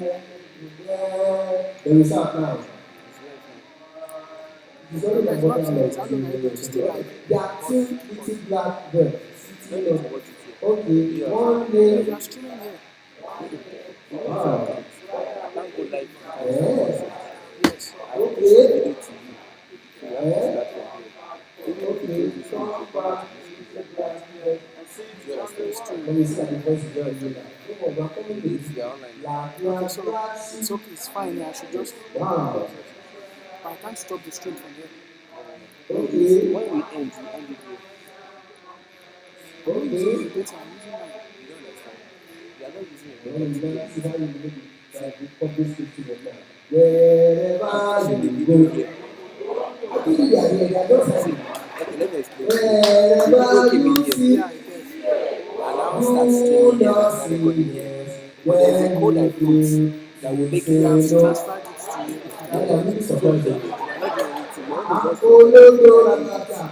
There is up now. It's only my Guys, what mother I'm saying is, like how long are you going to stay like? there are two little black birds sitting on. Okay, Yeah. one No, name. you are streaming here. Wow. I can't go live on Eh, Yes. I will push the okay. video to you. So you have to Eh, start from here. So even if you okay. close this one, it will One come out back to this place little like that. black bird. Do you understand? Let me see the voice Do you again. understand? Come on, we're coming to Today the you are online now. black, Okay, black, so black it's sheep. okay, it's fine. Yeah, I should just. Wow. Yes, yes. But I can't stop the stream from here. No, no, no. Okay. When we end, we end it here. I'm not using your Okay. data, I'm using mine. You don't understand. You are not using your Well, data you know, today. this is how you make it. See, We publish 50 of that. I'm Wherever pushing the you video go. here. I think they are here. They are just See, hiding. okay, let me explain to you. The video Wherever came in you here. see, Yeah, I guess. I now start do streaming here and I not start see. recording here. Yes. But there is a When code I you put feel, that will you make You it have say easy. no. transferred it to you. I am really So you surprised. don't need, you are not doing anything. Your own is just for me. I Apollo feel like doing it. Dorata.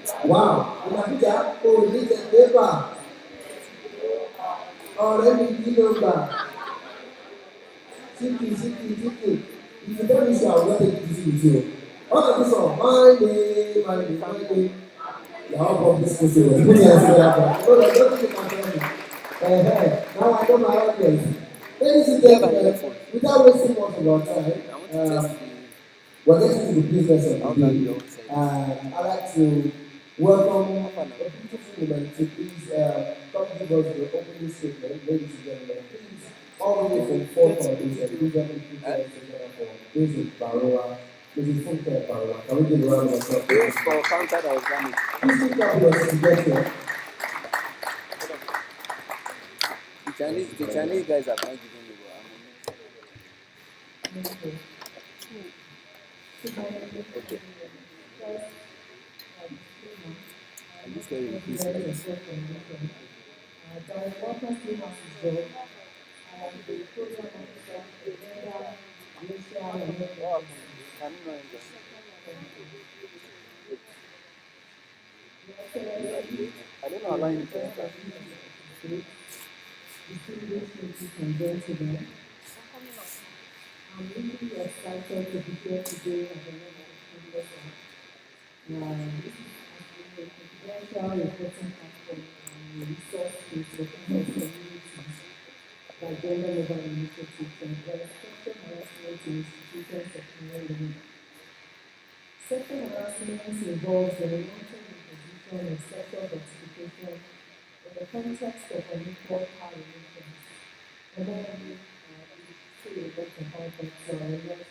It's alright. Wow. In Abuja, oh, this is paper. Already key number. City. If you tell me so, I will not take it easy with you. What are this one? My name. You are all from this country. Put your hands together. No, no, don't think you can tell me. Now I know my audience. Ladies and Do you have an gentlemen, earphone? without wasting much of our time, I want to test the we're getting to the business of how the can day. your own side. I'd like to welcome How far now? a beautiful woman to please come give us the opening statement, ladies and gentlemen. Please, all the way from Fort Foundation, please help me put your hands together for Basic Baroa, Mrs. Funke Baroa. Can we give a round of applause? Pay for counter that was damaged. Please keep fabulous to get here. The Chinese guys have not given me okay. I'm just going to repeat it. I don't know how long it is. Distinguished and gentlemen, I'm really excited to be here today as a member of the This is a confidential reporting platform and a resource space for communities by gender level initiatives to address sexual harassment in institutions of higher learning. Sexual harassment involves the long-term imposition of sexual gratification in the context of unequal power relations. And then we say a lot about that, so let's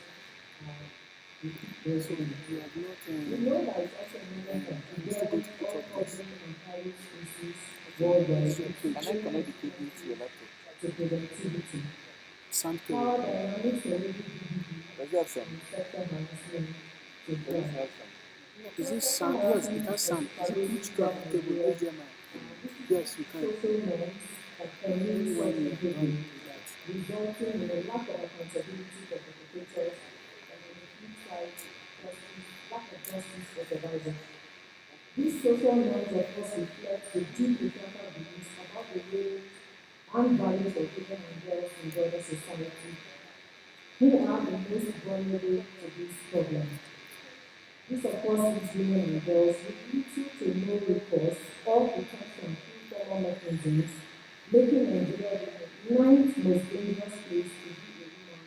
So you have not. we know that it's also a movement of preserving all public and private spaces worldwide Can I connect the cable to your laptop? to productivity. Sound Power cable. dynamics already Does it have some? and sexual harassment to Does it thrive. have some? Is this sound? Yes, it has sound. Is it which cable? HDMI. Yes, you can. Social norms that permeate Anyone such you behavior, want to do that. resulting in a lack of accountability for perpetrators and on the flip side, lack of justice for survivors. These social norms of course reflect the deep patriarchal beliefs about the roles and values of women and girls in broader society, who are the most vulnerable to this problem. This of course leaves women and girls with little to no recourse or protection through formal mechanisms, making Nigeria the ninth most dangerous place to be a woman,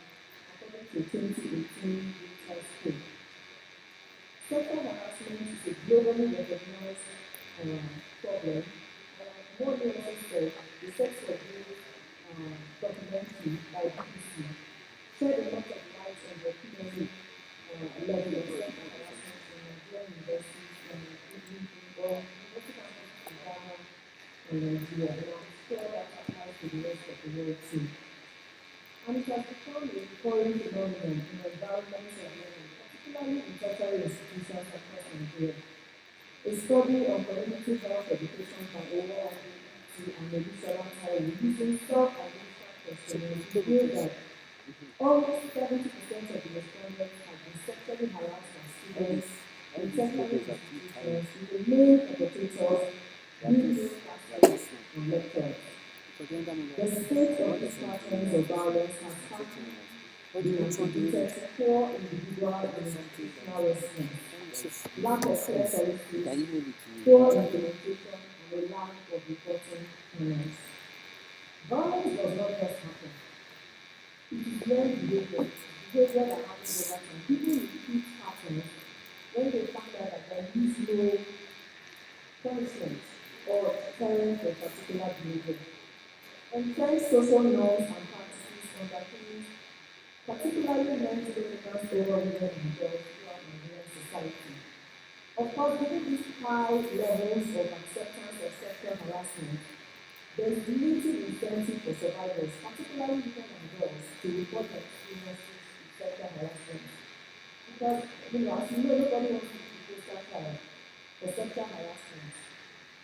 according to 2018 Reuters poll. Sexual harassment is a globally recognized problem. More recently said, the sex abuse documentary by BBC shed a lot of light on the epidemic level of sexual harassment in Nigerian universities and including university campuses in Ghana and Nigeria. And I'm sure that applies to the rest of the world too. And it has become a recurring phenomenon in environments of learning, particularly in tertiary institutions across Nigeria. A study on community health education by OYIT and Melissa Lantari using self-administered questionnaires revealed that almost 70% of the respondents have been sexually harassed by students in tertiary institutions, with the main perpetrators being classmates and lecturers. The state of these patterns of violence has partly been attributed to poor individual and institutional response, lack of clear policies, Can you hold it to poor implementation, and a lack of reporting channels. Violence does not just happen. It is learned behavior that happens over time. People repeat patterns when they find out that there is no punishment or deterrent for particular behavior. Entrenched social norms and practices underpin particularly men's dominance over women and girls throughout Nigerian society. Of course, given these high levels of acceptance of sexual harassment, there is limited incentive for survivors, particularly women and girls, to report their experiences with sexual harassment. Because, as you know, nobody wants to be the poster child for sexual harassment,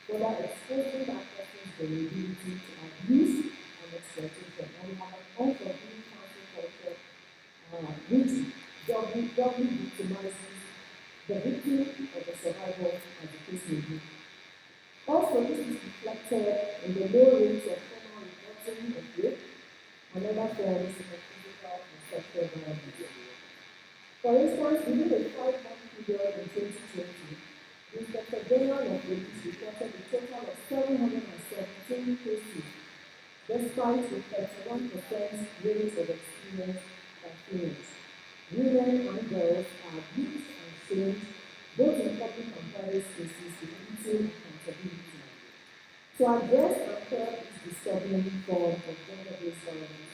whether exposing that person's vulnerability to abuse and exploitation. And we have an unforgiving cancel culture which doubly victimizes the victim or the survivor as the case may be. Also, this is reflected in the low rates of formal reporting of rape and other forms of physical and sexual violence. For instance, within a 5-month period in 2020, the Inspector General of Police reported a total of 717 cases, despite a 31% rate of experience by females. Women and girls are abused and shamed both in public and private spaces with little accountability. To address and curb this disturbing form of gender-based violence,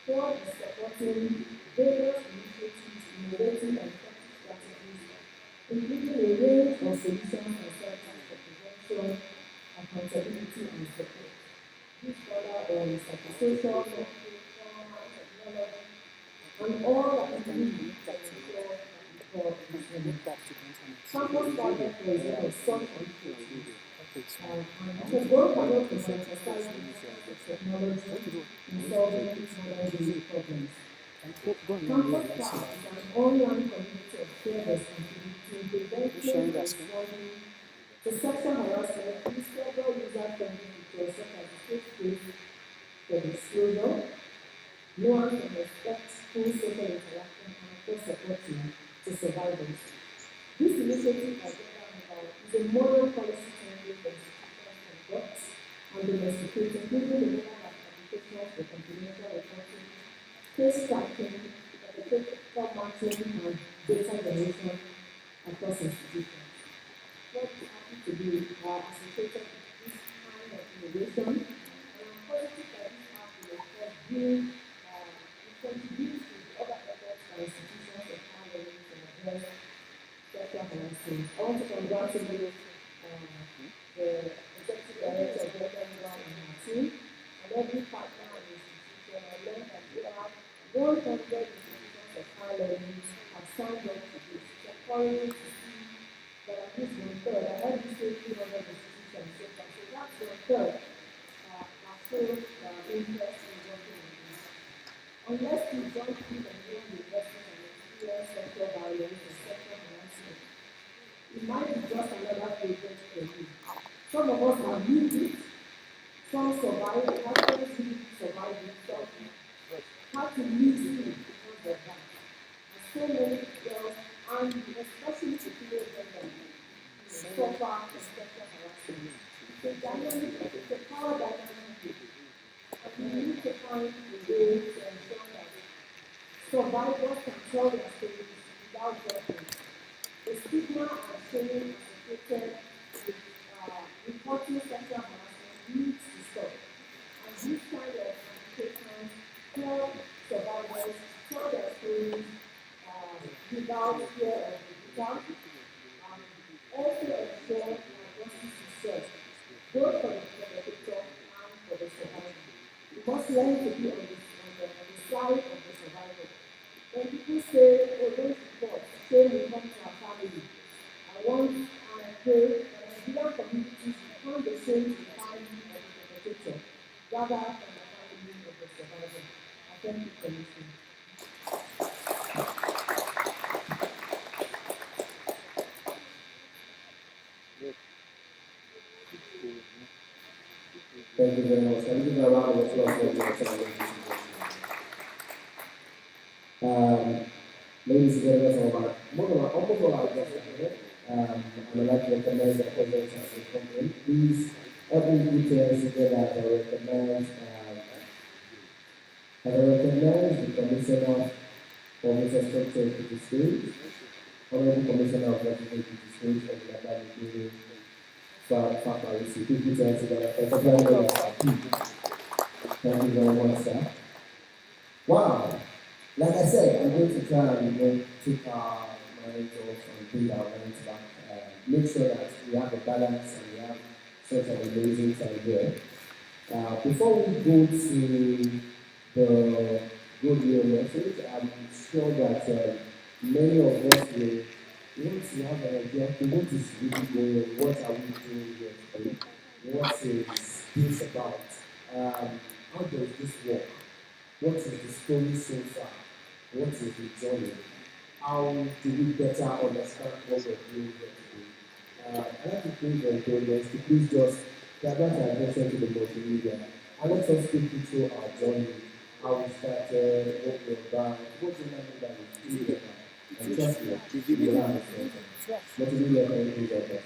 Ford is supporting various initiatives innovating and effective strategies, including a range of solutions and services for prevention, accountability, and support. This further on psychosocial, mental, trauma, technology, and all that is needed to ensure that we this women. Campus project, for example, some initiatives. And the work cannot emphasize the importance of technology in solving modern-day problems. Campus Chat is an online community of shared responsibility in preventing and responding to sexual harassment through several user-friendly features such as the safe space for disclosure, nuance and respectful social interaction, and of course support to survivors. This initiative, as is a modern policy template for institutions conduct and domesticating, including the level of applications for confidential reporting, case tracking, statistical matching, and data generation across institutions. What is happy to be associated with this kind of innovation, and I'm positive that this app will of course contribute to the other efforts by institutions of higher learning to address sexual harassment. I want to congratulate the Executive Director of Gender and her team, and every partner and institution. I learned that we have 100 institutions of higher learning have signed up to this. It's encouraging to see that at least 1/3, I heard you say 300 institutions so far, so that's 1/3 have showed interest in working on this. Unless we don't keep enduring the lessons and experience sexual violence and sexual harassment, it might be just another project for you. Some of us have lived it, some survived, others didn't survive it, some had to leave it because of that. And so many girls, and especially the female gender, suffer from sexual harassment. It's a dynamic, it's a power dynamic, and we need to find a way to ensure that survivors can tell their stories without judgment. The stigma and shame associated with reporting sexual harassment needs to stop. And this kind of applications help survivors tell their stories without fear of ridicule, and also ensure that justice is served, both for the perpetrator and for the survivor. We must learn to be on the side of the survivor. When people say, oh, don't report, shame will come to our family. I want and I pray that Nigerian communities become the same to the family of the perpetrator, rather than the family of the survivor. I thank you for listening. Thank you very much. applause for your time, ladies and gentlemen. Ladies and gentlemen, almost all our guests are here. And I'd like to recognize the presence as they come in. Please help me put your hands together as I recognize the Commissioner for Infrastructure to the stage, Honorable Commissioner of Revenue to the stage, and the Abadi Faparisi. Please put your hands together. Thank you very much, sir. Wow. Like I said, I'm going to try and take our minds off and bring our minds back. Make sure that we have a balance and we have such an amazing time here. Before we go to the good news message, I'm sure that many of us will want to have an idea of what is really going on, what are we doing here today, what is this about, how does this work, what is the story so far, what is the journey, how do we better understand what we're doing here today. I'd like to please encourage to please just divert our attention to the multimedia and let us take you through our journey, how we started, what we're about, what's the name that we do about. And trust me, you will have a friend. Multimedia can include that.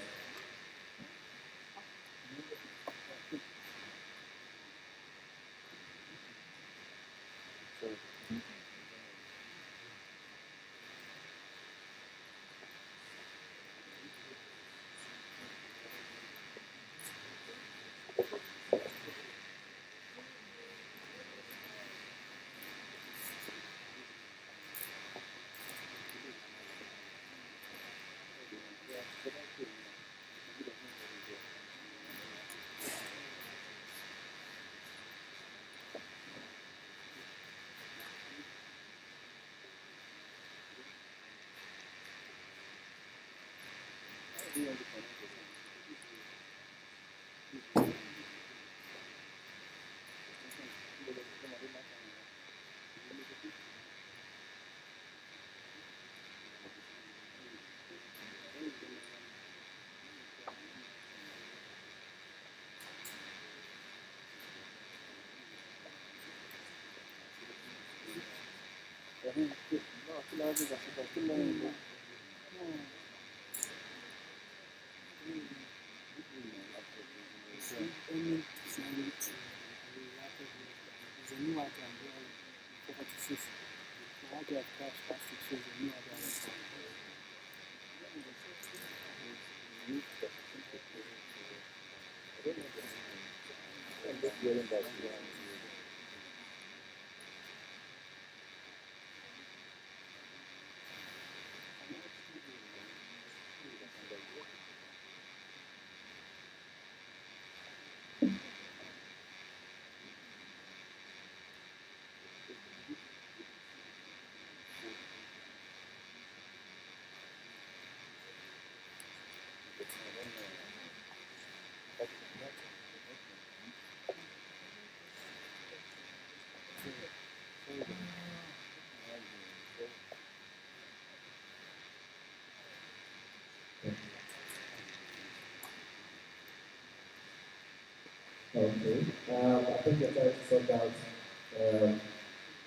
Okay. I think you're trying to sort out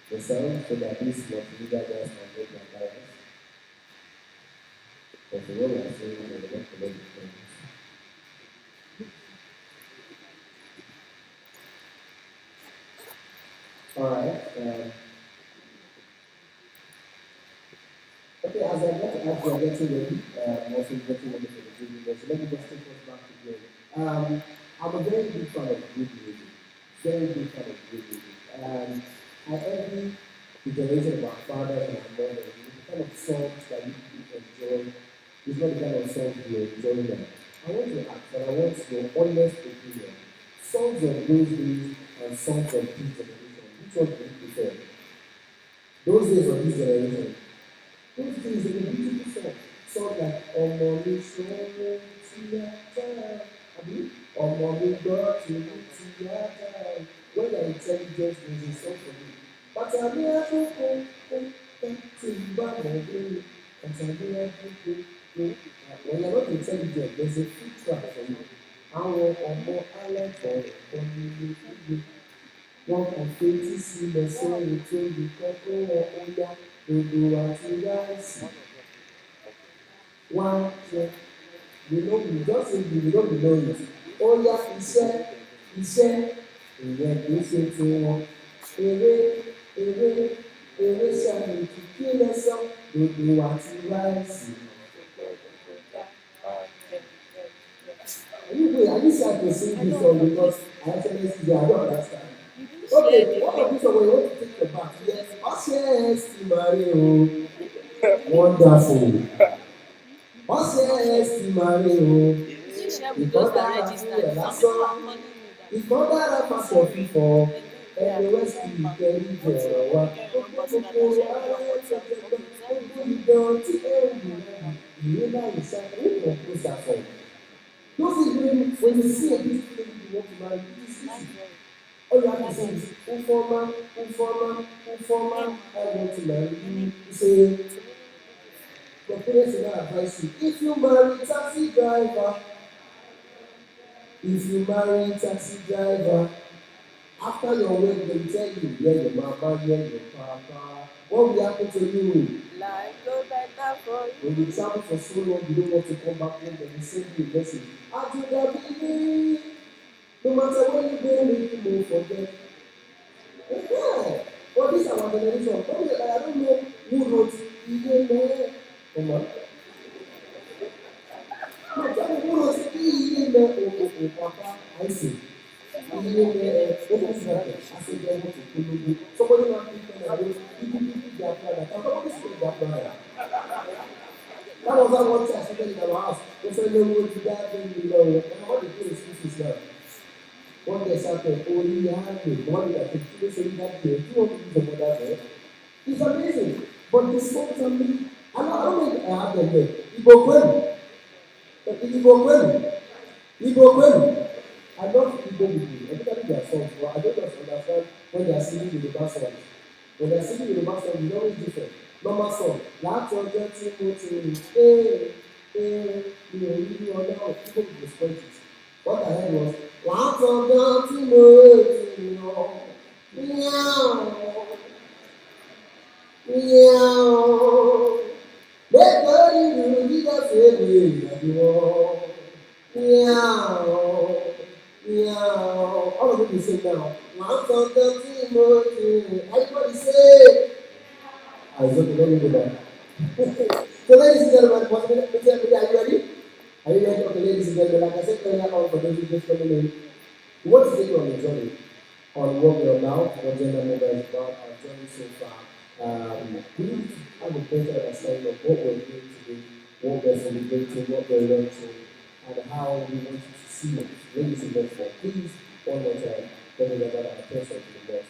the sound so that this multimedia guys can make their balance. Because the way we are saying it, we want to make it things. Alright. Okay, as I are getting ready, I'm also getting ready for the video, so let me just take us back to here. I'm a very big fan of good music. Very big fan of good music. I envy the generation of our fathers and our mothers. The kind of songs that you enjoy is not the kind of songs you enjoy now. I want to ask, and I want your honest opinion. Songs of those days and songs of this generation, which one do you prefer? Those days of this generation. Those days are a beautiful song. Song like Ọmọ mi ṣòro ti yá dáa. Àbí Ọmọ mi gbọ́ tèmi ti yá dáa. When you're intelligent, there's a song for you. Bàtà mi àkókò ó pẹ́ tí ń bá mọ̀ lórí. Bàtà mi àkókò ó. When you're not intelligent, there's a free track for you. Àwọn ọmọ alẹ́kọ̀ọ́ ẹ̀kọ́ ní ilé ìwé. Wọn kàn fetí sílẹ̀ sóhun tó lè kọ́ pé wọn ó yá gbogbo àti ráìsì. Wọ́n á jẹ we just say we no be know it. Ó yá iṣẹ́ ìyẹn kì í ṣe tiwọn. Eré eré eré ṣàmìtì kí lẹ́sàn gbogbo àti ráìsì. Are you sad to sing this song because I actually see I don't understand. Okay, one of these songs you want to take your back. Yes, ọ̀sẹ̀ estimary o. Wonderful. Ọ̀sẹ̀ estimary o. Ìkọ́dára fúnlẹ̀ lásán. Ìkọ́dára pàṣẹ fífọ́. Ẹni wẹ́sì ìkẹrí jẹ̀rọ̀ wa. Gbogbo ara ẹ̀ tẹ̀tẹ̀ gbogbo ìdán tí ẹ̀ ń lò ìwé náà ìṣàkóso ìwọ̀n ṣàfọ̀. Those is when you see a beautiful lady you want to marry, it is easy. All you have to say is, Informer, I want to marry you. You say, your parents will not advise you. If you marry taxi driver, after your wedding, they will tell you, yeah, your mama, yeah, your papa. What will happen to you? Life go better for you. When you travel for so long, you don't want to come back home, then they send you a message. Baby, no matter where you go, you will forget. Yeah. Well, this is our generation. I don't know who wrote it. Come on. No, tell me who wrote it. Papa, I see. Somebody not thinking that their brother. Somebody speak their brother. That was not one church in our house. They said they would do that in the law. And all the things is now. One day said, oh, you have to. One day I could say that day. You want to use the mother there. It's amazing. But the song family, I don't think I have them there. Igbo I love Igbo people. Everybody their songs, but I don't just understand when they are singing Yoruba songs. When they are singing Yoruba songs, it's always different. Normal song. Láti ọjọ́ tí mo ti rìn, mi ò rí ọlọ́run tí kò gbé spreadsheet. What I heard was, láti ọjọ́ tí mo ti rìn ọ́, meow. Nítorí ìlú dídá sí èdè ìrìnàjò meow. Yeah, all of you say now. Once on the team, everybody say. I was okay, let me do that. So, ladies and gentlemen, are you ready? Are you ready? Okay, ladies and gentlemen, like I said earlier on, for those who just coming in, we want to take you on a journey on what we are now, what gender member is about, our journey so far. We need to have a better understanding of what we're doing today, what we're celebrating, what we're learning, and how we want you to see it. Ladies and gentlemen, please, one more time, tell me about our attention to the Lord.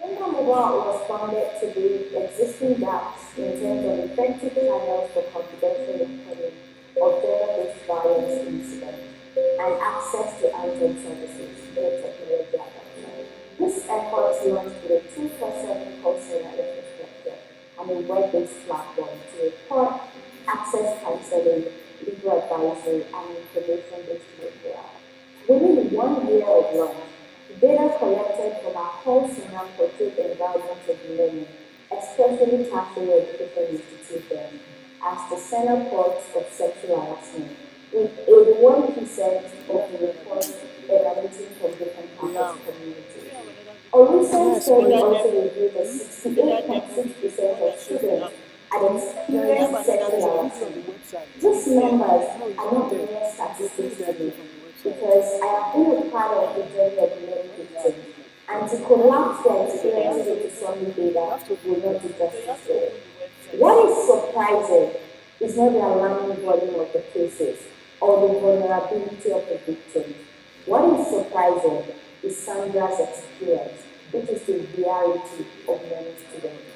Informational was founded to bridge existing gaps in terms of effective channels for confidential reporting of gender-based violence incidents and access to urgent services via technology adoption. This effort launched with a 24/7 call center infrastructure and a web-based platform to report, access counseling, legal advisory, and information-based media. Within 1 year of launch, data collected from our call center portrayed environments of learning, especially tertiary education institutions, as the center points of sexual harassment, with 81% of the reports emanating from different campus communities. A recent study also revealed that 68.6% of students had experienced sexual harassment. These numbers are not mere statistics to me, because I have been a part of the journey of many victims, and to collapse their experiences into solid data will not do justice to it. What is surprising is not the alarming volume of the cases or the vulnerability of the victims. What is surprising is Sandra's experience, which is the reality of many students.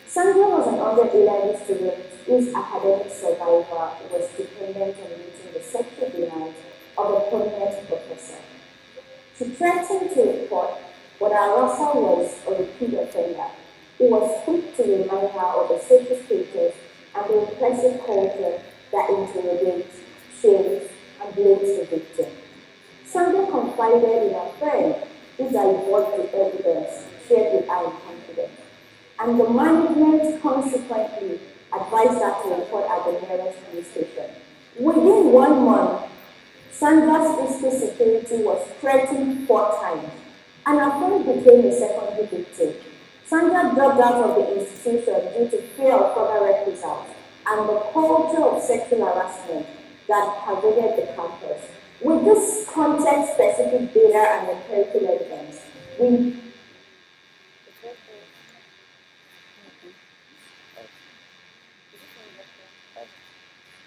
Sandra was an undergraduate student whose academic survival was dependent on meeting the sexual demands of a prominent professor. She threatened to report, but her harasser was a repeat offender. He was quick to remind her of the social status and the oppressive culture that intimidates, shames, and blames the victim. Sandra confided in her friend, who These are void to evidence shared with our confidence. And the management consequently advised her to report at the nearest police station. Within 1 month, Sandra's physical security was threatened 4 times, and her friend became a secondary victim. Sandra dropped out of the institution due to fear of further reprisals and the culture of sexual harassment that pervaded the campus. With this context-specific data and empirical evidence, we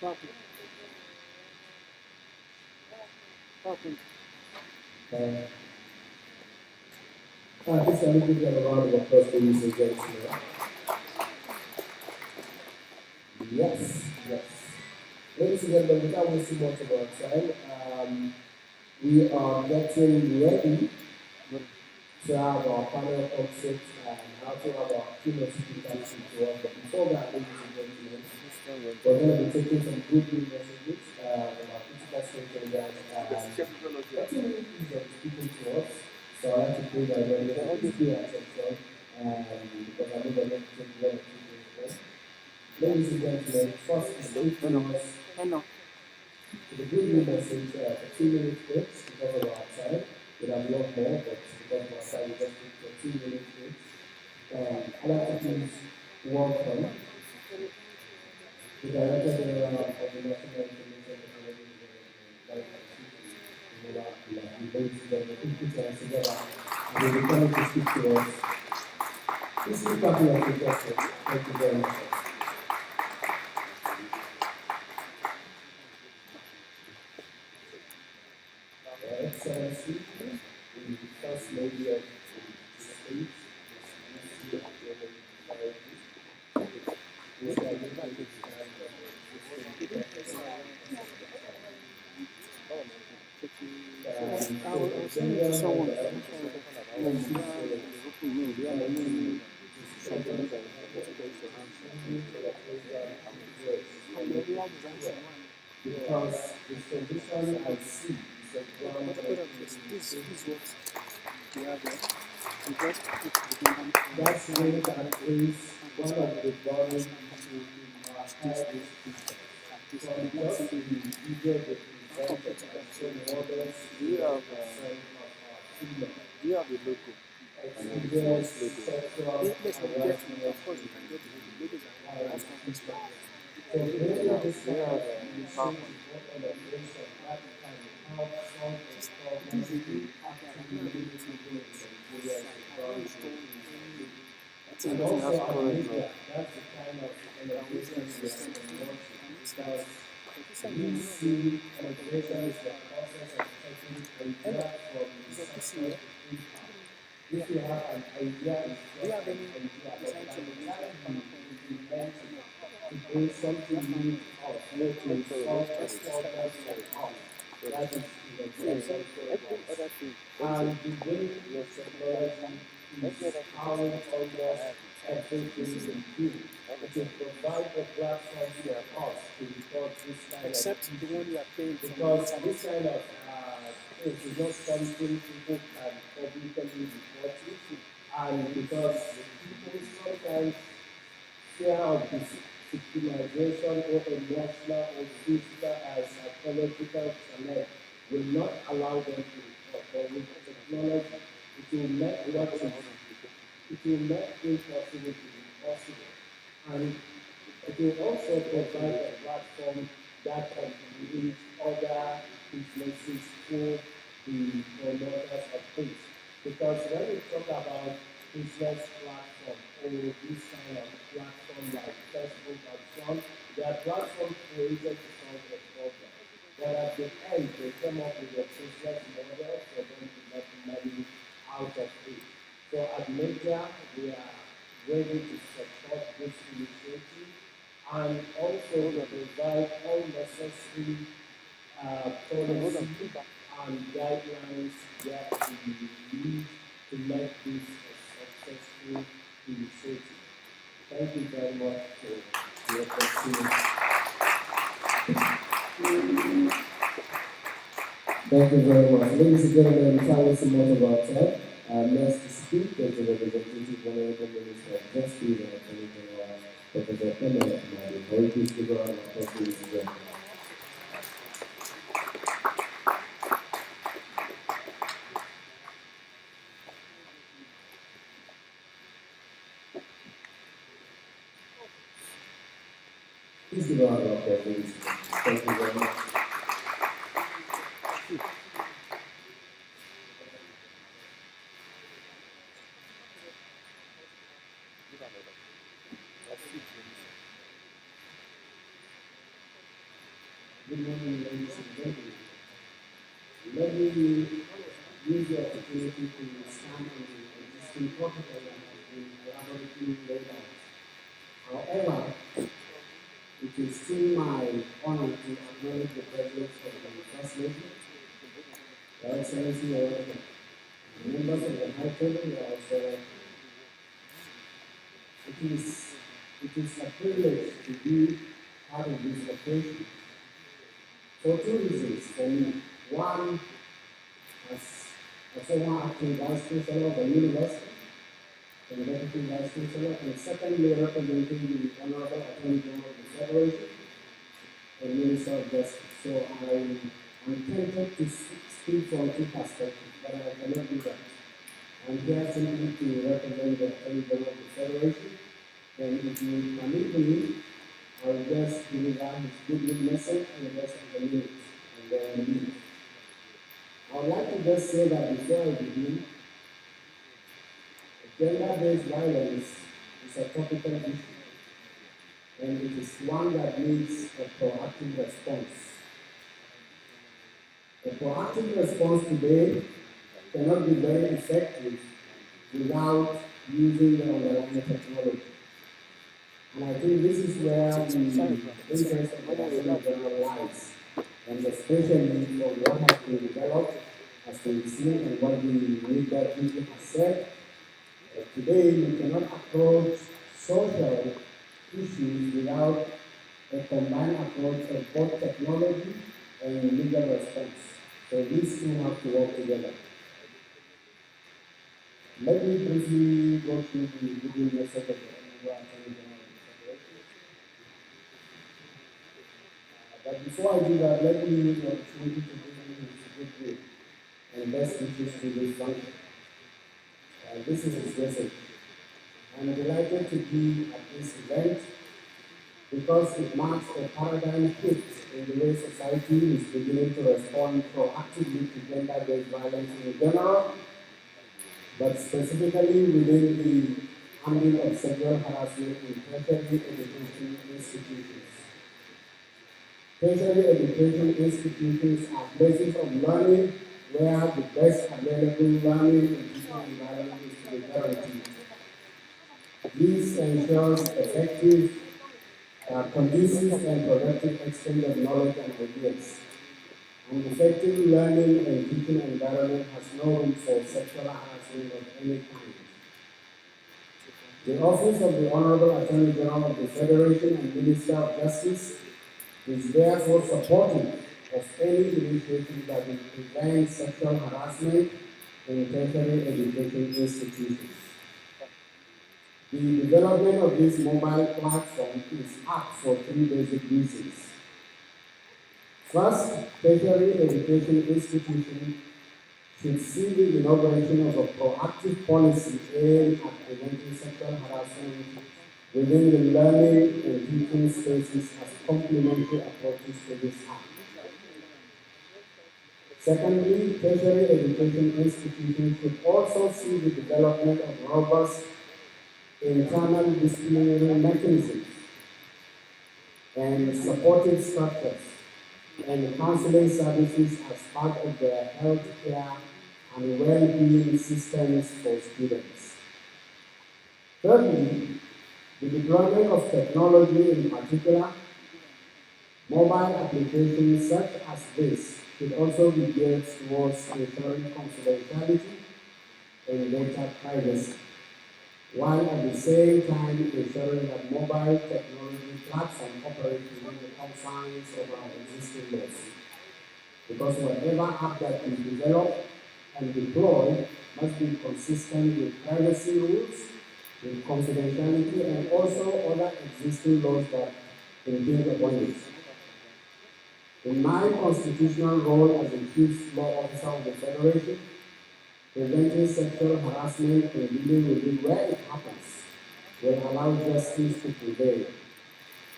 Papo. Papo. This is a little bit of a round of applause, ladies and gentlemen. Yes, yes. Ladies and gentlemen, without wasting much of our time, we are getting ready to have our panel concept and also have our keynote speakers to us. But before that, ladies and gentlemen, we're going to be taking some good news messages from our critical stakeholders and 30 minutes of speaking to us. So I'd like to pray that we're going to pay attention because I know they're going to take a lot of people. Ladies and gentlemen, first is speaking to us. The good news message for 2 minutes breaks because of our time. We have a lot more, but because of our time, we just take a 2 minutes break. I'd like to please welcome the Director General of the National Information Technology together, and we'll be coming to speak to us. This is Captain of the Question. Thank you very much. Your Excellency, the First Lady of the State, because the tradition I see is a ground of that's when that is one of the boring in our head from just the video they presented and some others we have freedom. We have the logo. Experience sexual harassment. So bringing this kind of machine what kind of things of that kind of help solve the problem actually lead to things and also I believe that's the kind of innovation we are promoting because we see innovation is the process of taking ideas from research to impact. If you have an idea, it's just an idea, but by the time you implement it, to bring something new out, to solve a problem for us, that is innovation. And the way the technology is powering almost everything we do. It will provide a platform for us to record this kind Except of the one you are paying for. because this kind of thing is not something people can publicly report to, and because people sometimes fear of this victimization or emotional or physical and psychological challenge will not allow them to report. But with technology, it will make what it will make impossible to be possible. And it will also provide a platform that can reach other businesses for the promoters of things. Because when we talk about business platform or this kind of platform like Facebook and so on, they are platforms created to solve a problem. But at the end, they come up with a business model for them to make money out of it. So at Media, we are ready to support this initiative and also to provide all necessary policy and guidelines that we need to make this a successful initiative. Thank you very much for your continued. Thank you very much. Ladies and gentlemen, tell us more about that. Next to speak is the representative Honorable Minister of Justice and Attorney General, Professor Pamela Amadi. Very please give her an applause, ladies and gentlemen. Please give her an applause, ladies and gentlemen. Thank you very much. Good morning, ladies and gentlemen. Let me use the opportunity to stand on the existing protocol that has been elaborately laid out. However, it is still my honor to acknowledge the presence of the First Lady, Your Excellency, the members of the High Table, are also welcome. It is a privilege to be part of this occasion for two reasons for me. One, as a former acting vice chancellor of the university, and deputy vice chancellor, and secondly, representing the Honorable Attorney General of the Federation and Minister of Justice. So I'm tempted to speak from two perspectives, but I cannot do that. I'm here simply to represent the Attorney General of the Federation, and if you permit me, I will just deliver his goodwill message and the rest of the minutes, and then leave. I would like to just say that before I begin, gender-based violence is a topical issue, and it is one that needs a proactive response. A proactive response today cannot be very effective without using the underlying technology. And I think this is where the interest of the Attorney General lies, and especially for what has been developed, as we've seen, and what the legal people has said. Today, we cannot approach social issues without a combined approach of both technology and legal response. So these two have to work together. Let me briefly go through the legal message of the Honorable Attorney General of the Federation. But before I do that, let me use the opportunity to bring in his goodwill and best wishes to this function. This is his message. I'm delighted to be at this event because it marks a paradigm shift in the way society is beginning to respond proactively to gender-based violence in general, but specifically within the ambit of sexual harassment in tertiary education institutions. Tertiary education institutions are places of learning where the best available learning and teaching environment is to be guaranteed. This ensures effective, conducive and productive exchange of knowledge and ideas. An effective learning and teaching environment has no room for sexual harassment of any kind. The Office of the Honorable Attorney General of the Federation and Minister of Justice is therefore supportive of any initiative that will prevent sexual harassment in tertiary education institutions. The development of this mobile platform is apt for three basic reasons. First, tertiary education institutions should see the inauguration of a proactive policy aimed at preventing sexual harassment within the learning and teaching spaces as complementary approaches to this act. Secondly, tertiary education institutions should also see the development of robust internal disciplinary mechanisms and supportive structures and counseling services as part of their health care and well-being systems for students. Thirdly, the deployment of technology, in particular, mobile applications such as this should also be geared towards ensuring confidentiality and data privacy, while at the same time ensuring that mobile technology platforms operate within the confines of our existing laws. because whatever app that is developed and deployed must be consistent with privacy rules, with confidentiality, and also other existing laws that impinge upon it. In my constitutional role as the Chief Law Officer of the Federation, preventing sexual harassment and dealing with it where it happens will allow justice to prevail.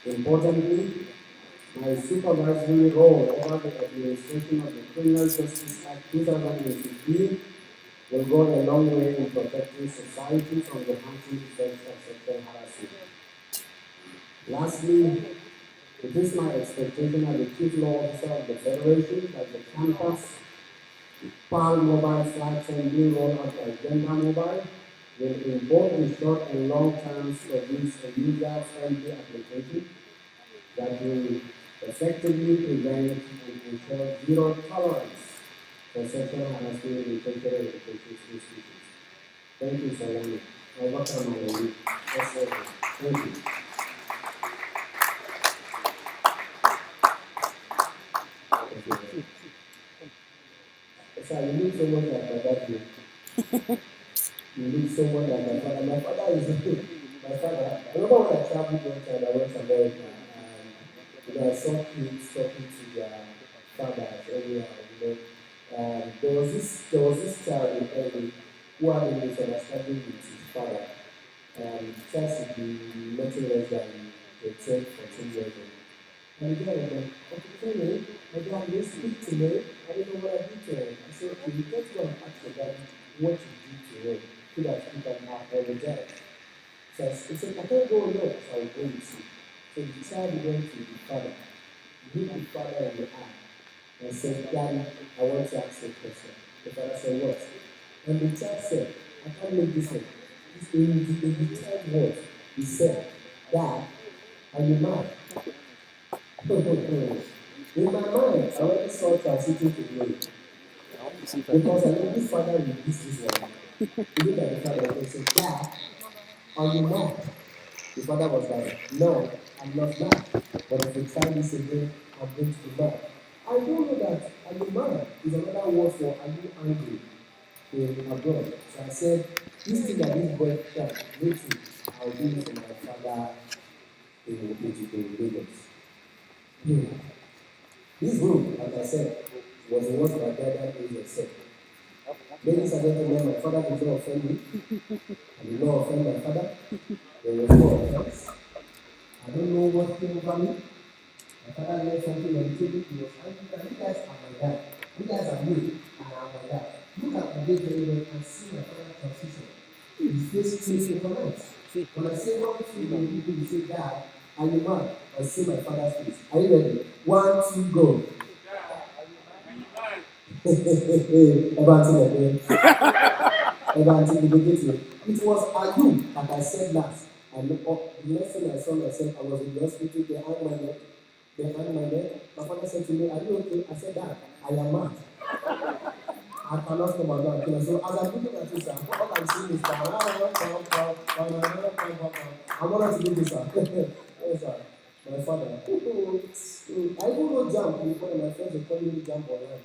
Importantly, my supervisory role over the administration of the Criminal Justice Act 2015 will go a long way in protecting society from the harmful effects of sexual harassment. Lastly, it is my expectation as the Chief Law Officer of the Federation that the campus PAL mobile flag being rolled out by Gender Mobile will in both the short and long terms produce a user-friendly application that will effectively prevent and ensure zero tolerance for sexual harassment in sexual education institutions. Thank you so much. I welcome my leave. Thank you. So you need someone like that. You need someone like my father. My father is my father. I remember when I traveled one time, I went to America and I saw kids talking to their fathers anyhow. There was this child in Italy who had a misunderstanding with his father. Child should be nothing less than 13, 14 years old. And the guy was like, okay, my dad, you speak to me. I don't know what I did to him. I said, okay, you just go and ask your dad what you did to him so that he can apologize. So he said, I can't go alone, so I will go with you. So the child went to the father, hit the father in the eye, and said, Daddy, I want to ask you a question. The father said, what? And the child said, I can't make this up. In the third word, he said, Dad, are you mad? In my mind, I already saw transiting to glory. Because I know this father will this one. He looked at the father and said, Dad, are you mad? The father was like, no, I'm not mad. But if you try this again, I'm going to be mad. I don't know that are you mad is another word for are you angry in abroad. So I said, this thing that this boy can make it, I'll do it for my father in Lagos. This room, like I said, was the one my dad always said. Ladies and gentlemen, my father did not offend me. I did not offend my father. There was no offense. I don't know what came over me. My father left something on the table. He was angry that you guys are my dad. You guys are me, and I'm my dad. Look at my day very well and see my father transition. His face changes overnight. When I say one thing, when people say, Dad, are you mad? I see my father's face. Are you ready? 1, 2, go. It was are you that I said last. And the next thing I saw myself, I was in the hospital, they hung my neck. My father said to me, are you okay? I said, Dad, I am mad. I cannot come and kill. So as I'm looking at this, all I'm seeing is that I want to do this. Yes, sir. My father. I even know jump before my friends were calling me jump online.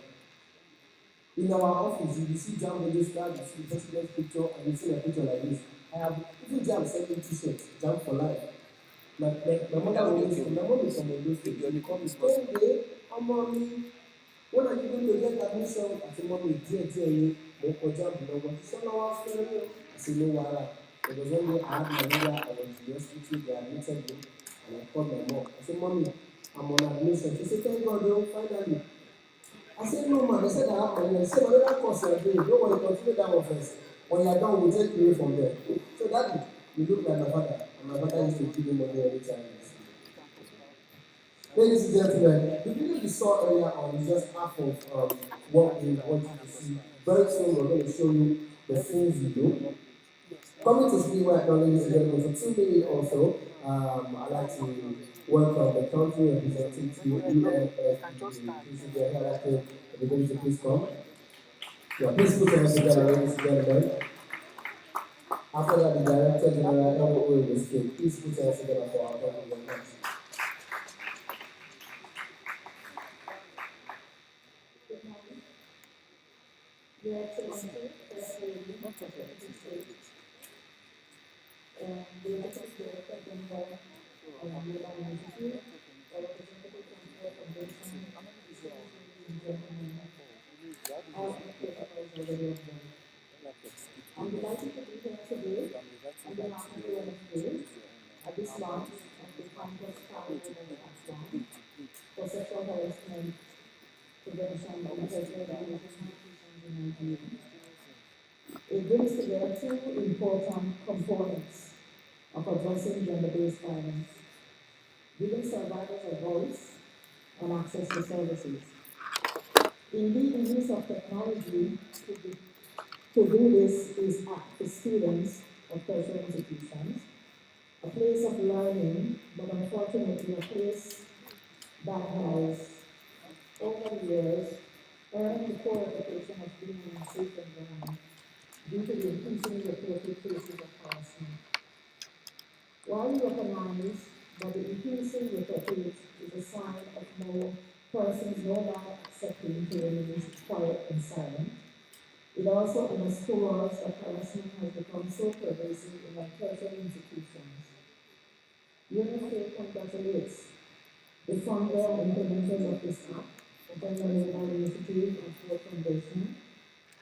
In our office, you see jump register, you see the president's picture, and you see a picture like this. I have even jump sending t-shirts, jump for life. My mother always said, my mom is from those things. You call me, stay there, I'm mommy. When are you going to get admission? I said, Mommy, dear, jump, I said, no, wala. It was one day I had malaria, I went to the hospital, they admitted me, and I called my mom. I said, Mommy, I'm on admission. She said, thank God, they'll finally. I said, no, man. They said, I have malaria. I said, whatever course you're doing, don't worry, continue that one first. When you're done, we'll take you from there. So that you look like my father, and my father used to give me money every time. Ladies and gentlemen, the video you saw earlier on is just half of what we want you to see. Very soon we're going to show you the full video. Coming to speak right now, ladies and gentlemen, for 2 minutes or so, I'd like to welcome the country representing to UNFPA. This is the Harassment. Are going to please come? Yeah, please put your hands together, ladies and gentlemen. After that, the Director General MOO in the state. Please put your hands together for our government. Umbrella Initiative, a representative from Fair Foundation, distinguished ladies and gentlemen, all protocols already observed. I'm delighted to be here today on behalf of the NFA at this launch of the Campus Powerful Platform for Sexual Harassment Prevention and Sexual Education in Nigeria. It brings together two important components of addressing gender-based violence, giving survivors a voice and access to services. Indeed, the use of technology to do this is at the students of tertiary institutions, a place of learning, but unfortunately a place that has, over the years, earned the poor reputation of being an unsafe environment due to the increasingly reported cases of harassment. While we recognize that the increasing reportage is a sign of more persons no longer accepting to remain quiet and silent, it also underscores that harassment has become so pervasive in our tertiary institutions. UNFA congratulates the founder and implementers of this app, International Initiative and Fair Foundation,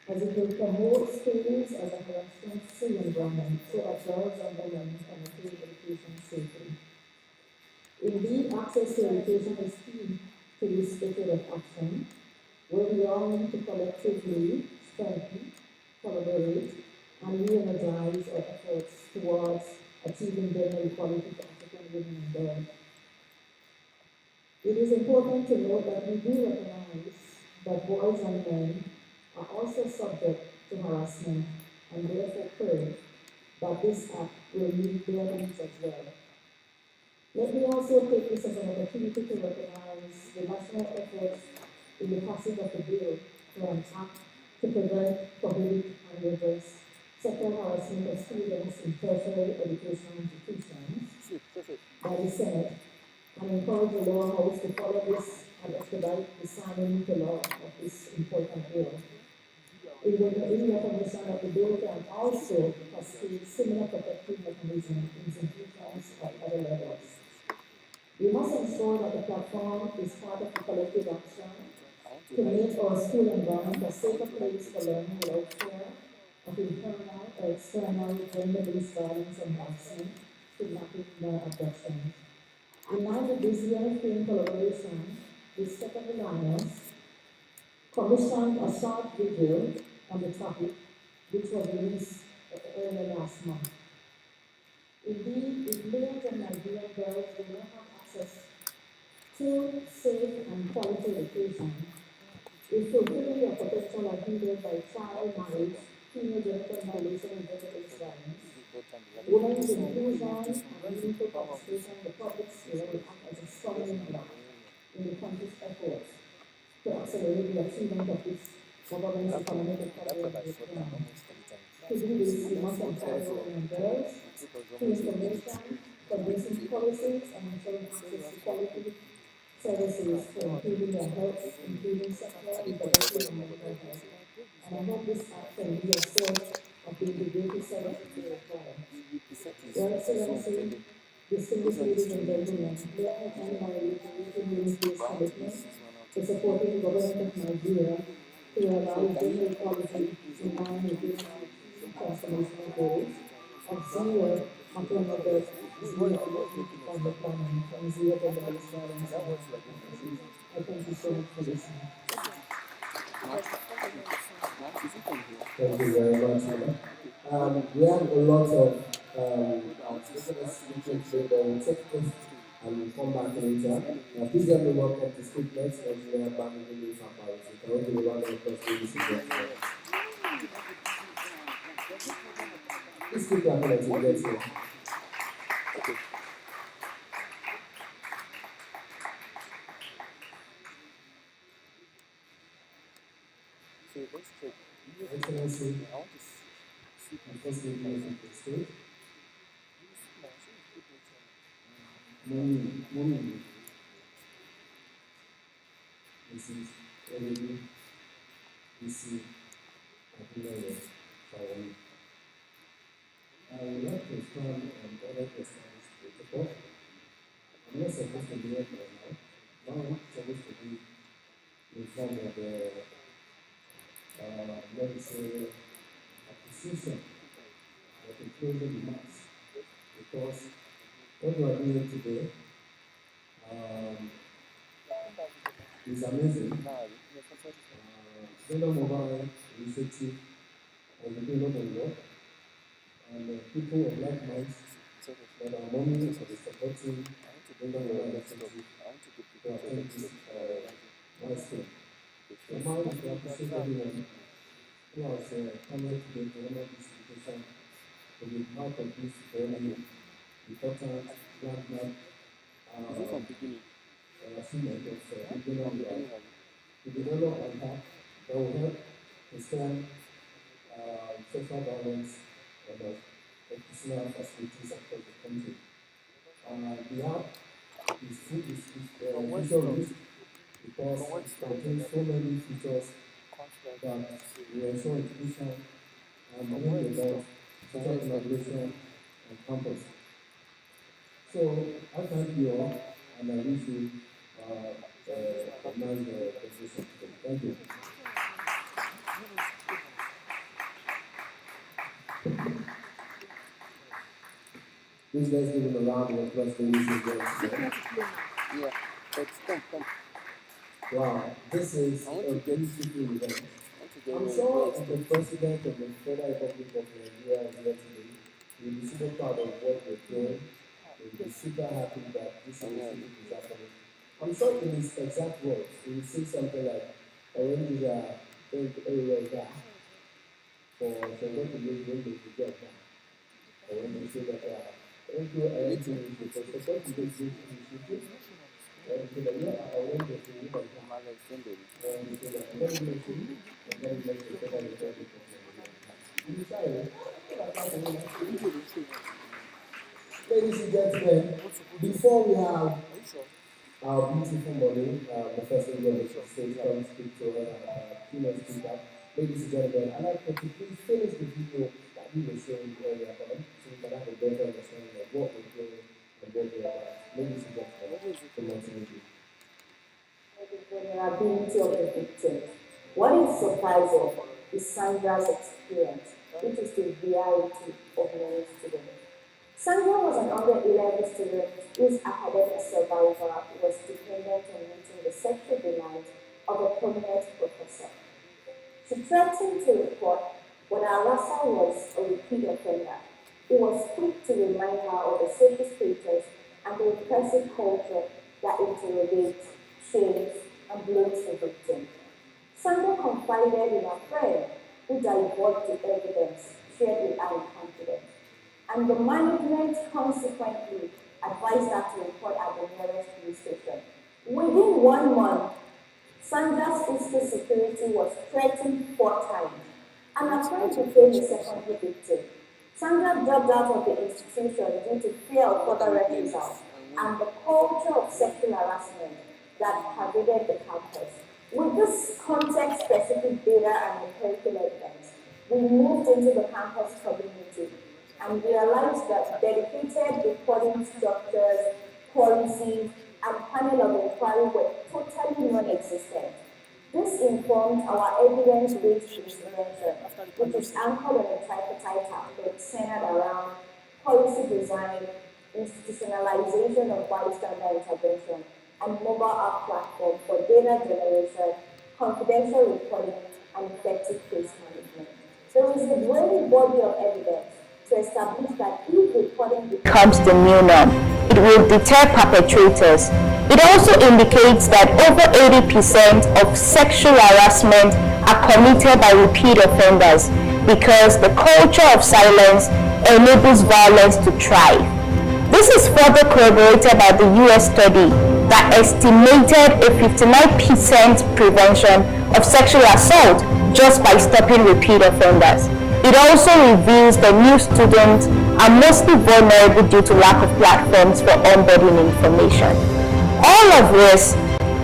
as it will promote schools as a harassment-free environment so that girls and women can obtain education safely. Indeed, access to education is key to this spirit of action, where we all need to collectively strengthen, collaborate, and re-energize our efforts towards achieving gender equality for African women and girls. It is important to note that we do recognize that boys and men are also subject to harassment and therefore pray that this act will meet their needs as well. Let me also take this as an opportunity to recognize the national efforts in the passage of the bill for an act to prevent, prohibit, and redress sexual harassment of students in tertiary educational institutions by the Senate, and encourage the lower house to follow this and expedite the signing into law of this important bill. It will be in recognition that the bill can also cascade similar protective mechanisms in institutions at other levels. We must ensure that the platform is part of the collective action to make our school environment a safer place for learning without fear of internal or external gender-based violence and harassment, kidnapping, or abduction. In line with this UNFA collaboration with Second Alliance, commissioned a short video on the topic, which was released earlier last month. Indeed, if millions of Nigerian girls do not have access to safe and quality education, if fulfilling their potential are hindered by child marriage, female genital mutilation, and gender-based violence, women's inclusion and meaningful participation in the public sphere will act as a stumbling block in the country's efforts to accelerate the achievement of its government's economic recovery plan. To do this, we must empower women and girls through information, convincing policies, and ensuring access to quality services for improving their health, including sexual, reproductive, and mental health. And I hope this act can be a source of the integrated services they require. Your Excellency, distinguished ladies and gentlemen, let me end by reiterating UNFA's commitment to supporting the government of Nigeria to realize gender equality in line with the transformational goals of zero maternal death, zero electric family planning, and zero gender-based violence. I thank you so much for listening. Thank you very much, Mama. We have a lot of speakers today, but we'll take this and we'll come back later. Please help me welcome to speak next, Nigeria Bank Village Apparel. Can we give a round of applause for this event? Please keep your hand until you get here. So let's check. Excellency, I want to see. first give me the stage. Morning. This is everything. This is Abdullah Fawani. I would like to stand on other person's protocol not supposed to be right now. Now it's supposed to be in form of let me say, appreciation, but including the mass. Because what we are doing today is amazing. Solar mobile initiative and we do a lot of work, and people of like minds that are money is supporting solar mobile initiative to attend this milestone. So now we appreciate everyone who has come here today to honor this invitation to be part of this very important landmark achievement of beginning to develop an app that will help to stem sexual violence and educational facilities across the country. The app is feature rich because it contains so many features that will ensure education and bring about social collaboration on campus. So I thank you all and I wish you a nice presentation today. Thank you. Please let's give him a round of applause, ladies and gentlemen. Yeah, come. Wow, this is a beautiful event. I'm sure the President of the Federal Republic of Nigeria is here today. He'll be super proud of what we're doing. He'll be super happy that this initiative is happening. I'm sure in his exact words, he will say something like, I want you to think everywhere that for what to do when they get that. I want to say that thank you, I want to support this initiative. And so that I want to see that and so that let me see and then let the Federal Republic of Nigeria. Ladies and gentlemen, before we have our beautiful morning, the first lady of the stage come speak to keynote speaker. Ladies and gentlemen, I'd like to please finish the video that we were showing earlier on so we can have a better understanding of what we're doing and what we're about. Ladies and gentlemen, the multi-media. The vulnerability of the victim. What is surprising is Sandra's experience, which is the reality of many students. Sandra was an under-11 student whose academic survival was dependent on meeting the sexual demands of a prominent professor. She threatened to report when her harasser was a repeat offender. He was quick to remind her of the social status and the repressive culture that interrogates, shames, and blames the victim. Sandra confided in her friend, who divulged the evidence shared with her in confidence, and the management consequently advised her to report at the nearest police station. Within 1 month, Sandra's physical security was threatened 4 times, and her friend became a secondary victim. Sandra dropped out of the institution due to fear of further reprisals and the culture of sexual harassment that pervaded the campus. With this context-specific data and empirical evidence, we moved into the campus community and realized that dedicated reporting structures, policies, and panel of inquiry were totally non-existent. This informed our evidence-based intervention, which is anchored on a tripartite approach centered around policy design, institutionalization of bystander intervention, and mobile app platform for data generation, confidential reporting, and effective case management. There is a growing body of evidence to establish that if reporting becomes the new norm, it will deter perpetrators. It also indicates that over 80% of sexual harassment are committed by repeat offenders because the culture of silence enables violence to thrive. This is further corroborated by the US study that estimated a 59% prevention of sexual assault just by stopping repeat offenders. It also reveals that new students are mostly vulnerable due to lack of platforms for onboarding information. All of this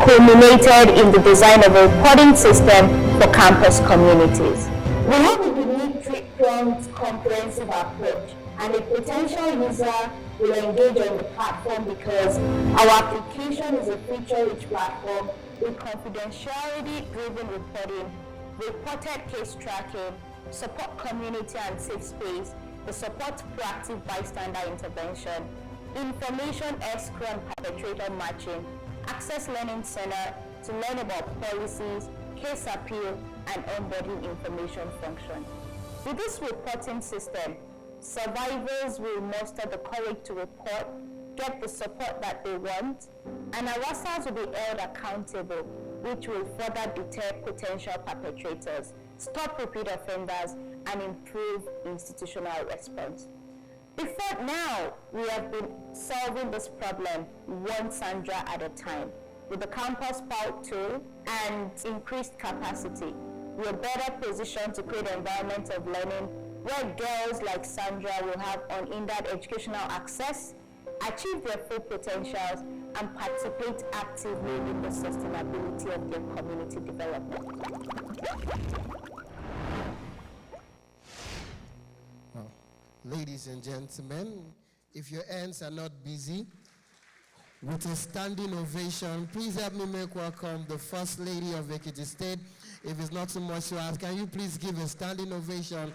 culminated in the design of a reporting system for campus communities. We have a unique three-pronged comprehensive approach, and a potential user will engage on the platform because our application is a feature-rich platform with confidentiality-driven reporting, reported case tracking, support community and safe space, the support proactive bystander intervention, information escrow perpetrator matching, access learning center to learn about policies, case appeal, and onboarding information function. With this reporting system, survivors will muster the courage to report, get the support that they want, and harassers will be held accountable, which will further deter potential perpetrators, stop repeat offenders, and improve institutional response. Before now, we have been solving this problem one Sandra at a time. With the Campus PAL tool and increased capacity, we are better positioned to create an environment of learning where girls like Sandra will have unhindered educational access, achieve their full potentials, and participate actively in the sustainability of their community development. Ladies and gentlemen, if your hands are not busy, with a standing ovation, please help me make welcome the First Lady of Ekiti State. If it's not too much to ask, can you please give a standing ovation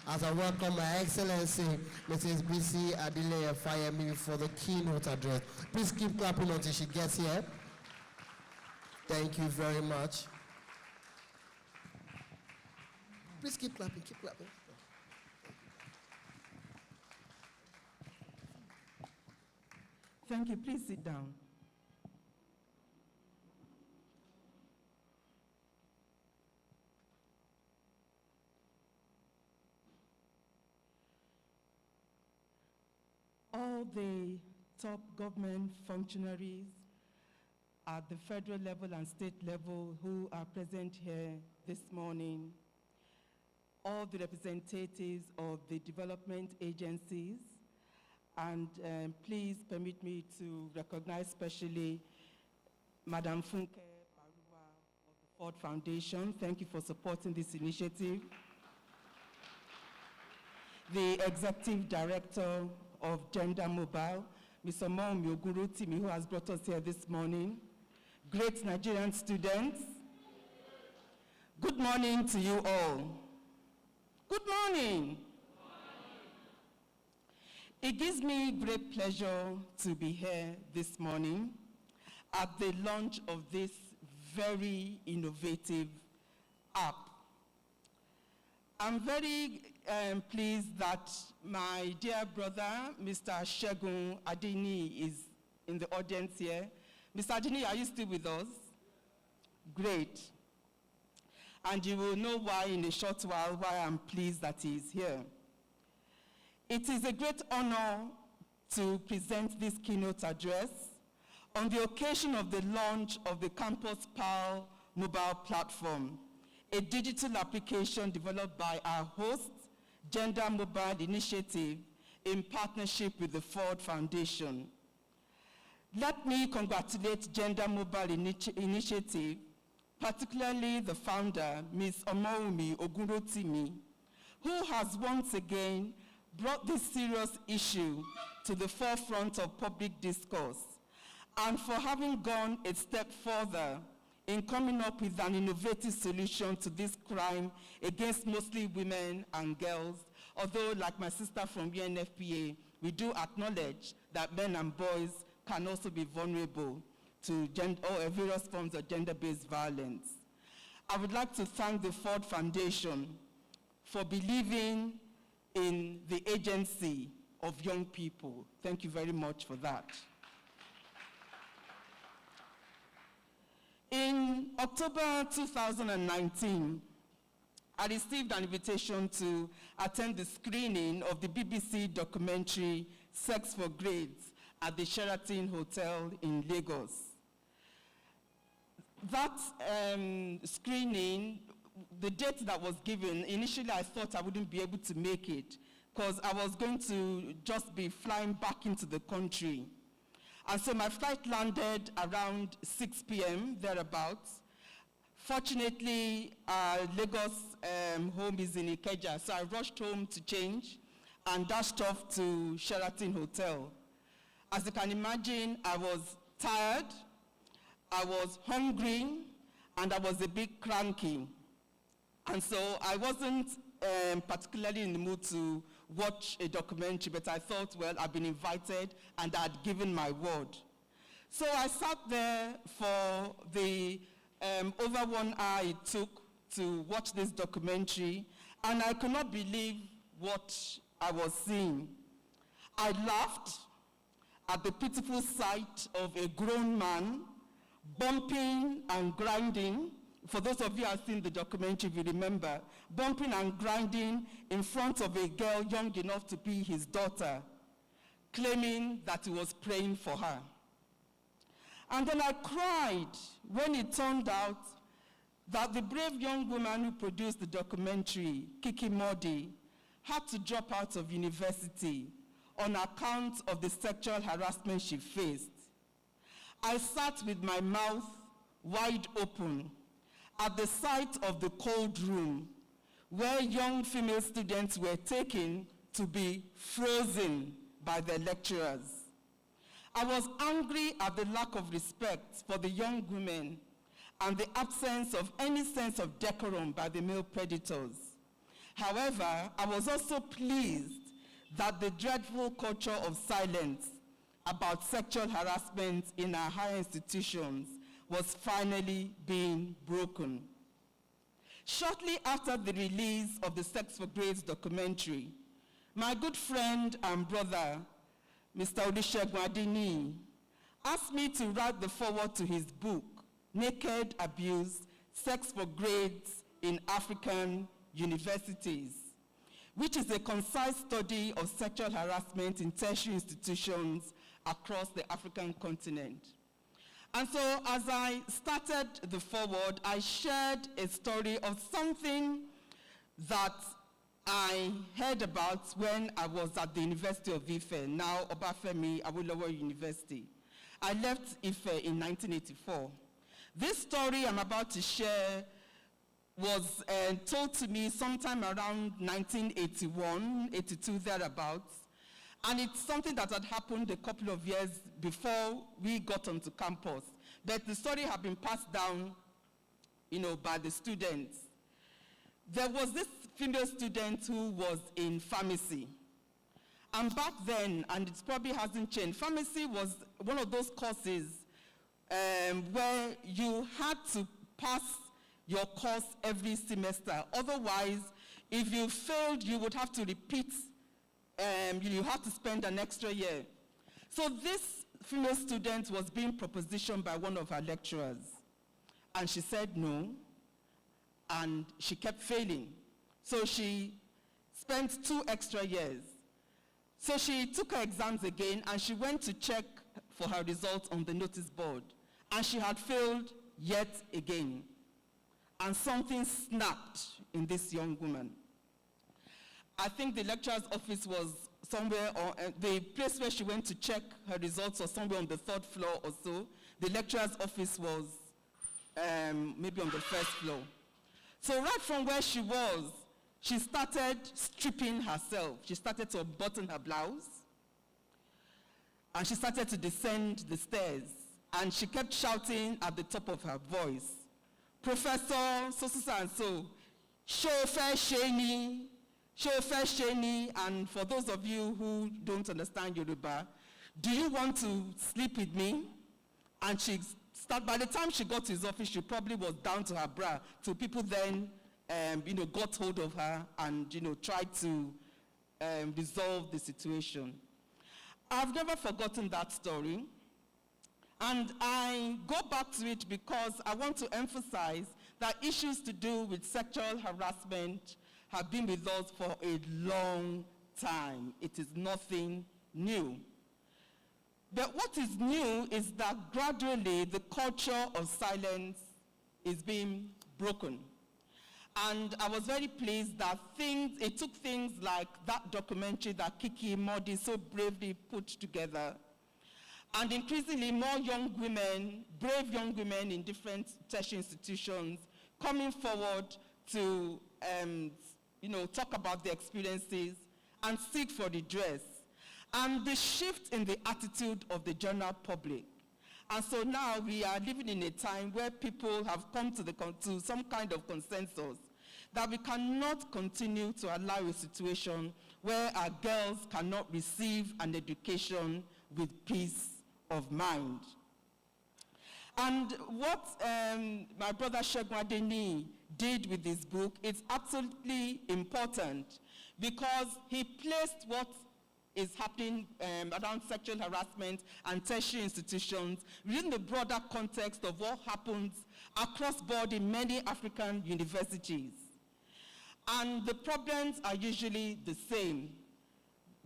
as I welcome Her Excellency, Mrs. Bisi Adile Fayemi, for the keynote address. Please keep clapping until she gets here. Thank you very much. Please keep clapping, keep clapping. Thank you. Please sit down. All the top government functionaries at the federal level and state level who are present here this morning, all the representatives of the development agencies, and please permit me to recognize especially Madam Funke Baruwa of the Ford Foundation. Thank you for supporting this initiative. The Executive Director of Gender Mobile, Mr. Maomi Ogurutimi, who has brought us here this morning. Great Nigerian students, good morning to you all. Good morning. It gives me great pleasure to be here this morning at the launch of this very innovative app. I'm very pleased that my dear brother, Mr. Shegun Adini, is in the audience here. Mr. Adini, are you still with us? Great. And you will know why in a short while, why I'm pleased that he is here. It is a great honor to present this keynote address on the occasion of the launch of the Campus PAL mobile platform, a digital application developed by our host, Gender Mobile Initiative, in partnership with the Ford Foundation. Let me congratulate Gender Mobile Initiative, particularly the founder, Ms. Omoumi Ogurotimi, who has once again brought this serious issue to the forefront of public discourse, and for having gone a step further in coming up with an innovative solution to this crime against mostly women and girls, although like my sister from UNFPA, we do acknowledge that men and boys can also be vulnerable to various forms of gender-based violence. I would like to thank the Ford Foundation for believing in the agency of young people. Thank you very much for that. In October 2019, I received an invitation to attend the screening of the BBC documentary Sex for Grades at the Sheraton Hotel in Lagos. That screening, the date that was given, initially I thought I wouldn't be able to make it because I was going to just be flying back into the country. And so my flight landed around 6 p.m., thereabouts. Fortunately, Lagos home is in Ikeja, so I rushed home to change and dashed off to Sheraton Hotel. As you can imagine, I was tired, I was hungry, and I was a bit cranky. And so I wasn't particularly in the mood to watch a documentary, but I thought, well, I've been invited and I'd given my word. So I sat there for the over 1 hour it took to watch this documentary, and I could not believe what I was seeing. I laughed at the pitiful sight of a grown man bumping and grinding. For those of you who have seen the documentary, if you remember, bumping and grinding in front of a girl young enough to be his daughter, claiming that he was praying for her. And then I cried when it turned out that the brave young woman who produced the documentary, Kiki Modi, had to drop out of university on account of the sexual harassment she faced. I sat with my mouth wide open at the sight of the cold room where young female students were taken to be frozen by their lecturers. I was angry at the lack of respect for the young women and the absence of any sense of decorum by the male predators. However, I was also pleased that the dreadful culture of silence about sexual harassment in our higher institutions was finally being broken. Shortly after the release of the Sex for Grades documentary, my good friend and brother, Mr. Olusegun Adeniyi, asked me to write the foreword to his book, Naked Abuse, Sex for Grades in African Universities, which is a concise study of sexual harassment in tertiary institutions across the African continent. And so as I started the foreword, I shared a story of something that I heard about when I was at the University of Ife, now Obafemi Awolowo University. I left Ife in 1984. This story I'm about to share was told to me sometime around 1981, 82, thereabouts. And it's something that had happened a couple of years before we got onto campus. But the story had been passed down, by the students. There was this female student who was in pharmacy. And back then, and it probably hasn't changed, pharmacy was one of those courses where you had to pass your course every semester. Otherwise, if you failed, you would have to repeat. You have to spend an extra year. So this female student was being propositioned by one of her lecturers. And she said no, and she kept failing. So she spent 2 extra years. So she took her exams again, and she went to check for her results on the notice board. And she had failed yet again. And something snapped in this young woman. I think the lecturer's office was somewhere, or the place where she went to check her results was somewhere on the 3rd floor or so. The lecturer's office was maybe on the 1st floor. So right from where she was, she started stripping herself. She started to unbutton her blouse. And she started to descend the stairs. And she kept shouting at the top of her voice, "Professor, so and so, chauffeur Sheni, chauffeur Sheni." And for those of you who don't understand Yoruba, do you want to sleep with me? And by the time she got to his office, she probably was down to her bra. So people then, got hold of her and, tried to resolve the situation. I've never forgotten that story. And I go back to it because I want to emphasize that issues to do with sexual harassment have been with us for a long time. It is nothing new. But what is new is that gradually the culture of silence is being broken. And I was very pleased that it took things like that documentary that Kiki Modi so bravely put together, and increasingly more young women, brave young women in different tertiary institutions coming forward to talk about their experiences and seek for redress. and the shift in the attitude of the general public. And so now we are living in a time where people have come to some kind of consensus that we cannot continue to allow a situation where our girls cannot receive an education with peace of mind. And what my brother Segun Adeni did with this book is absolutely important, because he placed what is happening around sexual harassment and tertiary institutions within the broader context of what happens across board in many African universities. And the problems are usually the same.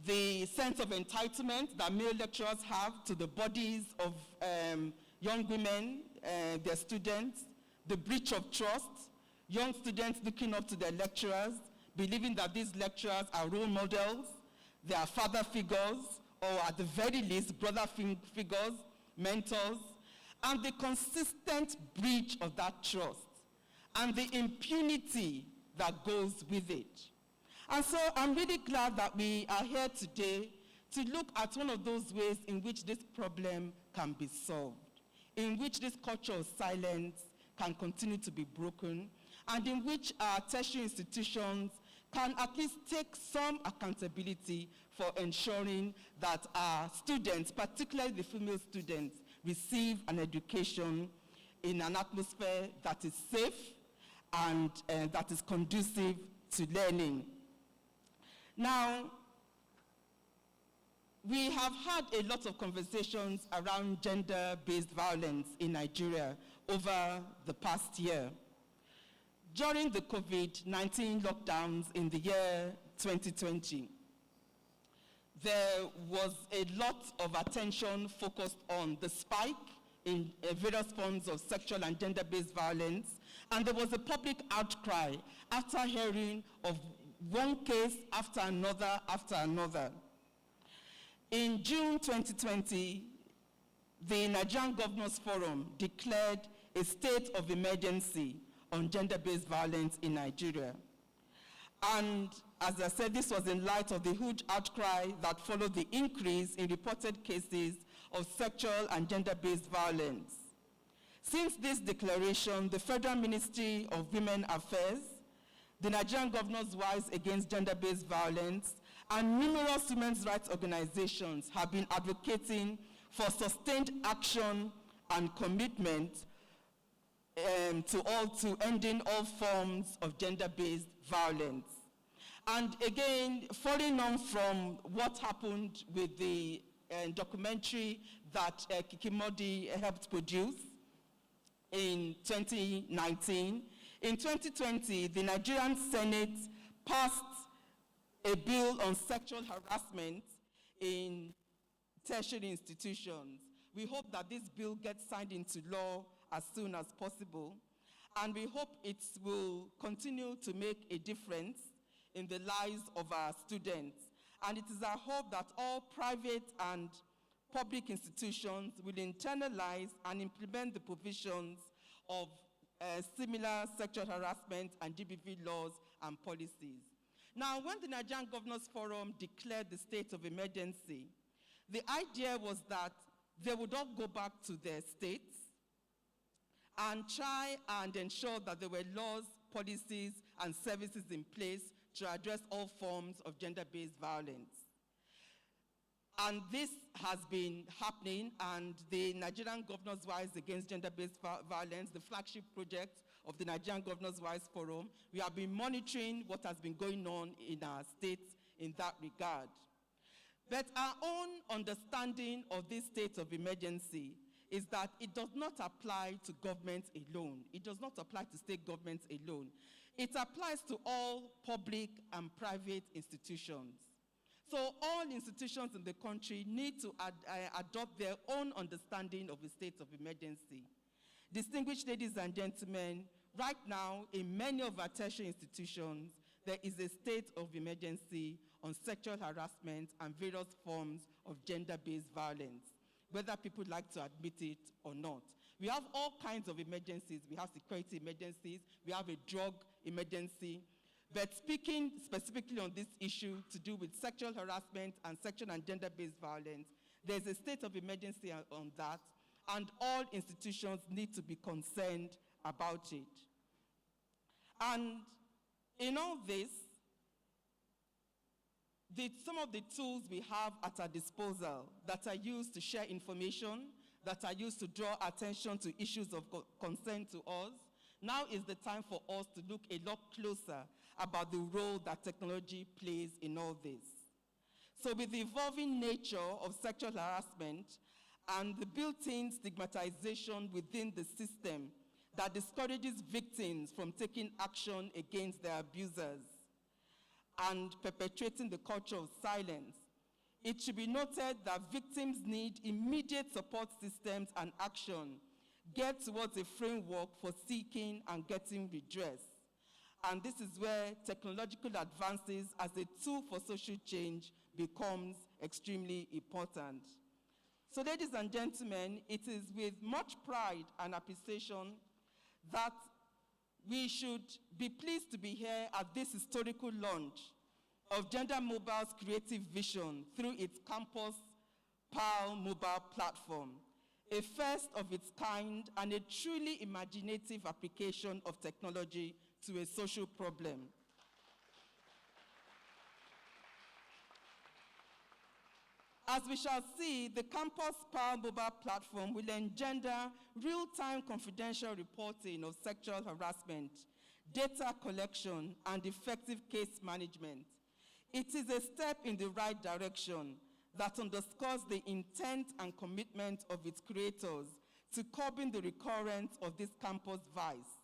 The sense of entitlement that male lecturers have to the bodies of young women, their students, the breach of trust, young students looking up to their lecturers, believing that these lecturers are role models, they are father figures, or at the very least, brother figures, mentors, and the consistent breach of that trust, and the impunity that goes with it. And so I'm really glad that we are here today to look at one of those ways in which this problem can be solved, in which this culture of silence can continue to be broken, and in which our tertiary institutions can at least take some accountability for ensuring that our students, particularly the female students, receive an education in an atmosphere that is safe and that is conducive to learning. Now, we have had a lot of conversations around gender-based violence in Nigeria over the past year. During the COVID-19 lockdowns in the year 2020, there was a lot of attention focused on the spike in various forms of sexual and gender-based violence, and there was a public outcry after hearing of one case after another after another. In June 2020, the Nigerian Governors Forum declared a state of emergency on gender-based violence in Nigeria. And as I said, this was in light of the huge outcry that followed the increase in reported cases of sexual and gender-based violence. Since this declaration, the Federal Ministry of Women Affairs, the Nigerian Governors' Wives Against Gender-Based Violence, and numerous women's rights organizations have been advocating for sustained action and commitment to ending all forms of gender-based violence. And again, following on from what happened with the documentary that Kikimodi helped produce in 2019, in 2020, the Nigerian Senate passed a bill on sexual harassment in tertiary institutions. We hope that this bill gets signed into law as soon as possible, and we hope it will continue to make a difference in the lives of our students. And it is our hope that all private and public institutions will internalize and implement the provisions of similar sexual harassment and GBV laws and policies. Now, when the Nigerian Governors Forum declared the state of emergency, the idea was that they would all go back to their states and try and ensure that there were laws, policies, and services in place to address all forms of gender-based violence. And this has been happening, and the Nigerian Governors' Wives Against Gender-Based Violence, the flagship project of the Nigerian Governors' Wives Forum, we have been monitoring what has been going on in our states in that regard. But our own understanding of this state of emergency is that it does not apply to governments alone. It does not apply to state governments alone. It applies to all public and private institutions. So all institutions in the country need to adopt their own understanding of a state of emergency. Distinguished ladies and gentlemen, right now in many of our tertiary institutions, there is a state of emergency on sexual harassment and various forms of gender-based violence, whether people like to admit it or not. We have all kinds of emergencies. We have security emergencies. We have a drug emergency. But speaking specifically on this issue to do with sexual harassment and sexual and gender-based violence, there's a state of emergency on that, and all institutions need to be concerned about it. And in all this, some of the tools we have at our disposal that are used to share information, that are used to draw attention to issues of concern to us, now is the time for us to look a lot closer about the role that technology plays in all this. So with the evolving nature of sexual harassment and the built-in stigmatization within the system that discourages victims from taking action against their abusers and perpetuating the culture of silence, it should be noted that victims need immediate support systems and action, get towards a framework for seeking and getting redress. And this is where technological advances as a tool for social change becomes extremely important. So ladies and gentlemen, it is with much pride and appreciation that we should be pleased to be here at this historical launch of Gender Mobile's creative vision through its Campus PAL mobile platform, a first of its kind and a truly imaginative application of technology to a social problem. As we shall see, the Campus PAL mobile platform will engender real-time confidential reporting of sexual harassment, data collection, and effective case management. It is a step in the right direction that underscores the intent and commitment of its creators to curbing the recurrence of this campus vice.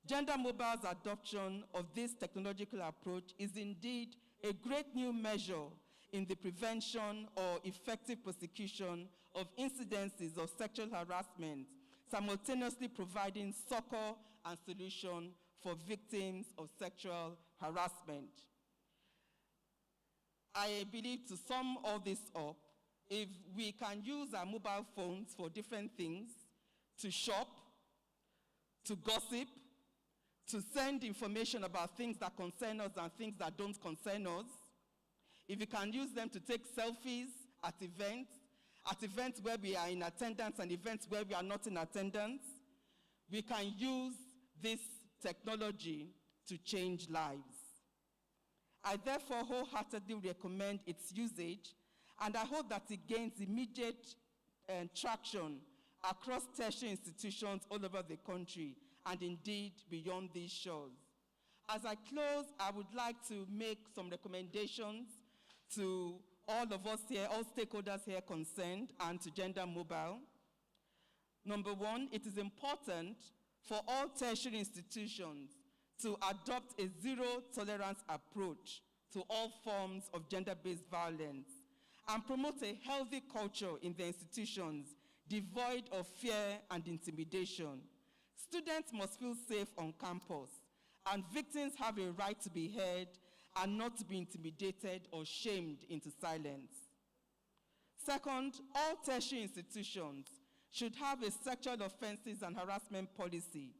Gender Mobile's adoption of this technological approach is indeed a great new measure in the prevention or effective prosecution of incidences of sexual harassment, simultaneously providing succor and solution for victims of sexual harassment. I believe, to sum all this up, if we can use our mobile phones for different things, to shop, to gossip, to send information about things that concern us and things that don't concern us, if we can use them to take selfies at events where we are in attendance and events where we are not in attendance, we can use this technology to change lives. I therefore wholeheartedly recommend its usage, and I hope that it gains immediate traction across tertiary institutions all over the country, and indeed beyond these shores. As I close, I would like to make some recommendations to all of us here, all stakeholders here concerned, and to Gender Mobile. Number one, it is important for all tertiary institutions to adopt a zero-tolerance approach to all forms of gender-based violence and promote a healthy culture in the institutions devoid of fear and intimidation. Students must feel safe on campus, and victims have a right to be heard and not to be intimidated or shamed into silence. Second, all tertiary institutions should have a sexual offenses and harassment policy,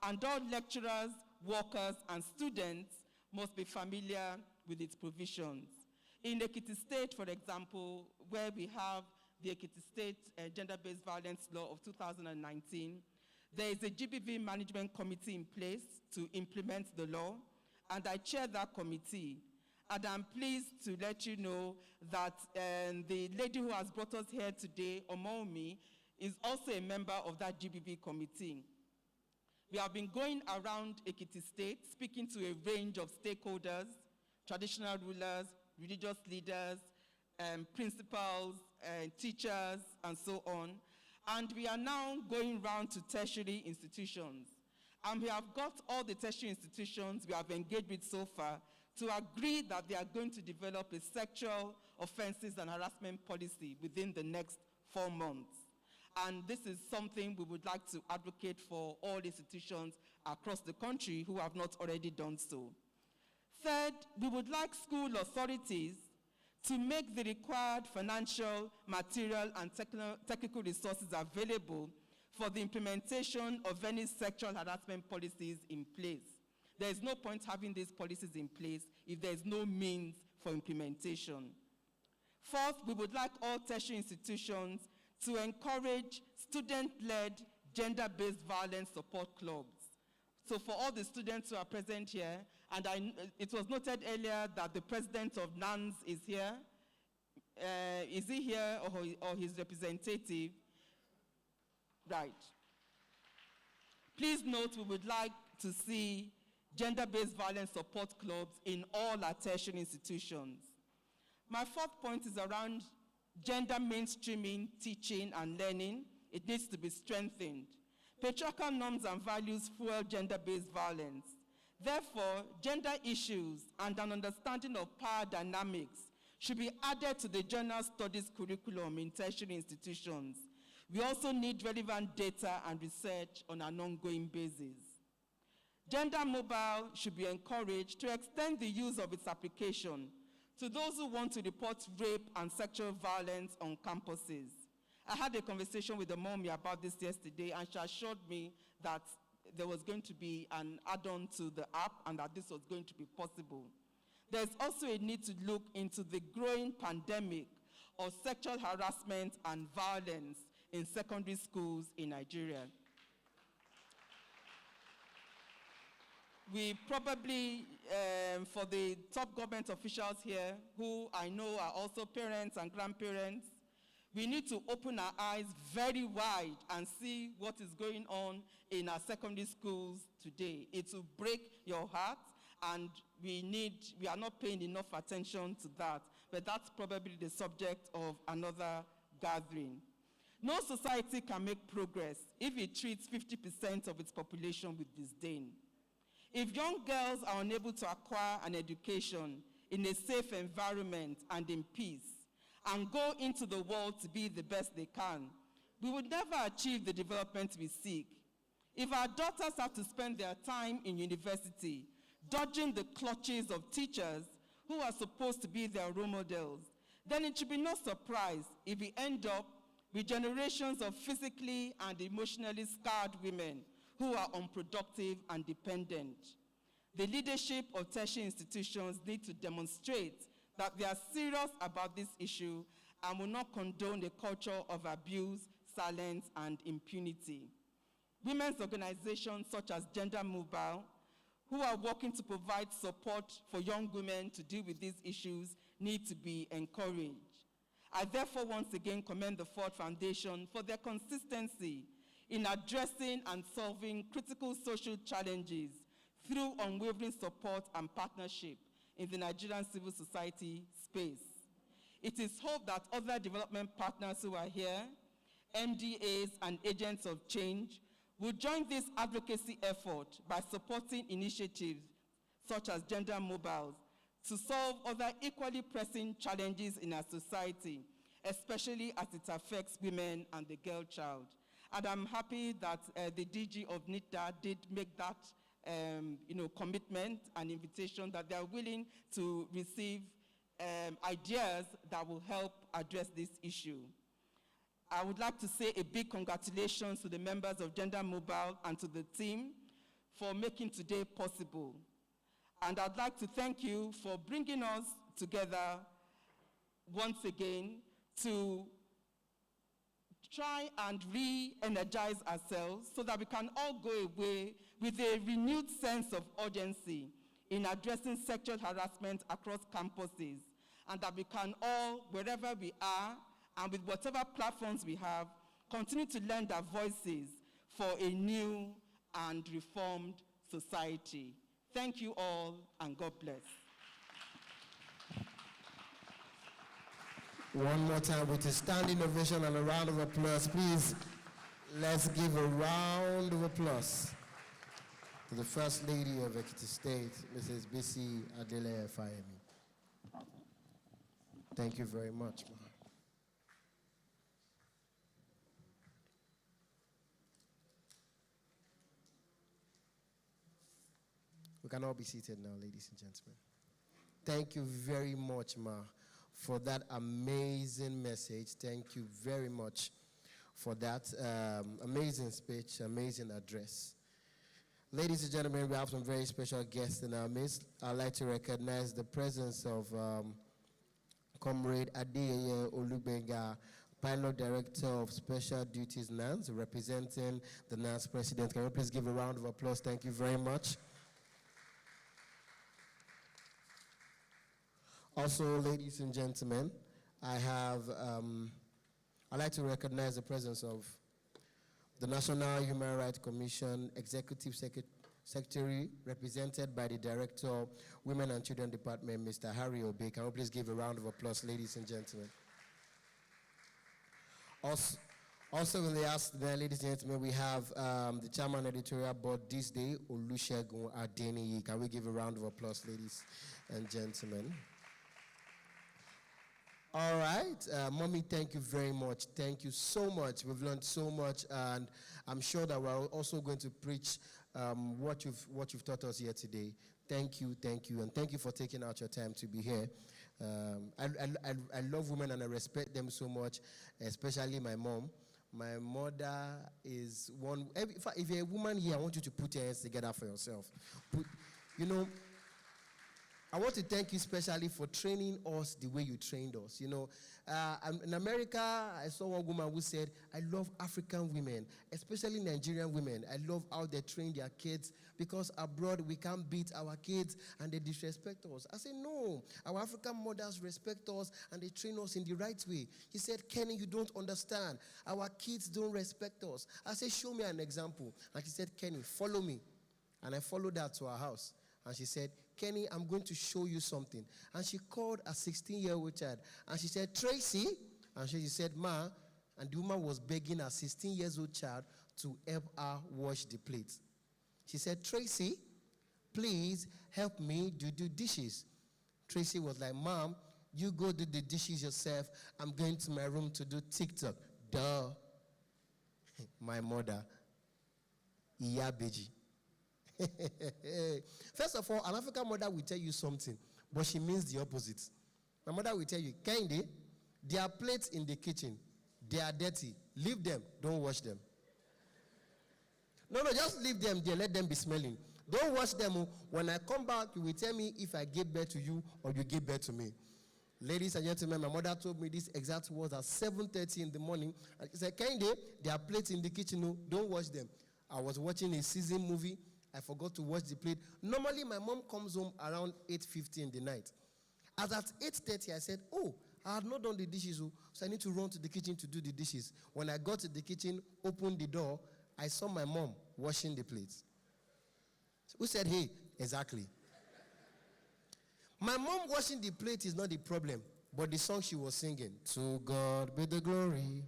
and all lecturers, workers, and students must be familiar with its provisions. In Ekiti State, for example, where we have the Ekiti State Gender-Based Violence Law of 2019, there is a GBV Management Committee in place to implement the law, and I chair that committee. And I'm pleased to let you know that the lady who has brought us here today, Omomi, is also a member of that GBV committee. We have been going around Ekiti State, speaking to a range of stakeholders, traditional rulers, religious leaders, principals, teachers, and so on. And we are now going around to tertiary institutions. And we have got all the tertiary institutions we have engaged with so far to agree that they are going to develop a sexual offenses and harassment policy within the next 4 months. And this is something we would like to advocate for all institutions across the country who have not already done so. Third, we would like school authorities to make the required financial, material, and technical resources available for the implementation of any sexual harassment policies in place. There is no point having these policies in place if there is no means for implementation. Fourth, we would like all tertiary institutions to encourage student-led gender-based violence support clubs. So for all the students who are present here, and it was noted earlier that the president of NANS is here. Is he here or his representative? Right. Please note we would like to see gender-based violence support clubs in all our tertiary institutions. My fourth point is around gender mainstreaming, teaching, and learning. It needs to be strengthened. Patriarchal norms and values fuel gender-based violence. Therefore, gender issues and an understanding of power dynamics should be added to the general studies curriculum in tertiary institutions. We also need relevant data and research on an ongoing basis. Gender mobile should be encouraged to extend the use of its application to those who want to report rape and sexual violence on campuses. I had a conversation with the mommy about this yesterday, and she assured me that there was going to be an add-on to the app and that this was going to be possible. There's also a need to look into the growing pandemic of sexual harassment and violence in secondary schools in Nigeria. We probably, for the top government officials here, who I know are also parents and grandparents, we need to open our eyes very wide and see what is going on in our secondary schools today. It will break your heart, and we are not paying enough attention to that, but that's probably the subject of another gathering. No society can make progress if it treats 50% of its population with disdain. If young girls are unable to acquire an education in a safe environment and in peace, and go into the world to be the best they can, we would never achieve the development we seek. If our daughters have to spend their time in university, dodging the clutches of teachers who are supposed to be their role models, then it should be no surprise if we end up with generations of physically and emotionally scarred women who are unproductive and dependent. The leadership of tertiary institutions need to demonstrate that they are serious about this issue and will not condone a culture of abuse, silence, and impunity. Women's organizations such as Gender Mobile, who are working to provide support for young women to deal with these issues, need to be encouraged. I therefore once again commend the Ford Foundation for their consistency in addressing and solving critical social challenges through unwavering support and partnership in the Nigerian civil society space. It is hoped that other development partners who are here, MDAs and agents of change, will join this advocacy effort by supporting initiatives such as Gender Mobiles to solve other equally pressing challenges in our society, especially as it affects women and the girl child. And I'm happy that the DG of NITA did make that commitment and invitation that they are willing to receive ideas that will help address this issue. I would like to say a big congratulations to the members of Gender Mobile and to the team for making today possible. And I'd like to thank you for bringing us together once again to try and re-energize ourselves so that we can all go away with a renewed sense of urgency in addressing sexual harassment across campuses, and that we can all, wherever we are, and with whatever platforms we have, continue to lend our voices for a new and reformed society. Thank you all, and God bless. One more time with a standing ovation and a round of applause. Please, let's give a round of applause to the First Lady of Ekiti State, Mrs. Bisi Adele Fayemi. Thank you very much, ma'am. We can all be seated now, ladies and gentlemen. Thank you very much, ma, for that amazing message. Thank you very much for that amazing speech, amazing address. Ladies and gentlemen, we have some very special guests in our midst. I'd like to recognize the presence of Comrade Adeyeye Olubenga, Pilot Director of Special Duties NANS, representing the NANS President. Can you please give a round of applause? Thank you very much. Also, ladies and gentlemen, I'd like to recognize the presence of the National Human Rights Commission Executive Secretary, represented by the Director of Women and Children Department, Mr. Harry Obe. Can we please give a round of applause, ladies and gentlemen? Also in the house there, ladies and gentlemen, we have the Chairman Editorial Board this day, Olusegun Adeniyi. Can we give a round of applause, ladies and gentlemen? All right, Mommy, thank you very much. Thank you so much. We've learned so much, and I'm sure that we're also going to preach what you've taught us here today. Thank you, and thank you for taking out your time to be here. I love women and I respect them so much, especially my mom. My mother is one. If you're a woman here, I want you to put your hands together for yourself. I want to thank you especially for training us the way you trained us. In America, I saw one woman who said, I love African women, especially Nigerian women. I love how they train their kids because abroad we can't beat our kids and they disrespect us. I said, no, our African mothers respect us and they train us in the right way. He said, Kenny, you don't understand. Our kids don't respect us. I said, show me an example. And she said, Kenny, follow me. And I followed her to her house. And she said, Kenny, I'm going to show you something. And she called a 16-year-old child. And she said, Tracy. And she said, Ma. And the woman was begging her 16-year-old child to help her wash the plates. She said, Tracy, please help me do dishes. Tracy was like, Mom, you go do the dishes yourself. I'm going to my room to do TikTok. Duh. My mother, Iyabeji. First of all, an African mother will tell you something, but she means the opposite. My mother will tell you, Kende, there are plates in the kitchen. They are dirty. Leave them. Don't wash them. No, just leave them there. Let them be smelling. Don't wash them. When I come back, you will tell me if I gave birth to you or you gave birth to me. Ladies and gentlemen, my mother told me this exact words at 7:30 in the morning. And she said, Kende, there are plates in the kitchen. Don't wash them. I was watching a season movie. I forgot to wash the plate. Normally, my mom comes home around 8:50 in the night. As at 8:30, I said, oh, I had not done the dishes, so I need to run to the kitchen to do the dishes. When I got to the kitchen, opened the door, I saw my mom washing the plates. Who said, hey? Exactly. My mom washing the plate is not the problem, but the song she was singing. To God be the glory,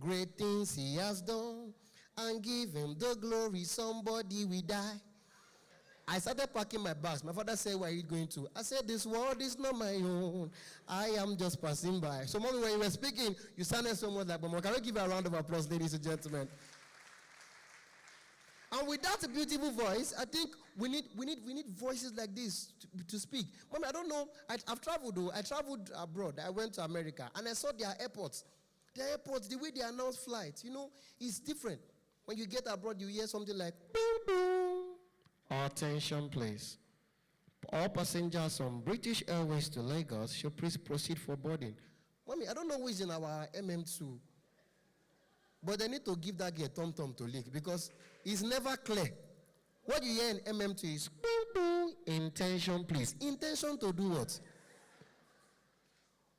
great things he has done. And give him the glory, somebody will die. I started packing my bags. My father said, where are you going to? I said, this world is not my own. I am just passing by. So, Mommy, when you were speaking, you sounded so much like Mama. Can we give her a round of applause, ladies and gentlemen? And with that beautiful voice, I think we need voices like this to speak. Mommy, I don't know. I've traveled, though. I traveled abroad. I went to America, and I saw their airports. Their airports, the way they announce flights, is different. When you get abroad, you hear something like, boom, boom. Attention, please. All passengers on British Airways to Lagos should please proceed for boarding. Mommy, I don't know who is in our MM2, but they need to give that girl tom-tom to lick because it's never clear. What you hear in MM2 is, boom, boom. Intention, please. Intention to do what?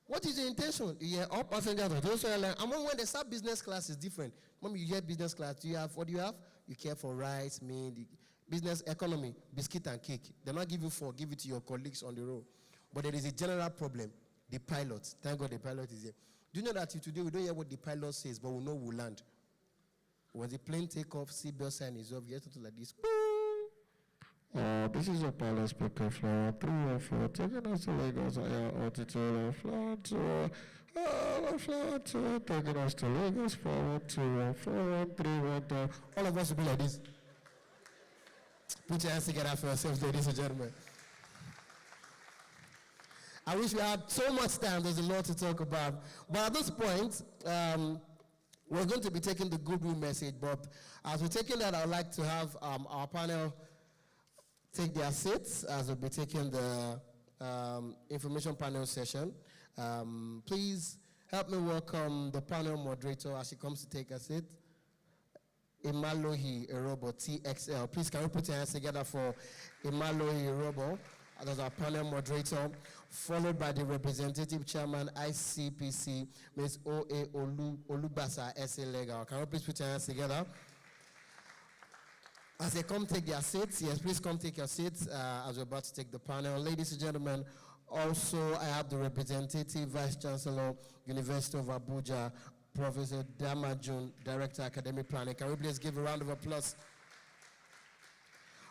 What is the intention? You hear all passengers of those airlines. And when they start business class, it's different. Mommy, you hear business class. What do you have? You care for rice, meat, business economy, biscuit and cake. They're not give you 4, give it to your colleagues on the road. But there is a general problem. The pilot. Thank God the pilot is here. Do you know that today we don't hear what the pilot says, but we know we'll land. When the plane take off, seatbelt sign is off, you hear something like this. This is a pilot speaker flight 314, taking us to Lagos, higher altitude, flight to, taking us to Lagos, 412, 413, all of us will be like this. Put your hands together for yourselves, ladies and gentlemen. I wish we had so much time. There's a lot to talk about. But at this point, We're going to be taking the goodwill message, but as we're taking that, I'd like to have our panel take their seats as we'll be taking the information panel session. Please help me welcome the panel moderator as she comes to take a seat. Imalohi Erobo, TXL. Please, can we put your hands together for Imalohi Erobo as our panel moderator, followed by the representative chairman, ICPC, Ms. O.A. Olubasa, SA Legal. Can we please put your hands together? As they come take their seats, yes, please come take your seats as we're about to take the panel. Ladies and gentlemen, also I have the representative Vice Chancellor, University of Abuja, Professor Damajun, Director, Academic Planning. Can we please give a round of applause?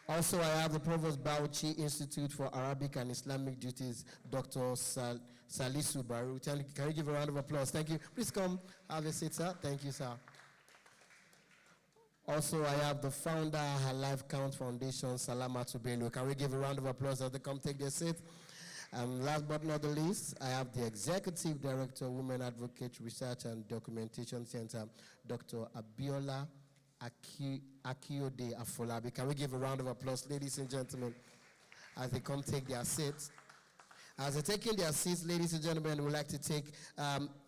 Also, I have the Provost Bauchi Institute for Arabic and Islamic Duties, Dr. Salisu Baru. Can we give a round of applause? Thank you. Please come have a seat, sir. Thank you, sir. Also, I have the founder, Her Life Count Foundation, Salama Tubelu. Can we give a round of applause as they come take their seat? And last but not the least, I have the Executive Director, Women Advocate Research and Documentation Center, Dr. Abiola Akiode Afolabi. Can we give a round of applause, ladies and gentlemen, as they come take their seats? As they're taking their seats, ladies and gentlemen, we'd like to take,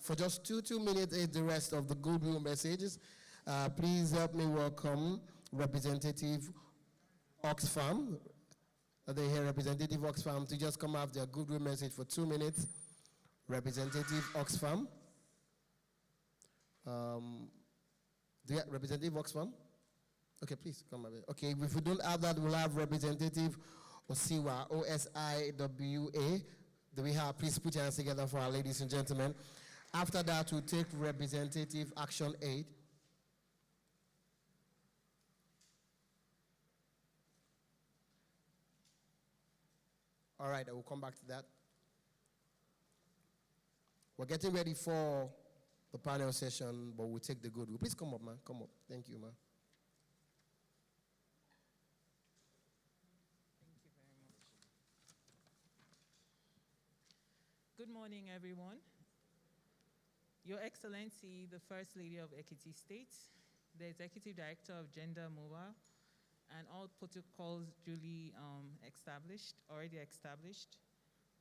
for just two minutes, the rest of the goodwill messages. Please help me welcome Representative Oxfam. They hear Representative Oxfam to just come have their goodwill message for 2 minutes. Representative Oxfam. Representative Oxfam? Okay, please come over. Okay, if we don't have that, we'll have Representative Osiwa, OSIWA. Do we have, please put your hands together for our ladies and gentlemen. After that, we'll take Representative Action Aid. All right, I will come back to that. We're getting ready for the panel session, but we'll take the goodwill. Please come up, man. Come up. Thank you, man. Thank you very much. Good morning, everyone. Your Excellency, the First Lady of Ekiti State, the Executive Director of Gender Mobile, and all protocols duly already established.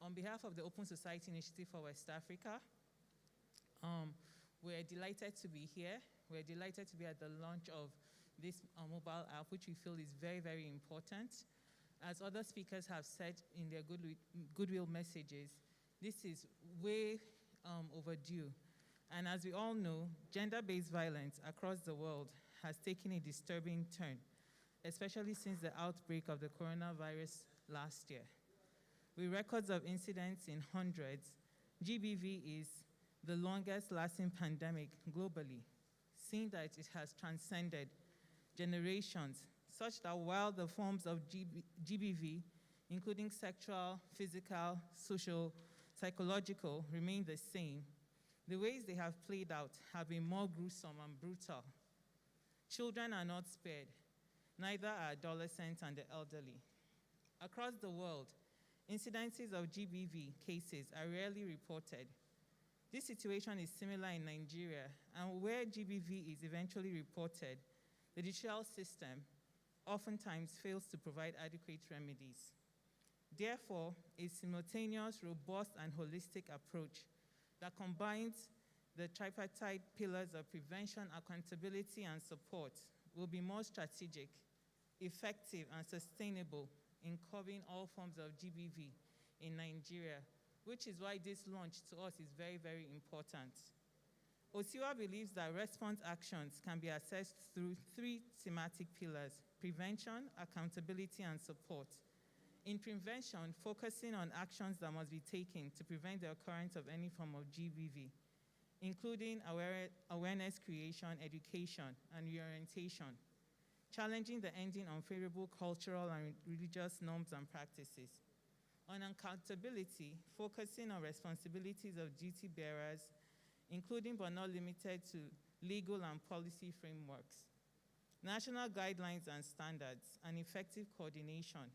On behalf of the Open Society Initiative for West Africa, we're delighted to be here. We're delighted to be at the launch of this mobile app, which we feel is very, very important. As other speakers have said in their goodwill messages, this is way overdue. And as we all know, gender-based violence across the world has taken a disturbing turn, especially since the outbreak of the coronavirus last year. With records of incidents in hundreds, GBV is the longest lasting pandemic globally, seeing that it has transcended generations, such that while the forms of GBV, including sexual, physical, social, psychological, remain the same, the ways they have played out have been more gruesome and brutal. Children are not spared, neither are adolescents and the elderly. Across the world, incidences of GBV cases are rarely reported. This situation is similar in Nigeria, and where GBV is eventually reported, the judicial system oftentimes fails to provide adequate remedies. Therefore, a simultaneous, robust, and holistic approach that combines the tripartite pillars of prevention, accountability, and support will be more strategic, effective, and sustainable in curbing all forms of GBV in Nigeria, which is why this launch to us is very, very important. OSIWA believes that response actions can be assessed through 3 thematic pillars: prevention, accountability, and support. In prevention, focusing on actions that must be taken to prevent the occurrence of any form of GBV, including awareness creation, education, and reorientation, challenging the ending unfavorable cultural and religious norms and practices. On accountability, focusing on responsibilities of duty bearers, including but not limited to legal and policy frameworks, national guidelines and standards, and effective coordination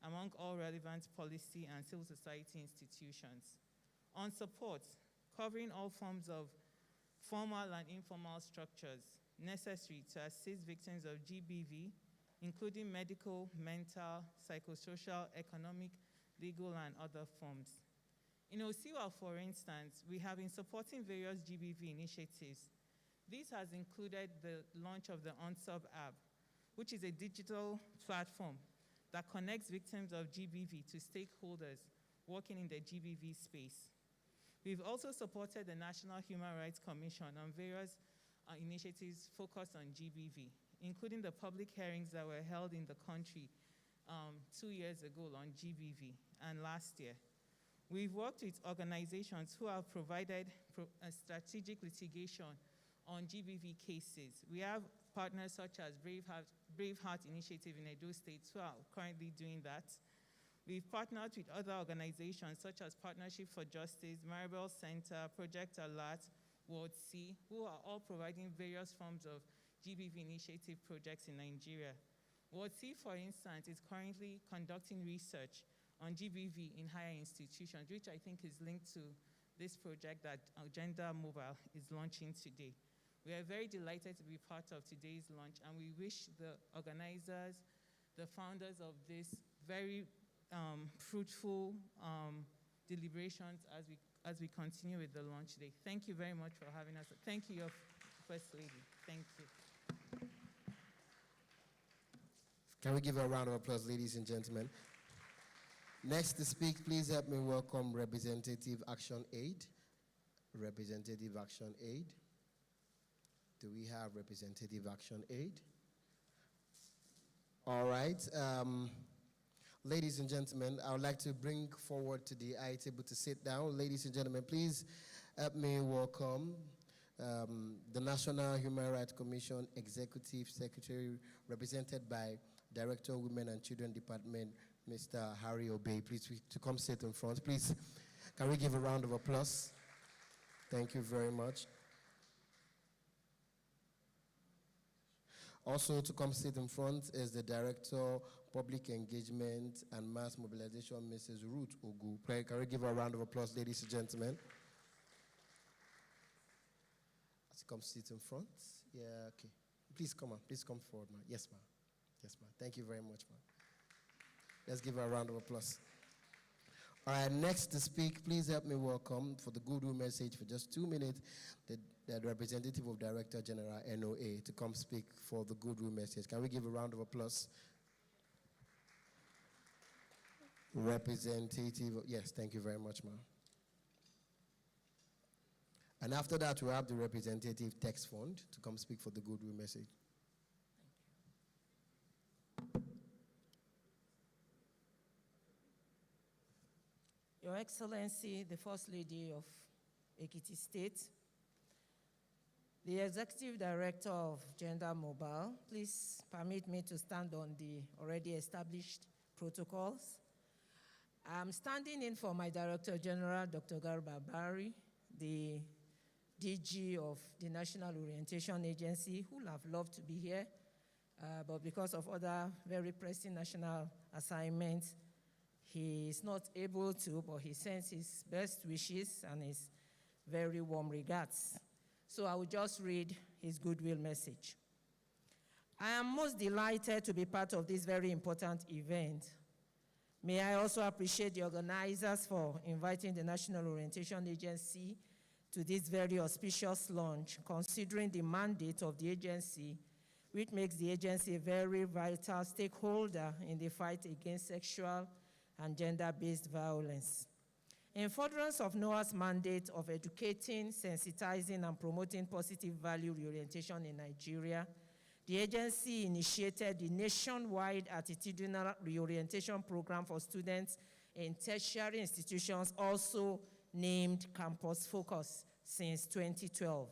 among all relevant policy and civil society institutions. On support, covering all forms of formal and informal structures necessary to assist victims of GBV, including medical, mental, psychosocial, economic, legal, and other forms. In Osiwa, for instance, we have been supporting various GBV initiatives. This has included the launch of the OnSub app, which is a digital platform that connects victims of GBV to stakeholders working in the GBV space. We've also supported the National Human Rights Commission on various initiatives focused on GBV, including the public hearings that were held in the country 2 years ago on GBV and last year. We've worked with organizations who have provided strategic litigation on GBV cases. We have partners such as Braveheart Initiative in Edo State who are currently doing that. We've partnered with other organizations such as Partnership for Justice, Maribel Center, Project Alert, Ward C, who are all providing various forms of GBV initiative projects in Nigeria. Ward C, for instance, is currently conducting research on GBV in higher institutions, which I think is linked to this project that Gender Mobile is launching today. We are very delighted to be part of today's launch, and we wish the organizers, the founders of this very fruitful deliberations as we continue with the launch today. Thank you very much for having us. Thank you, First Lady. Thank you. Can we give a round of applause, ladies and gentlemen? Next to speak, please help me welcome Representative Action Aid. Representative Action Aid. Do we have Representative Action Aid? All right. Ladies and gentlemen, I would like to bring forward to the eye table to sit down. Ladies and gentlemen, please help me welcome the National Human Rights Commission Executive Secretary, represented by Director of Women and Children Department, Mr. Harry Obey. Please to come sit in front. Please, can we give a round of applause? Thank you very much. Also to come sit in front is the Director, Public Engagement and Mass Mobilization, Mrs. Ruth Ogu. Can we give her a round of applause, ladies and gentlemen? Let's come sit in front. Yeah, okay. Please come on. Please come forward, ma'am. Yes, ma'am. Yes, ma'am. Thank you very much, ma'am. Let's give her a round of applause. All right, next to speak, please help me welcome for the goodwill message for just 2 minutes, the representative of Director General NOA to come speak for the goodwill message. Can we give a round of applause? Representative, yes, thank you very much, ma'am. And after that, we have the representative text fund to come speak for the goodwill message. Your Excellency, the First Lady of Ekiti State, the Executive Director of Gender Mobile, please permit me to stand on the already established protocols. I'm standing in for my Director General, Dr. Garba Bari, the DG of the National Orientation Agency, who would have loved to be here, but because of other very pressing national assignments, he is not able to, but he sends his best wishes and his very warm regards. So I will just read his goodwill message. I am most delighted to be part of this very important event. May I also appreciate the organizers for inviting the National Orientation Agency to this very auspicious launch, considering the mandate of the agency, which makes the agency a very vital stakeholder in the fight against sexual and gender-based violence. In furtherance of NOAA's mandate of educating, sensitizing, and promoting positive value reorientation in Nigeria, the agency initiated the nationwide attitudinal reorientation program for students in tertiary institutions, also named Campus Focus, since 2012.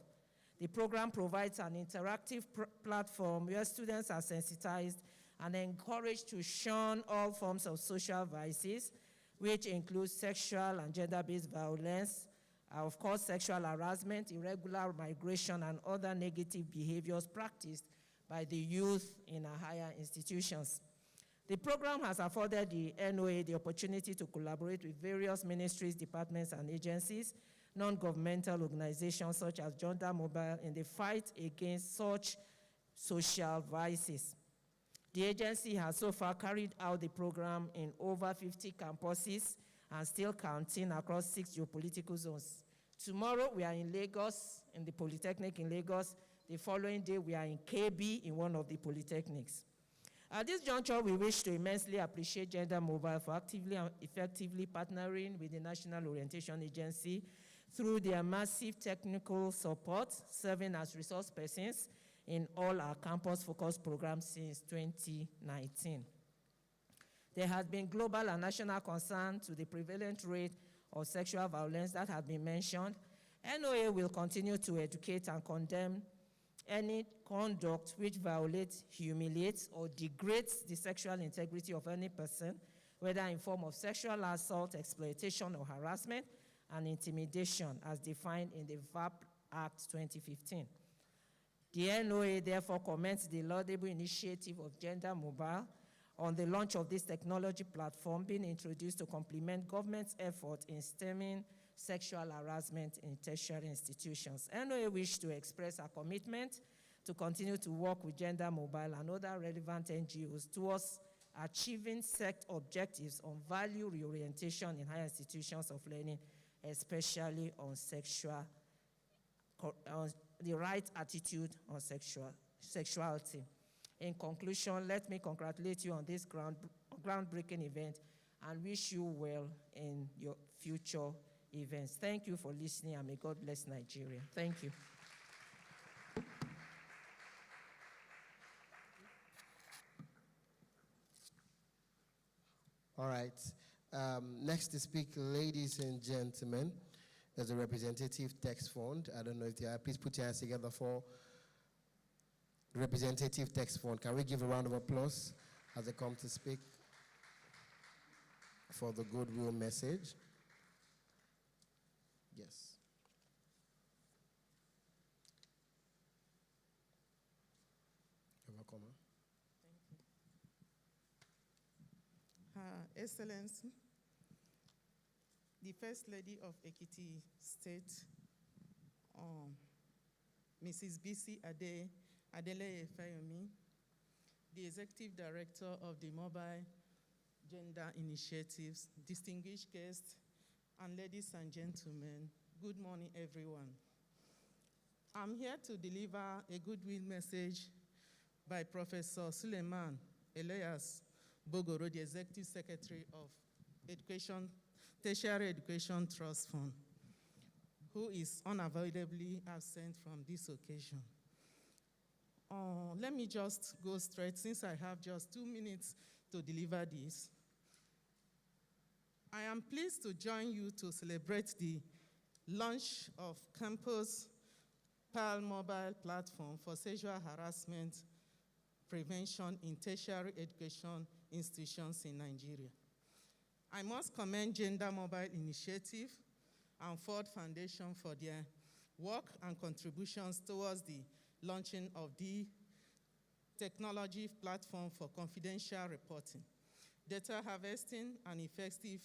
The program provides an interactive platform where students are sensitized and encouraged to shun all forms of social vices, which include sexual and gender-based violence, of course, sexual harassment, irregular migration, and other negative behaviors practiced by the youth in our higher institutions. The program has afforded the NOA the opportunity to collaborate with various ministries, departments, and agencies non-governmental organizations such as Gender Mobile in the fight against such social vices. The agency has so far carried out the program in over 50 campuses and still counting across 6 geopolitical zones. Tomorrow, we are in Lagos, in the Polytechnic in Lagos. The following day, we are in KB in one of the polytechnics. At this juncture, we wish to immensely appreciate Gender Mobile for actively and effectively partnering with the National Orientation Agency through their massive technical support, serving as resource persons in all our campus-focused programs since 2019. There has been global and national concern to the prevalent rate of sexual violence that has been mentioned. NOA will continue to educate and condemn any conduct which violates, humiliates, or degrades the sexual integrity of any person, whether in form of sexual assault, exploitation, or harassment, and intimidation as defined in the VAP Act 2015. The NOA therefore commends the laudable initiative of Gender Mobile on the launch of this technology platform being introduced to complement government's effort in stemming sexual harassment in tertiary institutions. NOA wish to express our commitment to continue to work with Gender Mobile and other relevant NGOs towards achieving set objectives on value reorientation in higher institutions of learning, especially on the right attitude on sexuality. In conclusion, let me congratulate you on this groundbreaking event and wish you well in your future events. Thank you for listening, and may God bless Nigeria. Thank you. All right. Next to speak, ladies and gentlemen, there's a representative text fund. I don't know if they are. Please put your hands together for representative text fund. Can we give a round of applause as they come to speak for the goodwill message? Yes. You're welcome. Excellency, the First Lady of Ekiti State, Mrs. B.C. Adele Fayomi, the Executive Director of the Mobile Gender Initiatives, distinguished guests, and ladies and gentlemen, good morning, everyone. I'm here to deliver a goodwill message by Professor Suleiman Elias Bogoro, the Executive Secretary of Tertiary Education Trust Fund, who is unavoidably absent from this occasion. Let me just go straight, since I have just 2 minutes to deliver this. I am pleased to join you to celebrate the launch of Campus PAL mobile platform for sexual harassment prevention in tertiary education institutions in Nigeria. I must commend Gender Mobile Initiative and Ford Foundation for their work and contributions towards the launching of the technology platform for confidential reporting, data harvesting, and effective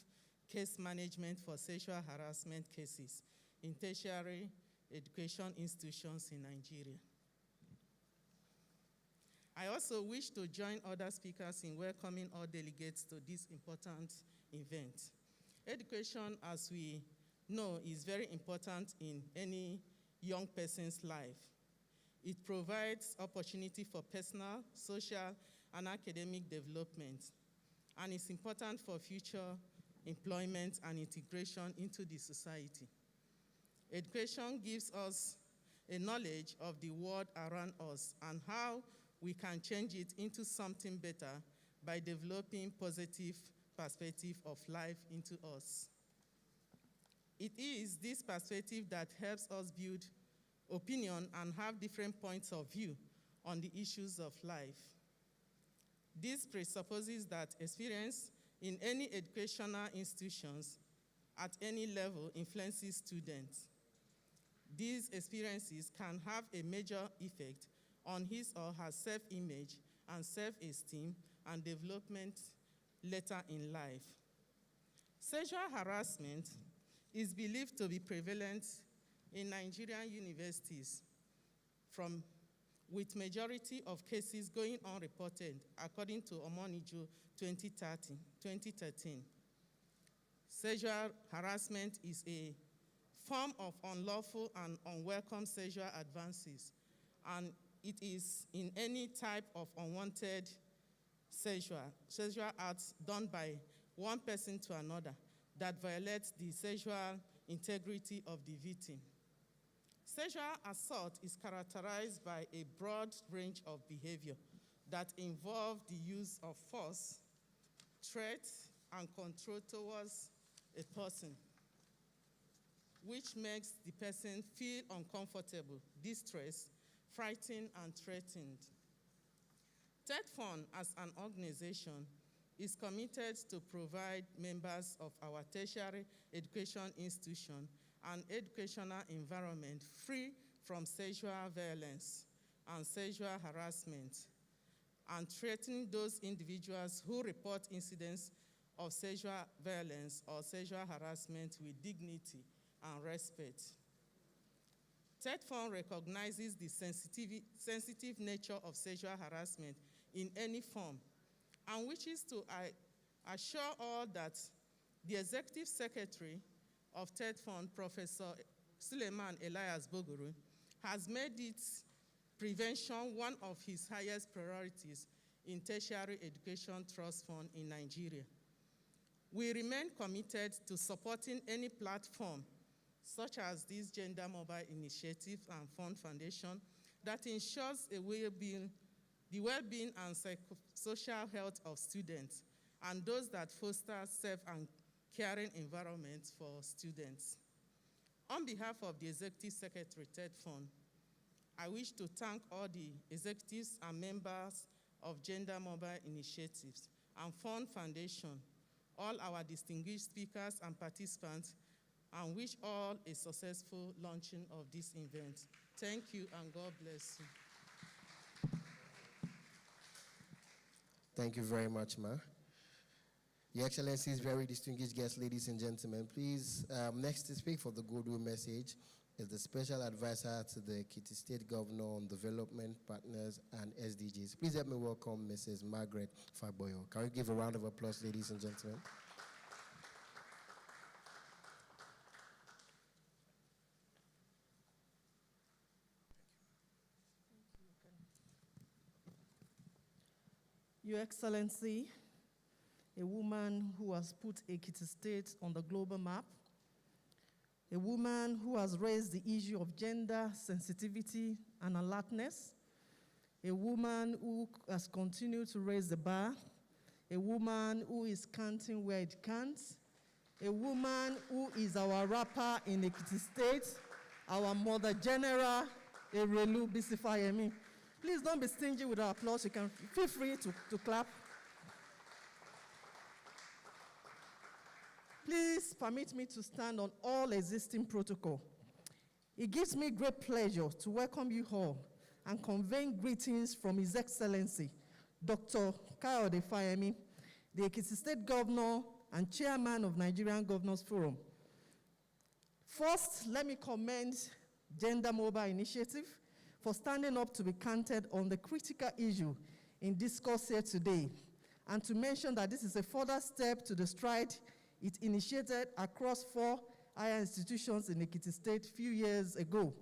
case management for sexual harassment cases in tertiary education institutions in Nigeria. I also wish to join other speakers in welcoming all delegates to this important event. Education, as we know, is very important in any young person's life. It provides opportunity for personal, social, and academic development, and is important for future employment and integration into the society. Education gives us a knowledge of the world around us and how we can change it into something better by developing positive perspective of life into us. It is this perspective that helps us build opinion and have different points of view on the issues of life. This presupposes that experience in any educational institutions at any level influences students. These experiences can have a major effect on his or her self-image and self-esteem and development later in life. Sexual harassment is believed to be prevalent in Nigerian universities with majority of cases going unreported, according to Omoniju 2013. Sexual harassment is a form of unlawful and unwelcome sexual advances, and it is in any type of unwanted sexual acts done by one person to another that violates the sexual integrity of the victim. Sexual assault is characterized by a broad range of behavior that involve the use of force, threat, and control towards a person, which makes the person feel uncomfortable, distressed, frightened, and threatened. TEDFund, as an organization, is committed to provide members of our tertiary education institution an educational environment free from sexual violence and sexual harassment, and threatening those individuals who report incidents of sexual violence or sexual harassment with dignity and respect. TEDFund recognizes the sensitive nature of sexual harassment in any form, and wishes to assure all that the Executive Secretary of TEDFund, Professor Suleiman Elias Bogoro, has made its prevention one of his highest priorities in Tertiary Education Trust Fund in Nigeria. We remain committed to supporting any platform, such as this Gender Mobile Initiative and Fund Foundation, that ensures the well-being and psychosocial health of students, and those that foster safe and caring environments for students. On behalf of the Executive Secretary, TEDFund, I wish to thank all the executives and members of Gender Mobile Initiatives and Fund Foundation, all our distinguished speakers and participants, and wish all a successful launching of this event. Thank you, and God bless you. Thank you very much, Ma. Your Excellencies, very distinguished guests, ladies and gentlemen, please, next to speak for the goodwill message is the Special Advisor to the Ekiti State Governor on Development Partners and SDGs. Please help me welcome Mrs. Margaret Faboyo. Can we give a round of applause, ladies and gentlemen? Your Excellency, a woman who has put Ekiti State on the global map, a woman who has raised the issue of gender sensitivity and alertness, a woman who has continued to raise the bar, a woman who is counting where it counts, a woman who is our rapper in Ekiti State, our Mother General, Erelu Bisifayemi. Please don't be stingy with our applause. You can feel free to clap. Please permit me to stand on all existing protocol. It gives me great pleasure to welcome you all and convey greetings from His Excellency, Dr. Kayode Fayemi, the Ekiti State Governor and Chairman of Nigerian Governors Forum. First, let me commend Gender Mobile Initiative for standing up to be counted on the critical issue in discourse here today, and to mention that this is a further step to the stride it initiated across 4 higher institutions in Ekiti State a few years ago.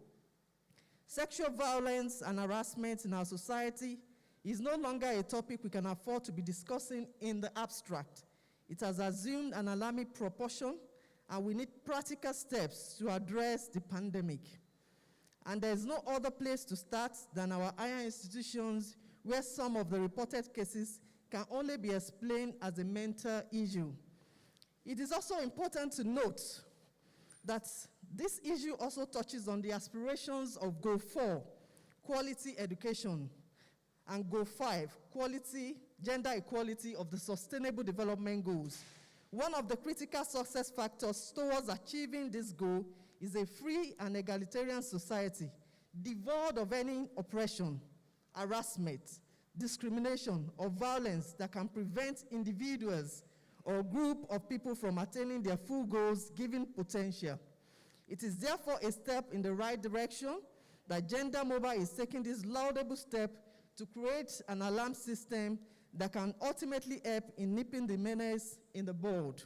Sexual violence and harassment in our society is no longer a topic we can afford to be discussing in the abstract. It has assumed an alarming proportion, and we need practical steps to address the pandemic. And there's no other place to start than our higher institutions, where some of the reported cases can only be explained as a mental issue. It is also important to note that this issue also touches on the aspirations of Goal 4, quality education, and Goal 5, gender equality of the Sustainable Development Goals. One of the critical success factors towards achieving this goal is a free and egalitarian society, devoid of any oppression, harassment, discrimination, or violence that can prevent individuals or group of people from attaining their full goals given potential. It is therefore a step in the right direction that Gender Mobile is taking this laudable step to create an alarm system that can ultimately help in nipping the menace in the bud.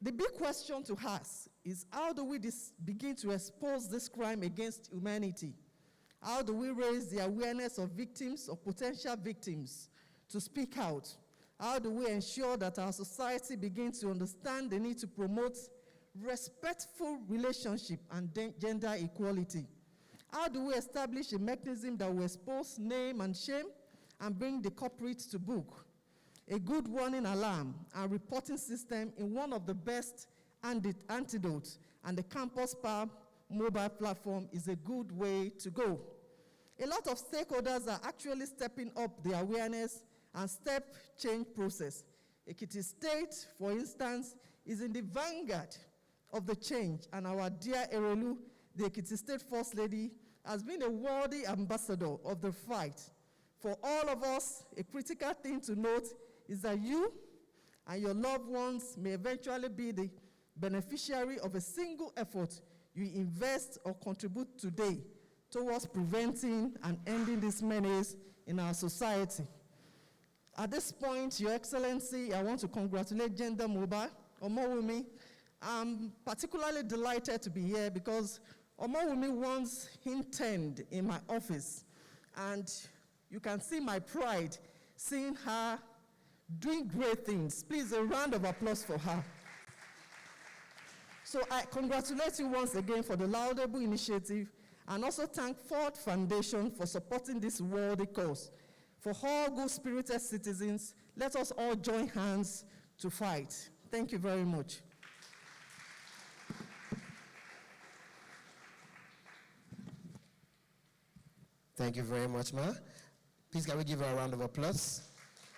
The big question to ask is, how do we begin to expose this crime against humanity? How do we raise the awareness of victims or potential victims to speak out? How do we ensure that our society begins to understand the need to promote respectful relationship and gender equality? How do we establish a mechanism that will expose name and shame and bring the culprits to book? A good warning alarm and reporting system in one of the best antidotes, and the Campus Power mobile platform is a good way to go. A lot of stakeholders are actually stepping up the awareness and step change process. Ekiti State, for instance, is in the vanguard of the change, and our dear Erelu, the Ekiti State First Lady, has been a worthy ambassador of the fight. For all of us, a critical thing to note is that you and your loved ones may eventually be the beneficiary of a single effort you invest or contribute today towards preventing and ending this menace in our society. At this point, Your Excellency, I want to congratulate Gender Mobile, Omowumi. I'm particularly delighted to be here because Omowumi once interned in my office, and you can see my pride seeing her doing great things. Please, a round of applause for her. So I congratulate you once again for the laudable initiative, and also thank Ford Foundation for supporting this worthy cause. For all good-spirited citizens, let us all join hands to fight. Thank you very much. Thank you very much, Ma. Please, can we give her a round of applause?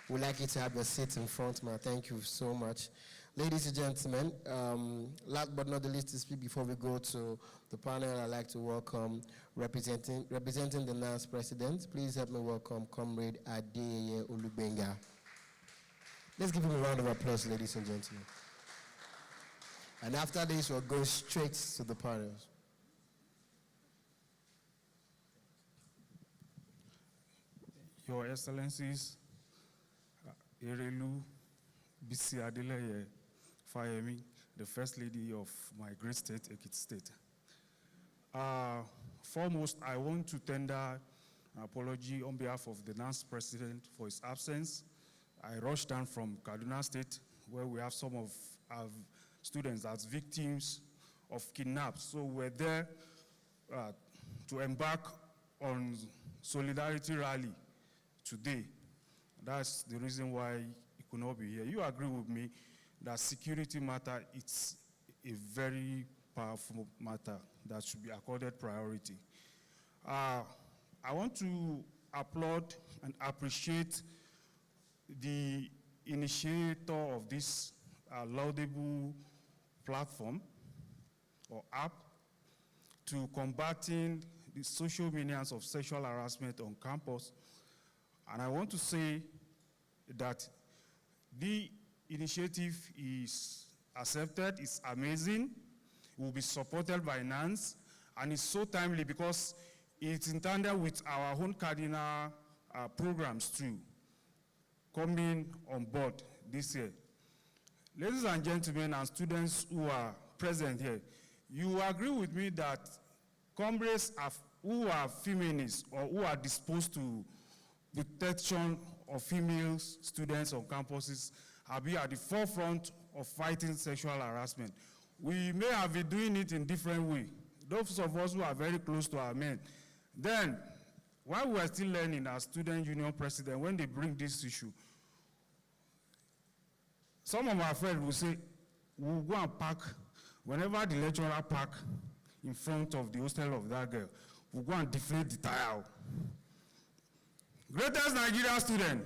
We'd like you to have your seat in front, Ma. Thank you so much. Ladies and gentlemen, last but not the least to speak before we go to the panel, I'd like to welcome, representing the NAS president, please help me welcome Comrade Adeyeye Olubenga. Let's give him a round of applause, ladies and gentlemen. And after this, we'll go straight to the panels. Your Excellencies, Erelu Bisi Adeleye Fayemi, the First Lady of my great state, Ekiti State. Foremost, I want to tender an apology on behalf of the NAS president for his absence. I rushed down from Kaduna State, where we have some of our students as victims of kidnaps. So we're there to embark on solidarity rally today. That's the reason why he could not be here. You agree with me that security matter, it's a very powerful matter that should be accorded priority. I want to applaud and appreciate the initiator of this laudable platform or app to combating the social menace of sexual harassment on campus. And I want to say that the initiative is accepted, it's amazing, it will be supported by NANS, and it's so timely because it's in tandem with our own cardinal programs too, coming on board this year. Ladies and gentlemen and students who are present here, you agree with me that comrades who are feminists or who are disposed to protection of female students on campuses have been at the forefront of fighting sexual harassment. We may have been doing it in different ways. Those of us who are very close to our men. Then, while we are still learning as student union president, when they bring this issue, some of my friends will say, we'll go and park, whenever the lecturer park in front of the hostel of that girl, we'll go and deflate the tire. Greatest Nigerian student.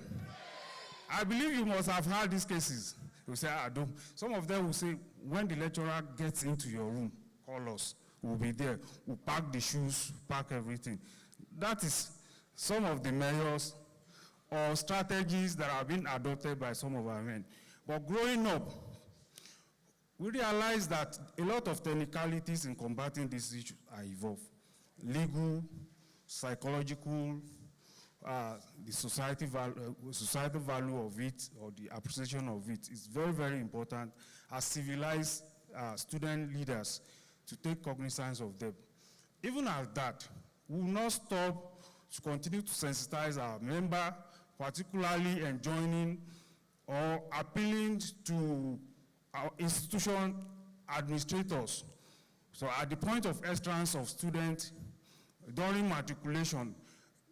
I believe you must have heard these cases. You say, I don't. Some of them will say, when the lecturer gets into your room, call us. We'll be there. We'll pack the shoes, pack everything. That is some of the measures or strategies that have been adopted by some of our men. But growing up, we realize that a lot of technicalities in combating this issue are involved. Legal, psychological, the societal value of it, or the appreciation of it is very, very important as civilized student leaders to take cognizance of them. Even at that, we will not stop to continue to sensitize our member, particularly enjoining or appealing to our institution administrators. So at the point of entrance of students during matriculation,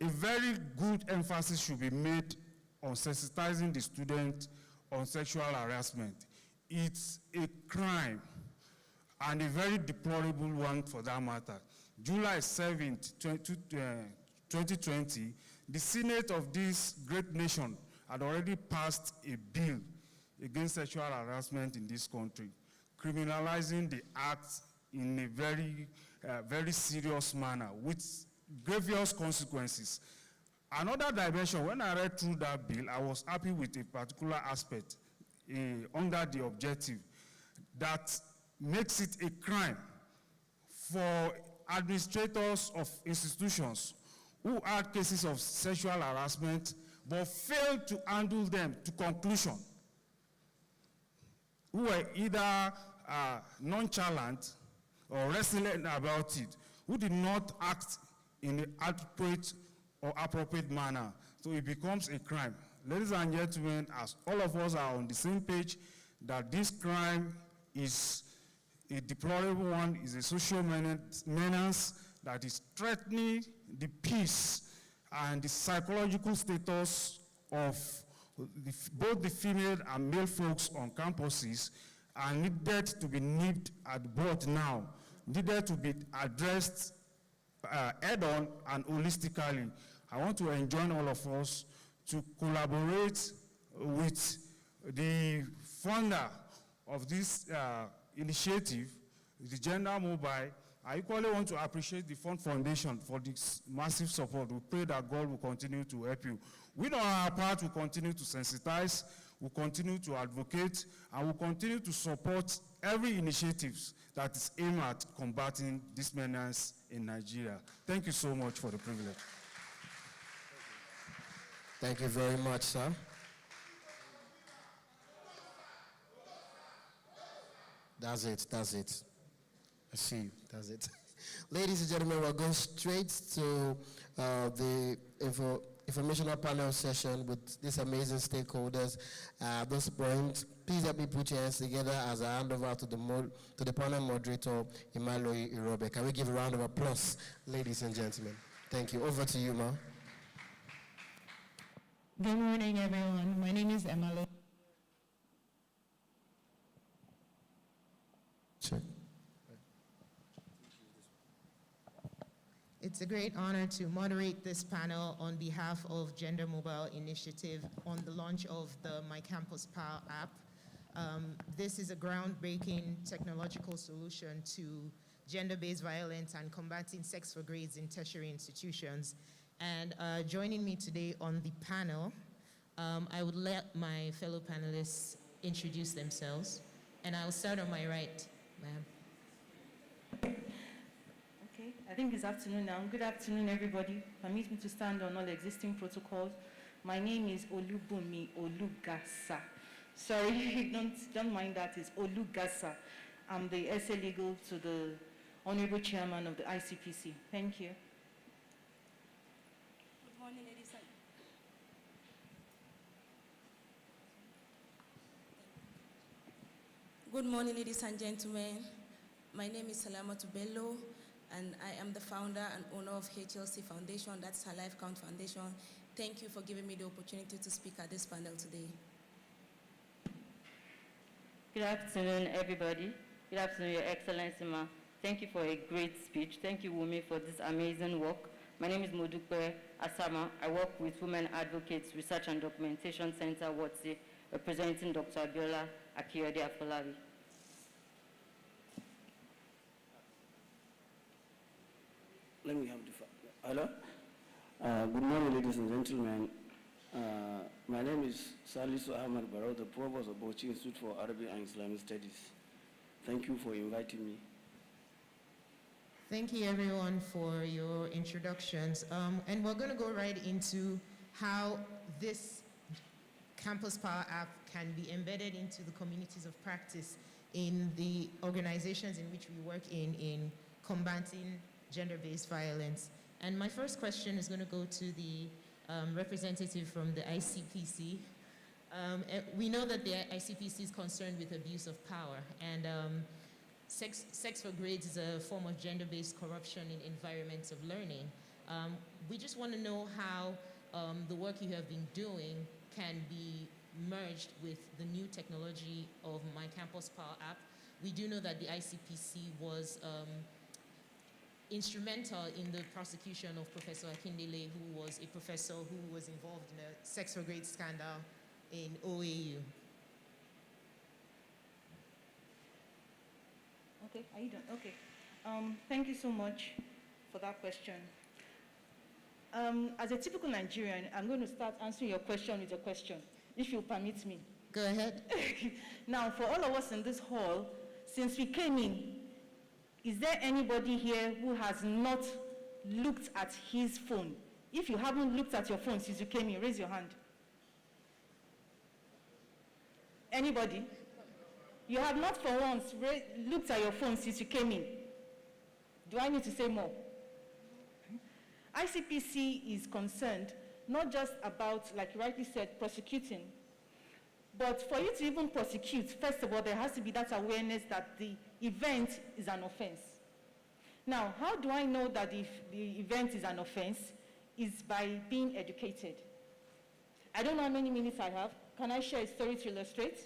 a very good emphasis should be made on sensitizing the student on sexual harassment. It's a crime, and a very deplorable one for that matter. July 7th, 2020, the Senate of this great nation had already passed a bill against sexual harassment in this country, criminalizing the act in a very, very serious manner with grievous consequences. Another dimension, when I read through that bill, I was happy with a particular aspect under the objective that makes it a crime for administrators of institutions who had cases of sexual harassment but failed to handle them to conclusion, who were either nonchalant or resilient about it, who did not act in an adequate or appropriate manner. So it becomes a crime. Ladies and gentlemen, as all of us are on the same page that this crime is a deplorable one, is a social menace that is threatening the peace and the psychological status of both the female and male folks on campuses, are needed to be nipped at the bud now, needed to be addressed head-on and holistically. I want to enjoin all of us to collaborate with the funder of this initiative, the Gender Mobile. I equally want to appreciate the Fund Foundation for this massive support. We pray that God will continue to help you. We on our part will continue to sensitize, will continue to advocate, and will continue to support every initiative that is aimed at combating this menace in Nigeria. Thank you so much for the privilege. Thank you very much, sir. That's it, that's it. I see you, that's it. Ladies and gentlemen, we're going straight to the informational panel session with these amazing stakeholders. At this point, please help me put your hands together as I hand over to the panel moderator, Imaloyi Irobe. Can we give a round of applause, ladies and gentlemen? Thank you. Over to you, Ma. Good morning, everyone. My name is Emma. Check. It's a great honor to moderate this panel on behalf of Gender Mobile Initiative on the launch of the My Campus Power app. This is a groundbreaking technological solution to gender-based violence and combating sex for grades in tertiary institutions. And joining me today on the panel, I would let my fellow panelists introduce themselves. And I'll start on my right, ma'am. Okay, I think it's afternoon now. Good afternoon, everybody. Permit me to stand on all existing protocols. My name is Olubunmi Olugasa. Sorry, don't mind that, it's Olugasa. I'm the SA Legal to the Honorable Chairman of the ICPC. Thank you. Good morning, ladies and Good morning, ladies and gentlemen. My name is Salamatu Bello, and I am the founder and owner of HLC Foundation, that's Her Life Count Foundation. Thank you for giving me the opportunity to speak at this panel today. Good afternoon, everybody. Good afternoon, Your Excellency, Ma. Thank you for a great speech. Thank you, Wumi, for this amazing work. My name is Modupe Asama. I work with Women Advocates Research and Documentation Center, WATSI, representing Dr. Abiola Akiyode Afolabi. Let me have the hello. Good morning, ladies and gentlemen. My name is Salisu Ahmad Barrow, the Provost of Bauchi Institute for Arabic and Islamic Studies. Thank you for inviting me. Thank you, everyone, for your introductions. And we're going to go right into how this Campus Power app can be embedded into the communities of practice in the organizations in which we work in combating gender-based violence. And my first question is going to go to the representative from the ICPC. We know that the ICPC is concerned with abuse of power, and sex for grades is a form of gender-based corruption in environments of learning. We just want to know how the work you have been doing can be merged with the new technology of My Campus Power app. We do know that the ICPC was instrumental in the prosecution of Professor Akindele, who was a professor who was involved in a sex for grades scandal in OAU. Okay, are you done? Okay. Thank you so much for that question. As a typical Nigerian, I'm going to start answering your question with a question, if you permit me. Go ahead. Now, for all of us in this hall, since we came in, is there anybody here who has not looked at his phone? If you haven't looked at your phone since you came in, raise your hand. Anybody? You have not for once looked at your phone since you came in. Do I need to say more? ICPC is concerned not just about, like you rightly said, prosecuting, but for you to even prosecute, first of all, there has to be that awareness that the event is an offense. Now, how do I know that if the event is an offense? Is by being educated. I don't know how many minutes I have. Can I share a story to illustrate?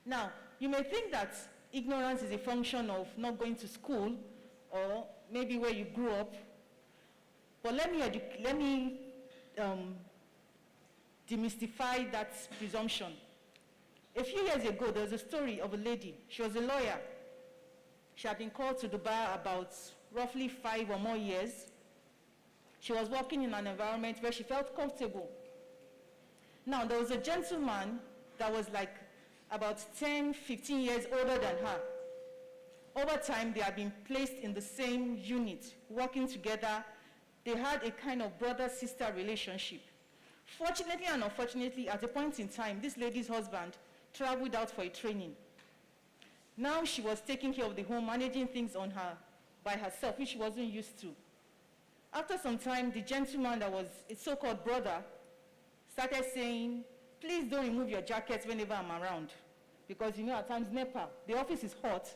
Now, you may think that ignorance is a function of not going to school or maybe where you grew up, but let me demystify that presumption. A few years ago, there was a story of a lady. She was a lawyer. She had been called to the bar about roughly 5 or more years. She was working in an environment where she felt comfortable. Now, there was a gentleman that was like about 10, 15 years older than her. Over time, they had been placed in the same unit, working together. They had a kind of brother-sister relationship. Fortunately and unfortunately, at a point in time, this lady's husband traveled out for a training. Now she was taking care of the home, managing things on her by herself, which she wasn't used to. After some time, the gentleman that was a so-called brother started saying, please don't remove your jackets whenever I'm around. Because you know, at times, NEPA, the office is hot.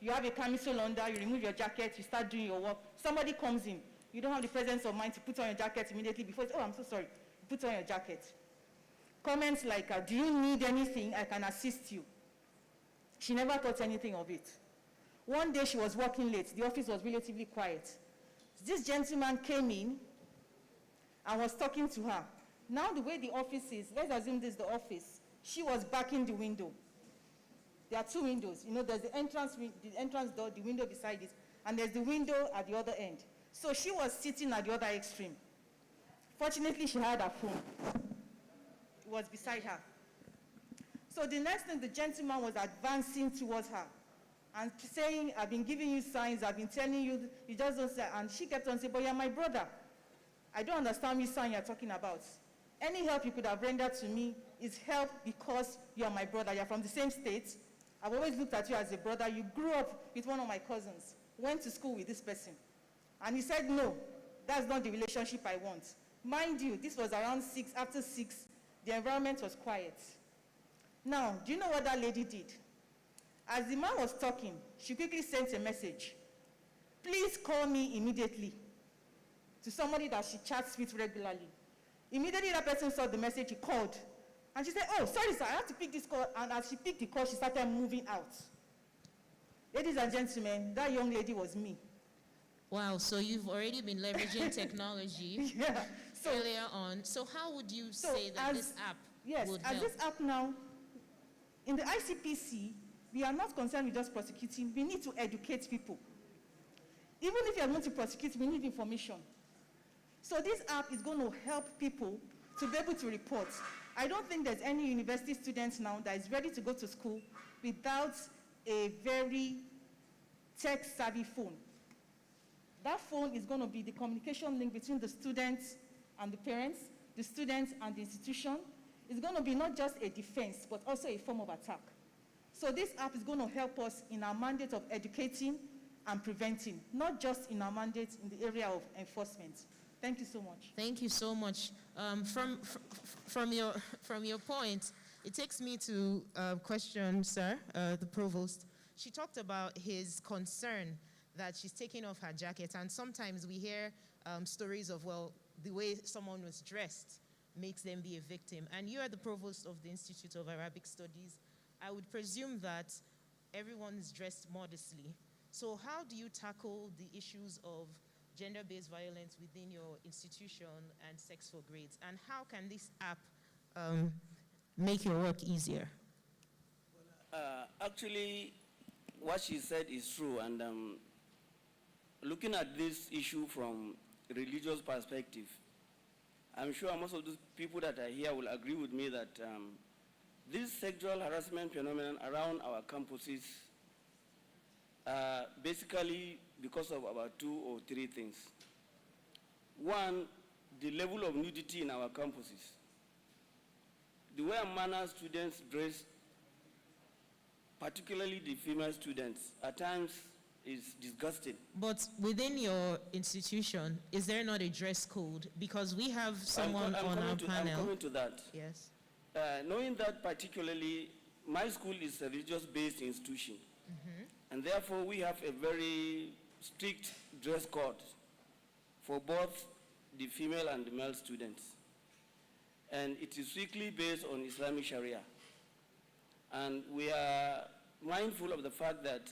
You have a camisole under, you remove your jacket, you start doing your work. Somebody comes in. You don't have the presence of mind to put on your jacket immediately before, oh, I'm so sorry. Put on your jacket. Comments like, do you need anything? I can assist you. She never thought anything of it. One day she was working late. The office was relatively quiet. This gentleman came in and was talking to her. Now the way the office is, let's assume this is the office. She was backing the window. There are 2 windows. You know, there's the entrance door, the window beside it, and there's the window at the other end. So she was sitting at the other extreme. Fortunately, she had her phone. It was beside her. So the next thing, the gentleman was advancing towards her and saying, I've been giving you signs, I've been telling you, you just don't say. And she kept on saying, but you're my brother. I don't understand which sign you're talking about. Any help you could have rendered to me is help because you're my brother. You're from the same state. I've always looked at you as a brother. You grew up with one of my cousins, went to school with this person. And he said, no, that's not the relationship I want. Mind you, this was around 6, after 6, the environment was quiet. Now, do you know what that lady did? As the man was talking, she quickly sent a message. Please call me immediately, to somebody that she chats with regularly. Immediately that person saw the message, he called. And she said, oh, sorry, sir, I have to pick this call. And as she picked the call, she started moving out. Ladies and gentlemen, that young lady was me. Wow, so you've already been leveraging technology earlier on. So how would you say that this app would help? This app now, in the ICPC, we are not concerned with just prosecuting. We need to educate people. Even if you are going to prosecute, we need information. So this app is going to help people to be able to report. I don't think there's any university student now that is ready to go to school without a very tech-savvy phone. That phone is going to be the communication link between the students and the parents, the students and the institution. It's going to be not just a defense, but also a form of attack. So this app is going to help us in our mandate of educating and preventing, not just in our mandate in the area of enforcement. Thank you so much. Thank you so much. From your point, it takes me to question, sir, the provost. She talked about his concern that she's taking off her jacket, and sometimes we hear stories of, well, the way someone was dressed makes them be a victim. And you are the provost of the Institute of Arabic Studies. I would presume that everyone is dressed modestly. So how do you tackle the issues of gender-based violence within your institution and sex for grades? And how can this app make your work easier? Actually, what she said is true, and looking at this issue from a religious perspective, I'm sure most of those people that are here will agree with me that this sexual harassment phenomenon around our campuses basically because of about 2 or 3 things. One, the level of nudity in our campuses. The way and manner students dress, particularly the female students, at times is disgusting. But within your institution, is there not a dress code? Because we have someone on our panel. I'm coming to that. Yes. Knowing that particularly, my school is a religious-based institution. And therefore, we have a very strict dress code for both the female and the male students. And it is strictly based on Islamic Sharia. And we are mindful of the fact that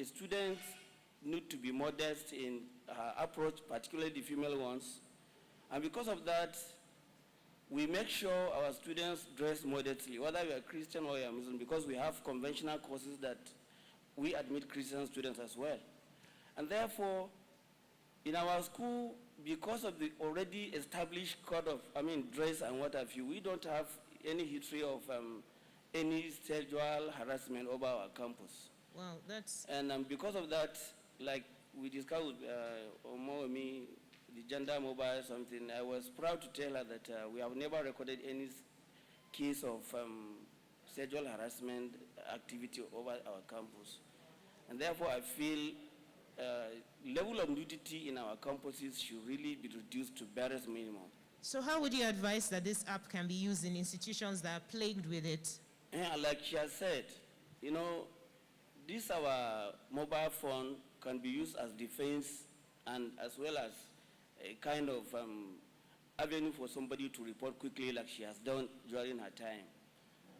students need to be modest in approach, particularly the female ones. And because of that, we make sure our students dress modestly, whether we are Christian or we are Muslim, because we have conventional courses that we admit Christian students as well. And therefore, in our school, because of the already established code of, dress and what have you, we don't have any history of any sexual harassment over our campus. Wow, that's... And because of that, like we discussed with Omoemi, the gender mobile something, I was proud to tell her that we have never recorded any case of sexual harassment activity over our campus. And therefore, I feel level of nudity in our campuses should really be reduced to barest minimum. So how would you advise that this app can be used in institutions that are plagued with it? Yeah, like she has said, this our mobile phone can be used as defense and as well as a kind of avenue for somebody to report quickly like she has done during her time.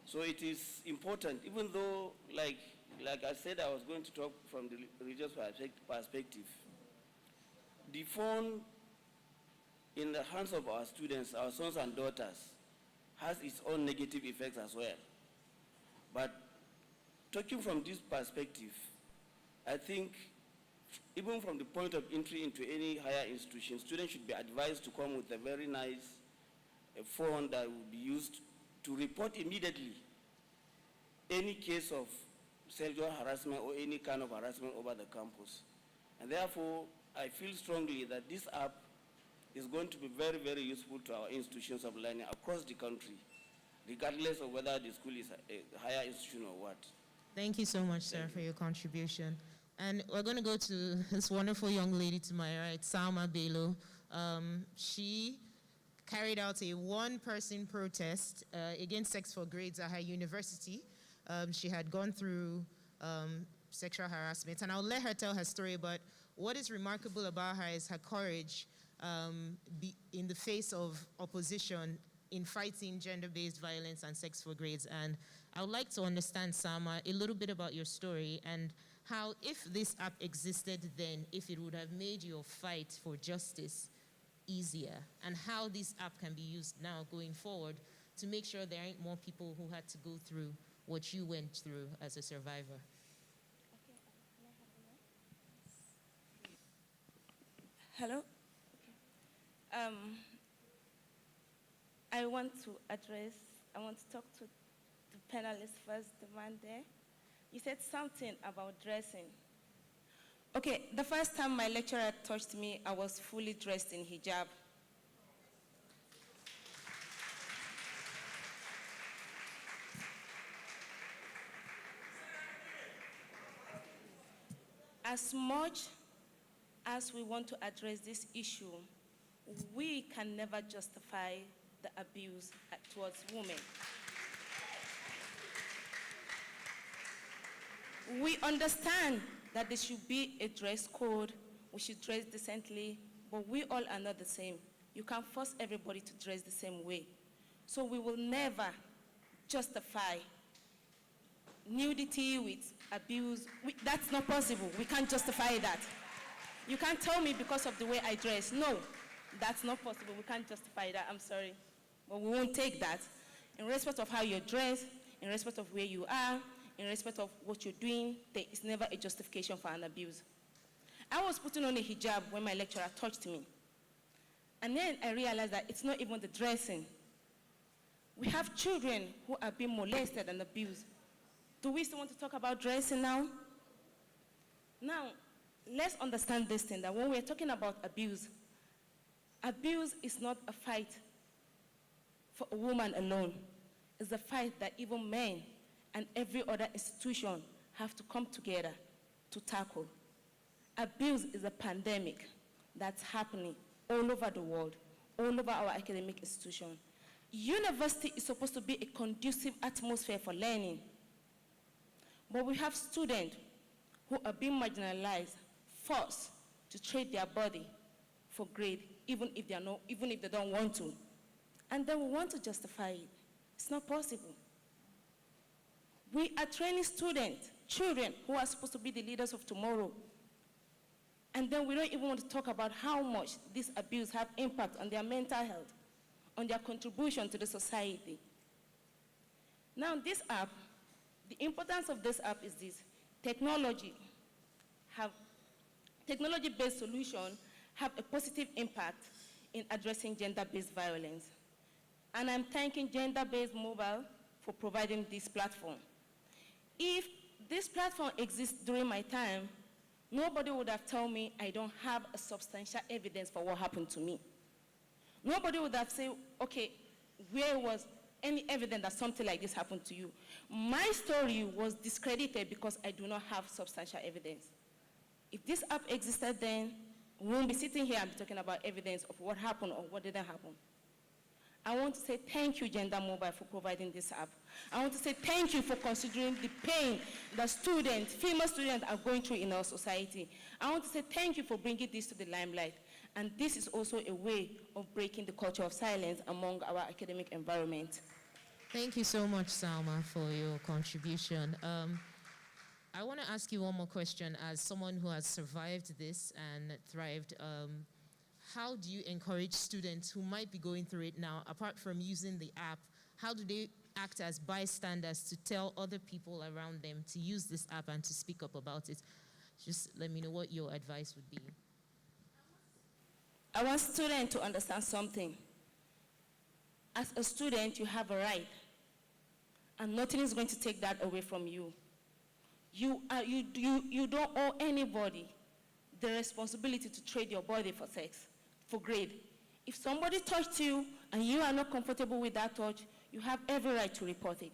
So it is important, even though, like I said, I was going to talk from the religious perspective. The phone in the hands of our students, our sons and daughters, has its own negative effects as well. But talking from this perspective, I think even from the point of entry into any higher institution, students should be advised to come with a very nice phone that will be used to report immediately any case of sexual harassment or any kind of harassment over the campus. And therefore, I feel strongly that this app is going to be very, very useful to our institutions of learning across the country, regardless of whether the school is a higher institution or what. Thank you so much, sir, for your contribution. And we're going to go to this wonderful young lady to my right, Salma Bello. She carried out a one-person protest against sex for grades at her university. She had gone through sexual harassment, and I'll let her tell her story, but what is remarkable about her is her courage in the face of opposition in fighting gender-based violence and sex for grades. And I would like to understand, Sama, a little bit about your story and how, if this app existed then, if it would have made your fight for justice easier, and how this app can be used now going forward to make sure there aren't more people who had to go through what you went through as a survivor. Hello? I want to talk to the panelists first, the man there. You said something about dressing. Okay, the first time my lecturer touched me, I was fully dressed in hijab. As much as we want to address this issue, we can never justify the abuse towards women. We understand that there should be a dress code, we should dress decently, but we all are not the same. You can't force everybody to dress the same way. So we will never justify nudity with abuse. That's not possible. We can't justify that. You can't tell me because of the way I dress. No, that's not possible. We can't justify that. I'm sorry. But we won't take that. In respect of how you're dressed, in respect of where you are, in respect of what you're doing, there is never a justification for an abuse. I was putting on a hijab when my lecturer touched me. And then I realized that it's not even the dressing. We have children who are being molested and abused. Do we still want to talk about dressing now? Now, let's understand this thing, that when we're talking about abuse is not a fight for a woman alone. It's a fight that even men and every other institution have to come together to tackle. Abuse is a pandemic that's happening all over the world, all over our academic institution. University is supposed to be a conducive atmosphere for learning. But we have students who are being marginalized, forced to trade their body for grade, even if they don't want to. And then we want to justify it. It's not possible. We are training students, children who are supposed to be the leaders of tomorrow. And then we don't even want to talk about how much this abuse have impact on their mental health, on their contribution to the society. Now this app, the importance of this app is this: technology-based solutions have a positive impact in addressing gender-based violence. And I'm thanking Gender-Based Mobile for providing this platform. If this platform exists during my time, nobody would have told me I don't have a substantial evidence for what happened to me. Nobody would have said, okay, where was any evidence that something like this happened to you? My story was discredited because I do not have substantial evidence. If this app existed then, we won't be sitting here and be talking about evidence of what happened or what didn't happen. I want to say thank you, Gender Mobile, for providing this app. I want to say thank you for considering the pain that students, female students, are going through in our society. I want to say thank you for bringing this to the limelight. And this is also a way of breaking the culture of silence among our academic environment. Thank you so much, Salma, for your contribution. I want to ask you one more question. As someone who has survived this and thrived, how do you encourage students who might be going through it now, apart from using the app, how do they act as bystanders to tell other people around them to use this app and to speak up about it? Just let me know what your advice would be. I want students to understand something. As a student, you have a right, and nothing is going to take that away from you. You don't owe anybody the responsibility to trade your body for sex, for grade. If somebody touched you and you are not comfortable with that touch, you have every right to report it.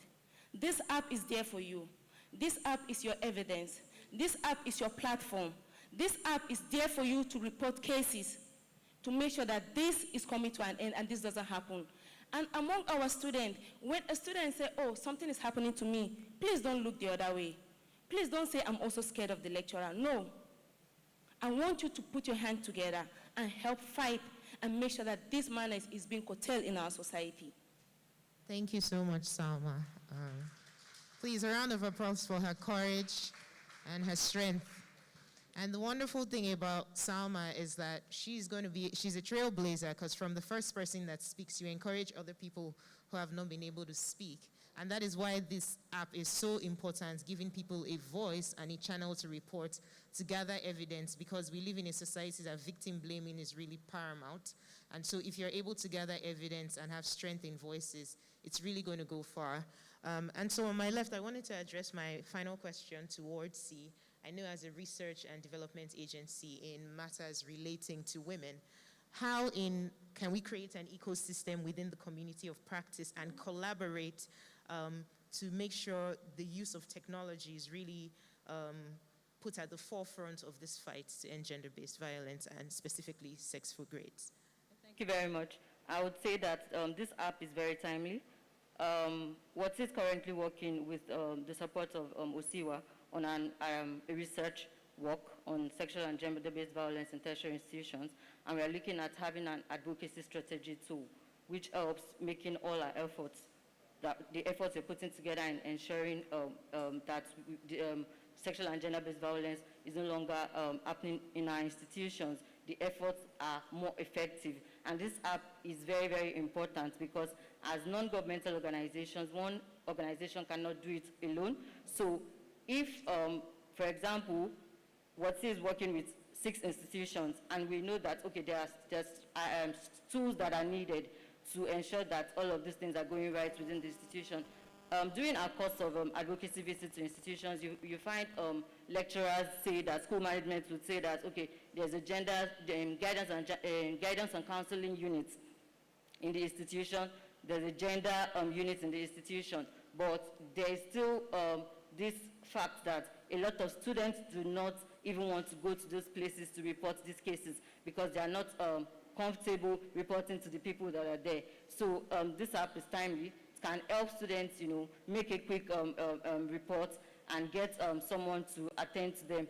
This app is there for you. This app is your evidence. This app is your platform. This app is there for you to report cases, to make sure that this is coming to an end and this doesn't happen. And among our students, when a student says, oh, something is happening to me, please don't look the other way. Please don't say, I'm also scared of the lecturer. No. I want you to put your hand together and help fight and make sure that this manners is being curtailed in our society. Thank you so much, Salma. Please, a round of applause for her courage and her strength. And the wonderful thing about Salma is that she's a trailblazer, because from the first person that speaks, you encourage other people who have not been able to speak. And that is why this app is so important, giving people a voice and a channel to report, to gather evidence, because we live in a society that victim blaming is really paramount. And so if you're able to gather evidence and have strength in voices, it's really going to go far. And so on my left, I wanted to address my final question towards C. I know as a research and development agency in matters relating to women, how can we create an ecosystem within the community of practice and collaborate to make sure the use of technology is really put at the forefront of this fight to end gender-based violence and specifically sex for grades? Thank you very much. I would say that this app is very timely. What is currently working with the support of OSIWA on a research work on sexual and gender-based violence in tertiary institutions, and we are looking at having an advocacy strategy tool, which helps making all our efforts, the efforts we're putting together and ensuring that the, sexual and gender-based violence is no longer happening in our institutions. The efforts are more effective. And this app is very, very important because as non-governmental organizations, one organization cannot do it alone. So if, for example, what is working with 6 institutions, and we know that, okay, there's tools that are needed to ensure that all of these things are going right within the institution. During our course of advocacy visits to institutions, you find lecturers say that, school management would say that, okay, there's a gender guidance and counseling unit in the institution, there's a gender unit in the institution, but there is still this fact that a lot of students do not even want to go to those places to report these cases because they are not comfortable reporting to the people that are there. So this app is timely. It can help students, make a quick report and get someone to attend to them.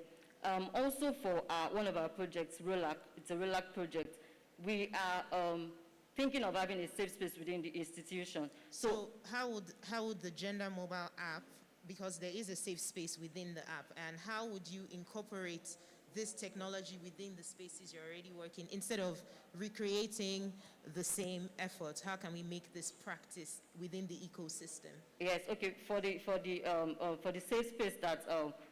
Also for one of our projects, ROLAC, it's a ROLAC project, we are thinking of having a safe space within the institution. So how would the Gender Mobile app, because there is a safe space within the app, and how would you incorporate this technology within the spaces you're already working instead of recreating the same efforts? How can we make this practice within the ecosystem? Yes, okay, for the safe space that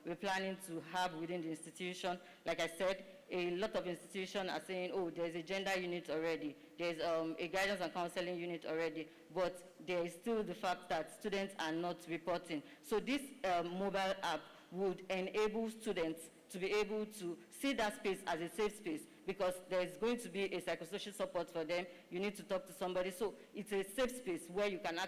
we're planning to have within the institution, like I said, a lot of institutions are saying, oh, there's a gender unit already, there's a guidance and counseling unit already, but there is still the fact that students are not reporting. So this mobile app would enable students to be able to see that space as a safe space because there's going to be a psychosocial support for them. You need to talk to somebody. So it's a safe space where you can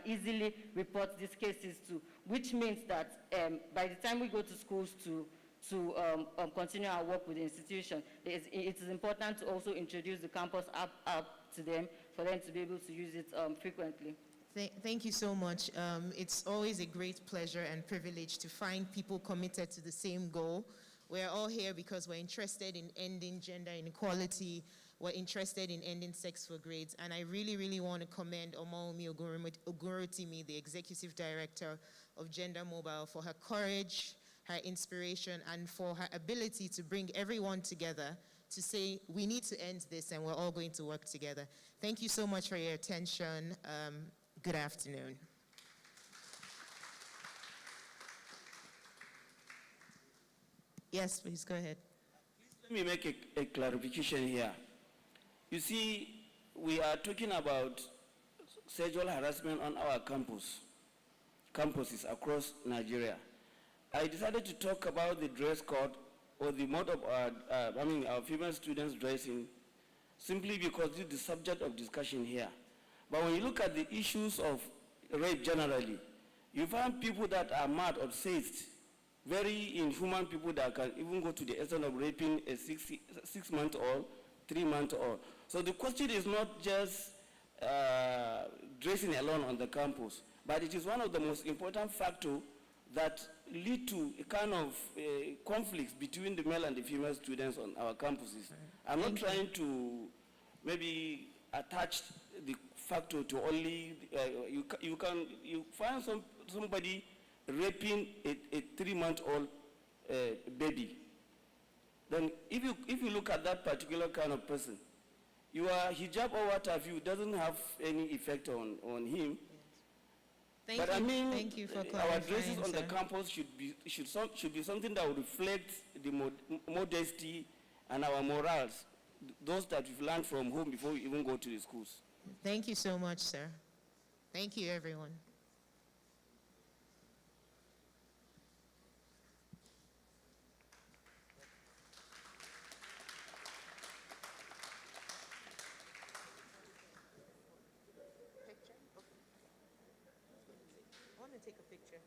easily report these cases to, which means that by the time we go to schools to continue our work with the institution, it is important to also introduce the campus app to them for them to be able to use it frequently. Thank you so much. It's always a great pleasure and privilege to find people committed to the same goal. We're all here because we're interested in ending gender inequality. We're interested in ending sex for grades. And I really, really want to commend Omomi Ogurotimi, the Executive Director of Gender Mobile, for her courage, her inspiration, and for her ability to bring everyone together to say, we need to end this and we're all going to work together. Thank you so much for your attention. Good afternoon. Yes, please go ahead. Let me make a clarification here. You see, we are talking about sexual harassment on our campuses across Nigeria. I decided to talk about the dress code or the mode of our female students dressing simply because this is the subject of discussion here. But when you look at the issues of rape generally, you find people that are mad, obsessed, very inhuman people that can even go to the extent of raping a 6-month-old, 3-month-old. So the question is not just dressing alone on the campus, but it is one of the most important factors that lead to a kind of conflicts between the male and the female students on our campuses. I'm not trying to maybe attach the factor to only, you find somebody raping a 3-month-old baby. Then if you look at that particular kind of person, your hijab or what have you doesn't have any effect on him. Thank But you. I mean, Thank you for our clarifying, dresses on the sir. campus should be something that will reflect the modesty and our morals, those that we've learned from home before we even go to the schools. Thank you so much, sir. Thank you, everyone. I want to take a picture.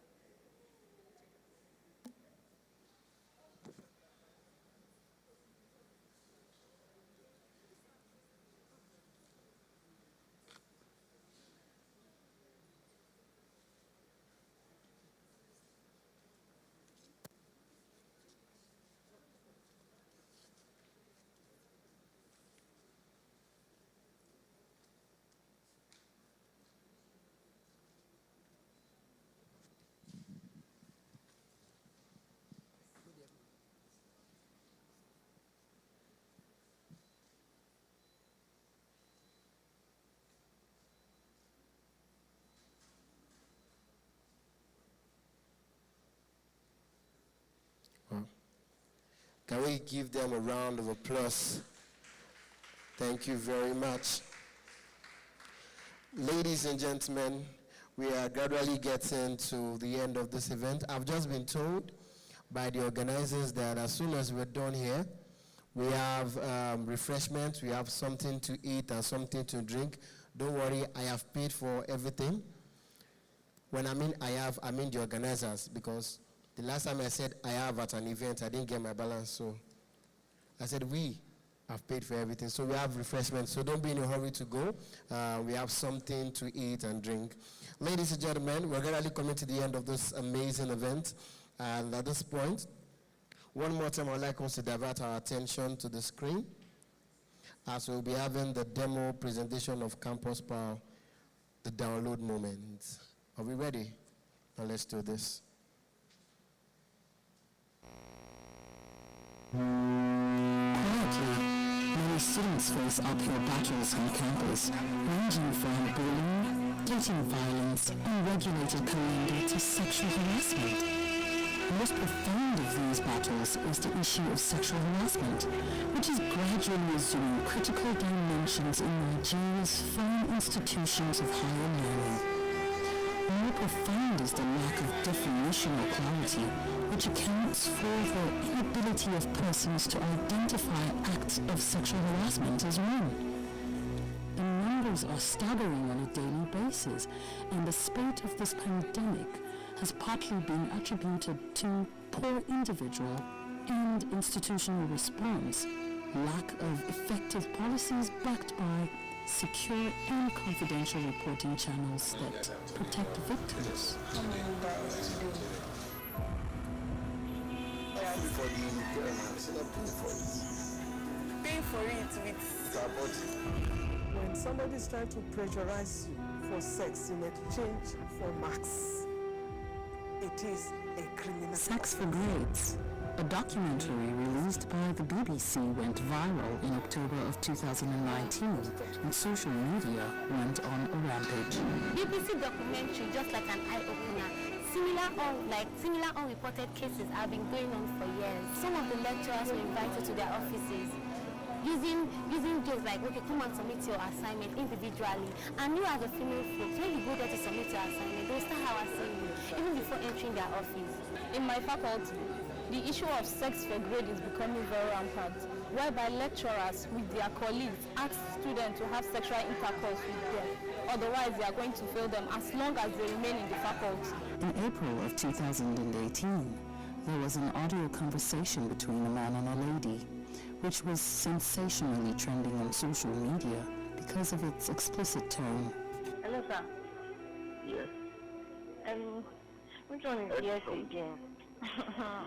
Can we give them a round of applause? Thank you very much. Ladies and gentlemen, we are gradually getting to the end of this event. I've just been told by the organizers that as soon as we're done here, we have refreshments, we have something to eat and something to drink. Don't worry, I have paid for everything. When I mean I have, I mean the organizers, because the last time I said I have at an event, I didn't get my balance, so I said we have paid for everything. So we have refreshments, so don't be in a hurry to go. We have something to eat and drink. Ladies and gentlemen, we're gradually coming to the end of this amazing event. And at this point, one more time, I'd like us to divert our attention to the screen as we'll be having the demo presentation of Campus Power, the download moment. Are we ready? Now let's do this. Quietly, many students face uphill battles on campus, ranging from bullying, dating violence, unregulated calendar to sexual harassment. The most profound of these battles is the issue of sexual harassment, which is gradually assuming critical dimensions in Nigeria's foreign institutions of higher learning. More profound is the lack of definitional clarity, which accounts for the inability of persons to identify acts of sexual harassment as one. The numbers are staggering on a daily basis, and the spate of this pandemic has partly been attributed to poor individual and institutional response, lack of effective policies backed by secure and confidential reporting channels that protect victims. Pay for it with When somebody is trying to pressurize you for sex in exchange for marks, it is a criminal. Sex for Grades, a documentary released by the BBC, went viral in October of 2019, and social media went on a rampage. BBC documentary, just like an eye-opener. Similar unreported cases have been going on for years. Some of the lecturers were invited to their offices using jokes like, okay, come and submit your assignment individually. And you as a female folks, when you go there to submit your assignment, they'll start harassing you, even before entering their office. In my faculty, the issue of sex for grade is becoming very rampant, whereby lecturers with their colleagues ask students to have sexual intercourse with them. Otherwise, they are going to fail them as long as they remain in the faculty. In April of 2018, there was an audio conversation between a man and a lady, which was sensationally trending on social media because of its explicit tone. Hello, sir. Yes. Which one is yes again?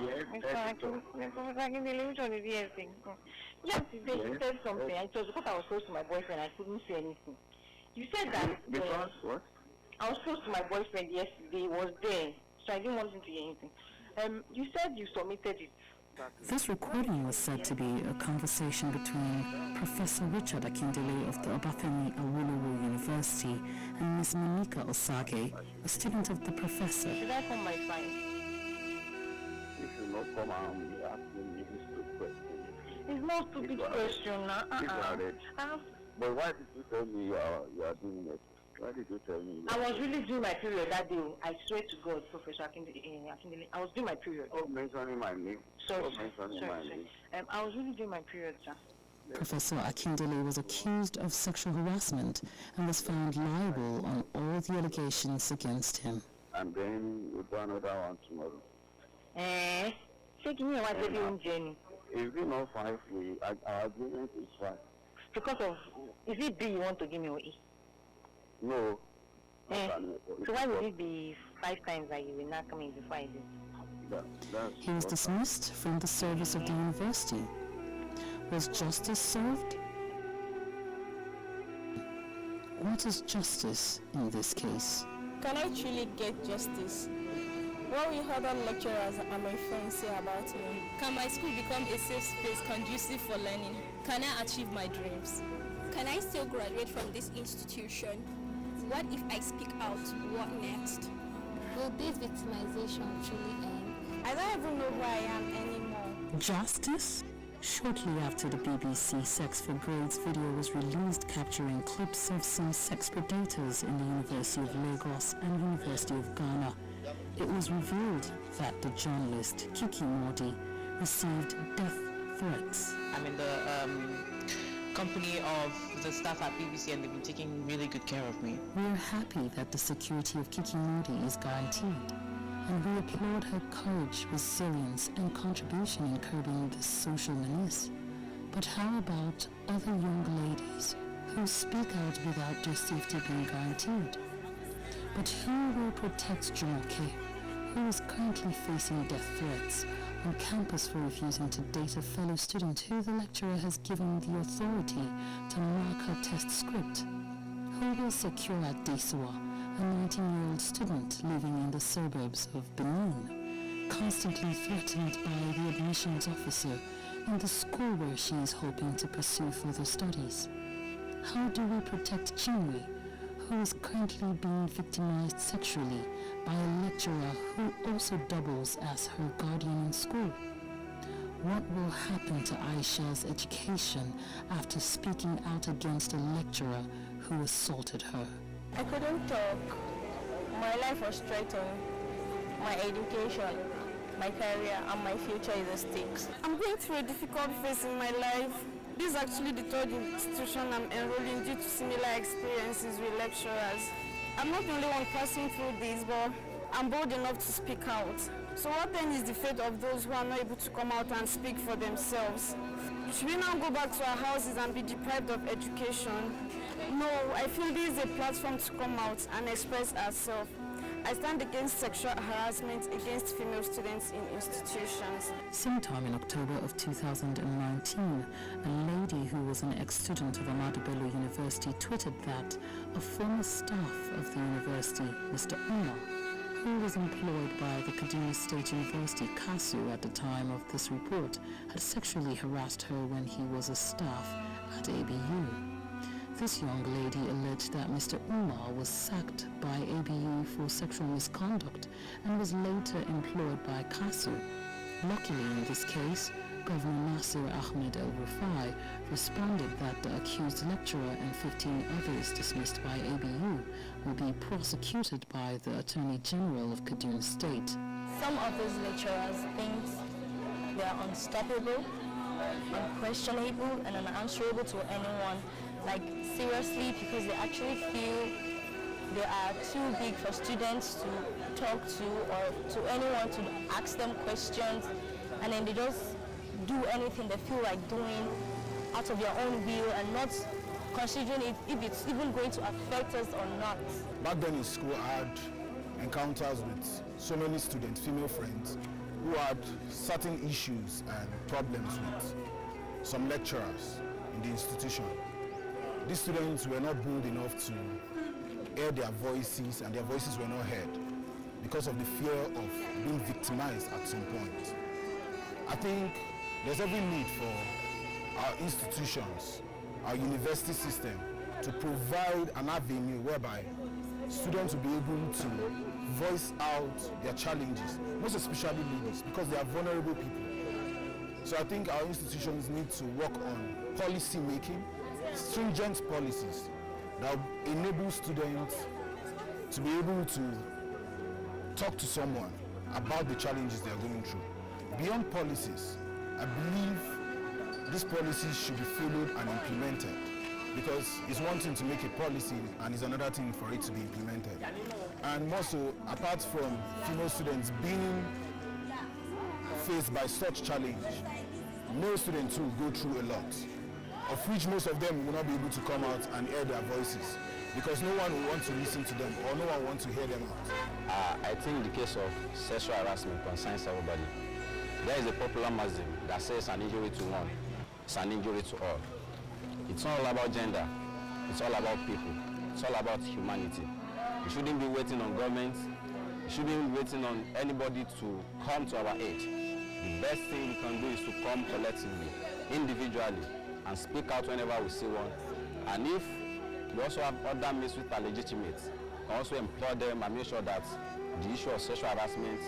Yes, Which one is yes again? Yes, you said something. It was because I was close to my boyfriend. I couldn't say anything. You said that Because what? I was close to my boyfriend yesterday. He was there, so I didn't want him to hear anything. You said you submitted it. This recording was said to be a conversation between Professor Richard Akindele of the Obafemi Awolowo University and Ms. Monica Osage, a student of the professor. Should I come by 5? If you not come and be asking me this stupid question. It's not a stupid question. But why did you tell me you are doing it? Why did you tell me? I was really doing my period that day. I swear to God, Professor Akindele, I was doing my period. Stop mentioning my name. Sorry. I was really doing my period, sir. Professor Akindele was accused of sexual harassment and was found liable on all the allegations against him. And then we'll do another one tomorrow. Give me what they're doing, Jenny. If we not 5, our agreement is 5. Because of, is it B you want to give me or E? No. So why would it be 5 times that you will not come in before I do? He was dismissed from the service of the university. Was justice served? What is justice in this case? Can I truly get justice? What will other lecturers and my friends say about me? Can my school become a safe space conducive for learning? Can I achieve my dreams? Can I still graduate from this institution? What if I speak out? What next? Will this victimization truly end? I don't even know who I am anymore. Justice? Shortly after the BBC Sex for Grades video was released capturing clips of some sex predators in the University of Lagos and University of Ghana, it was revealed that the journalist Kiki Mordi received death threats. I'm in the company of the staff at BBC and they've been taking really good care of me. We are happy that the security of Kiki Mordi is guaranteed, and we applaud her courage, resilience, and contribution in curbing this social menace. But how about other young ladies who speak out without their safety being guaranteed? But who will protect Jumoke, who is currently facing death threats on campus for refusing to date a fellow student who the lecturer has given the authority to mark her test script? Who will secure Adesua, a 19-year-old student living in the suburbs of Benin, constantly threatened by the admissions officer in the school where she is hoping to pursue further studies? How do we protect Chinwe, who is currently being victimized sexually by a lecturer who also doubles as her guardian in school? What will happen to Aisha's education after speaking out against a lecturer who assaulted her? I couldn't talk. My life was threatened. My education, my career, and my future is at stake. I'm going through a difficult phase in my life. This is actually the 3rd institution I'm enrolling due to similar experiences with lecturers. I'm not the only one passing through this, but I'm bold enough to speak out. So what then is the fate of those who are not able to come out and speak for themselves? Should we now go back to our houses and be deprived of education? No, I feel this is a platform to come out and express ourselves. I stand against sexual harassment against female students in institutions. Sometime in October of 2019, a lady who was an ex-student of Ahmadu Bello University tweeted that a former staff of the university, Mr. Umar, who was employed by the Kaduna State University, KASU, at the time of this report, had sexually harassed her when he was a staff at ABU. This young lady alleged that Mr. Umar was sacked by ABU for sexual misconduct and was later employed by KASU. Luckily, in this case, Governor Nasir Ahmed El-Rufai responded that the accused lecturer and 15 others dismissed by ABU will be prosecuted by the Attorney General of Kaduna State. Some of these lecturers think they are unstoppable, unquestionable, and unanswerable to anyone. Like, seriously, because they actually feel they are too big for students to talk to or to anyone to ask them questions, and then they just do anything they feel like doing out of their own will and not considering it if it's even going to affect us or not. Back then in school, I had encounters with so many students, female friends, who had certain issues and problems with some lecturers in the institution. These students were not bold enough to air their voices, and their voices were not heard because of the fear of being victimized at some point. I think there's every need for our institutions, our university system, to provide an avenue whereby students will be able to voice out their challenges, most especially ladies, because they are vulnerable people. So I think our institutions need to work on policy making, stringent policies that will enable students to be able to talk to someone about the challenges they are going through. Beyond policies, I believe these policies should be followed and implemented, because it's one thing to make a policy and it's another thing for it to be implemented. And more so, apart from female students being faced by such challenge, male students too go through a lot, of which most of them will not be able to come out and air their voices, because no one will want to listen to them or no one wants to hear them out. I think the case of sexual harassment concerns everybody. There is a popular maxim that says an injury to one is an injury to all. It's not all about gender, it's all about people, it's all about humanity. We shouldn't be waiting on government, we shouldn't be waiting on anybody to come to our aid. The best thing we can do is to come collectively, individually, and speak out whenever we see one. And if we also have other means which are legitimate, we also employ them and make sure that the issue of sexual harassment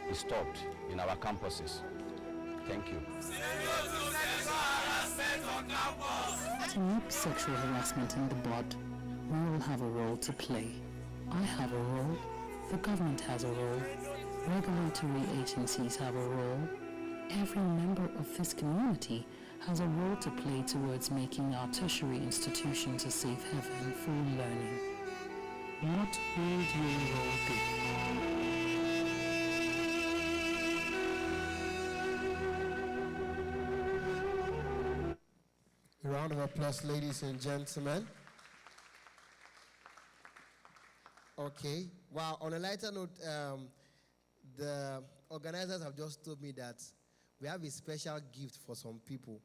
is stopped in our campuses. Thank you. To nip sexual harassment in the bud, we all have a role to play. I have a role, the government has a role, regulatory agencies have a role. Every member of this community has a role to play towards making our tertiary institutions a safe haven for learning. What will your role be? A round of applause, ladies and gentlemen. Okay. Wow. On a lighter note, the organizers have just told me that we have a special gift for some people.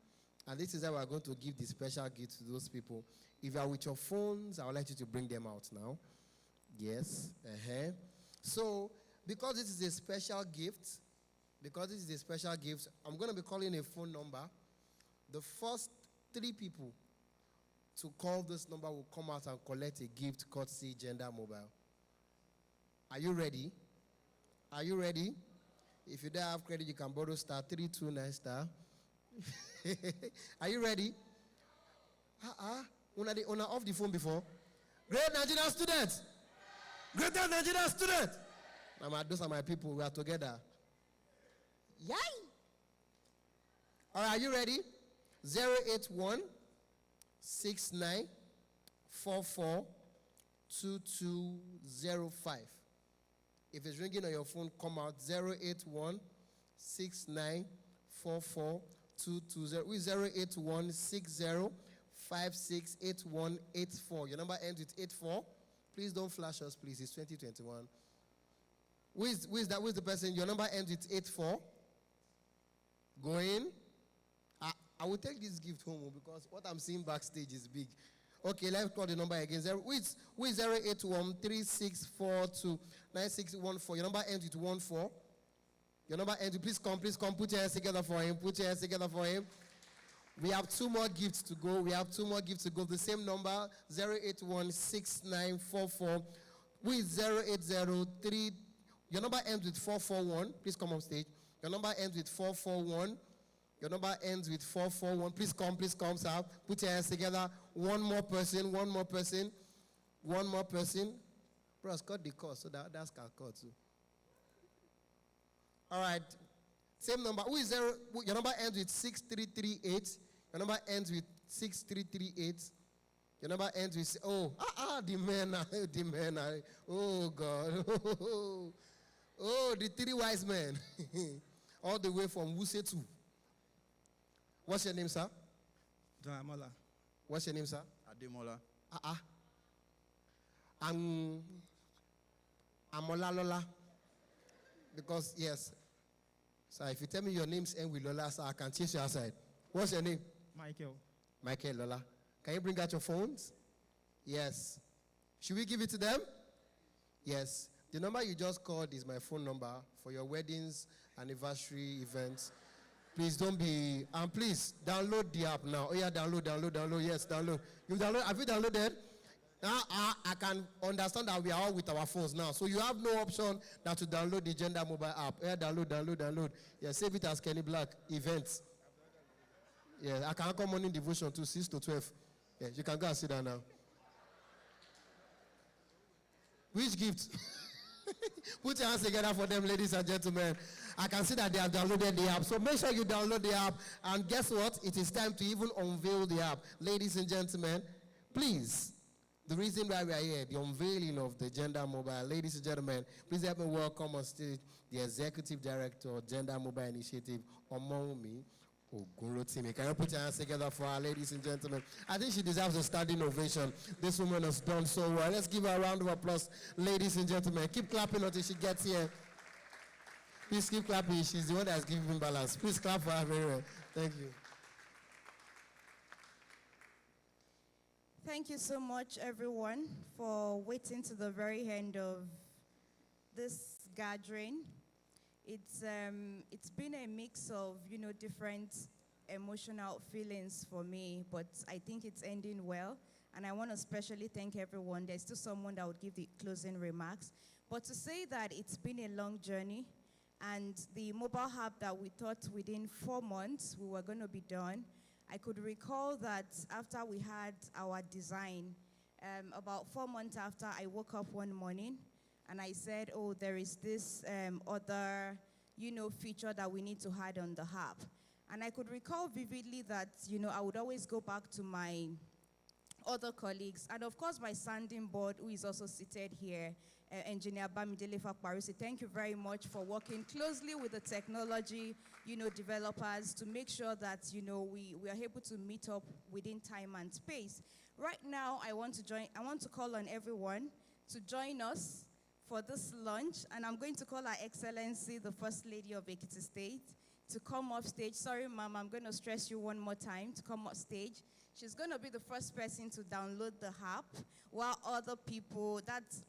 And this is how we're going to give the special gift to those people. If you are with your phones, I would like you to bring them out now. Yes. So, because this is a special gift, I'm going to be calling a phone number. The first 3 people to call this number will come out and collect a gift courtesy Gender Mobile. Are you ready? Are you ready? If you don't have credit, you can borrow *329*. Are you ready? Una off the phone before? Great Nigerian students! Greater Nigerian students! Those are my people. We are together. Yay! All right, are you ready? 081 69 44 2205. If it's ringing on your phone, come out 081 69 44 220. 081 60 56 8184. Your number ends with 84. Please don't flash us, please. It's 2021. Who is that? Who is the person? Your number ends with 84. Go in. I will take this gift home because what I'm seeing backstage is big. Okay, let's call the number again. Who is 081 3642 9614? Your number ends with 14. Your number ends with, please come. Put your hands together for him. We have 2 more gifts to go. The same number, 081 6944. Who is 0803? Your number ends with 441. Please come on stage. Your number ends with 441. Please come, sir. Put your hands together. One more person. Bros, cut the cost so that's can cut too. All right. Same number. Who is 0? Your number ends with 6338. Your number ends with 6338. Your number ends with, the man. Oh, God. Oh, the 3 wise men. All the way from Wusetu. What's your name, sir? Amola. What's your name, sir? Ademola. Amola Lola. Because, yes. So if you tell me your name's end with Lola, sir, I can chase you outside. What's your name? Michael Lola. Can you bring out your phones? Yes. Should we give it to them? Yes. The number you just called is my phone number for your weddings, anniversary events. Please don't be, and please download the app now. Oh yeah, download. Yes, download. You download, have you downloaded? Now I can understand that we are all with our phones now. So you have no option than to download the Gender Mobile app. Yeah, download. Yeah, save it as Kenny Black events. Yeah, I can come morning devotion to 6 to 12. Yeah, you can go and sit down now. Which gift? Put your hands together for them, ladies and gentlemen. I can see that they have downloaded the app. So make sure you download the app. And guess what? It is time to even unveil the app. Ladies and gentlemen, please, the reason why we are here, the unveiling of the Gender Mobile. Ladies and gentlemen, please help me welcome on stage the Executive Director of Gender Mobile Initiative, Omomi Ogurotimi. Can you put your hands together for her, ladies and gentlemen? I think she deserves a standing ovation. This woman has done so well. Let's give her a round of applause, ladies and gentlemen. Keep clapping until she gets here. Please keep clapping. She's the one that's giving balance. Please clap for her very well. Thank you. Thank you so much, everyone, for waiting to the very end of this gathering. It's been a mix of, different emotional feelings for me, but I think it's ending well. And I want to especially thank everyone. There's still someone that would give the closing remarks. But to say that it's been a long journey, and the mobile app that we thought within 4 months we were going to be done, I could recall that after we had our design, about 4 months after, I woke up one morning and I said, oh, there is this other, feature that we need to add on the app. And I could recall vividly that, I would always go back to my other colleagues, and of course my sounding board, who is also seated here, Engineer Bamidele Fakparusi. Thank you very much for working closely with the technology, developers to make sure that, we are able to meet up within time and space. Right now, I want to call on everyone to join us for this lunch, and I'm going to call Her Excellency, the First Lady of Ekiti State, to come off stage. Sorry, Ma'am, I'm going to stress you one more time to come off stage. She's going to be the first person to download the app, while other people,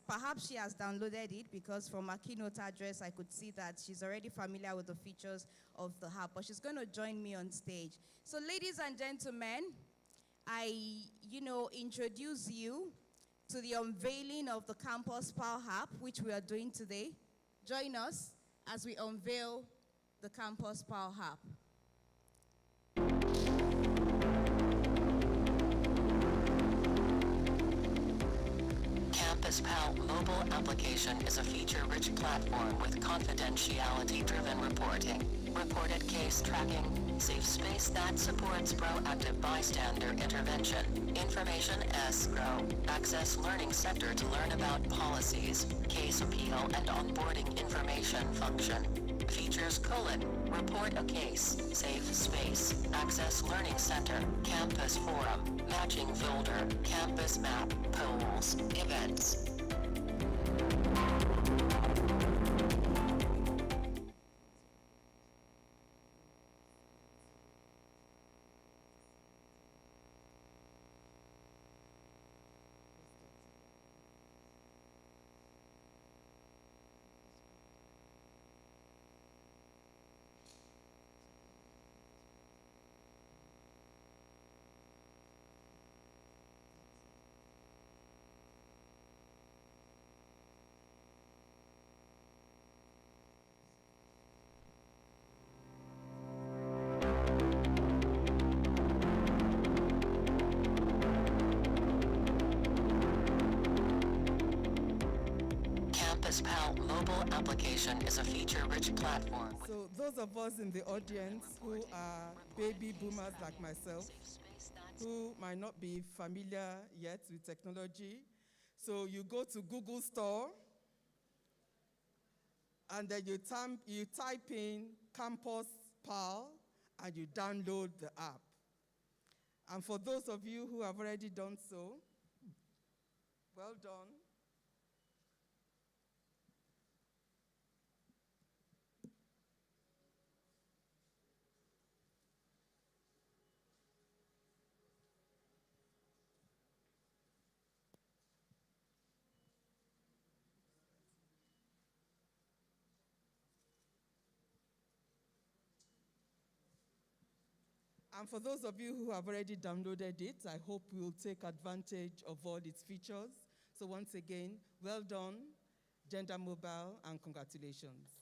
perhaps she has downloaded it, because from her keynote address, I could see that she's already familiar with the features of the app, but she's going to join me on stage. So ladies and gentlemen, I, introduce you to the unveiling of the Campus Power app, which we are doing today. Join us as we unveil the Campus Power app. Campus PAL mobile application is a feature-rich platform with confidentiality-driven reporting, reported case tracking, safe space that supports proactive bystander intervention, information escrow, access learning center to learn about policies, case appeal and onboarding information function. Features: report a case, safe space, access learning center, campus forum, matching folder, campus map, polls, events. Campus PAL mobile application is a feature-rich platform. So those of us in the audience who are baby boomers like myself, who might not be familiar yet with technology, so you go to Google Store and then you type in Campus PAL and you download the app. And for those of you who have already done so, well done. And for those of you who have already downloaded it, I hope you'll take advantage of all its features. So once again, well done, Gender Mobile, and congratulations.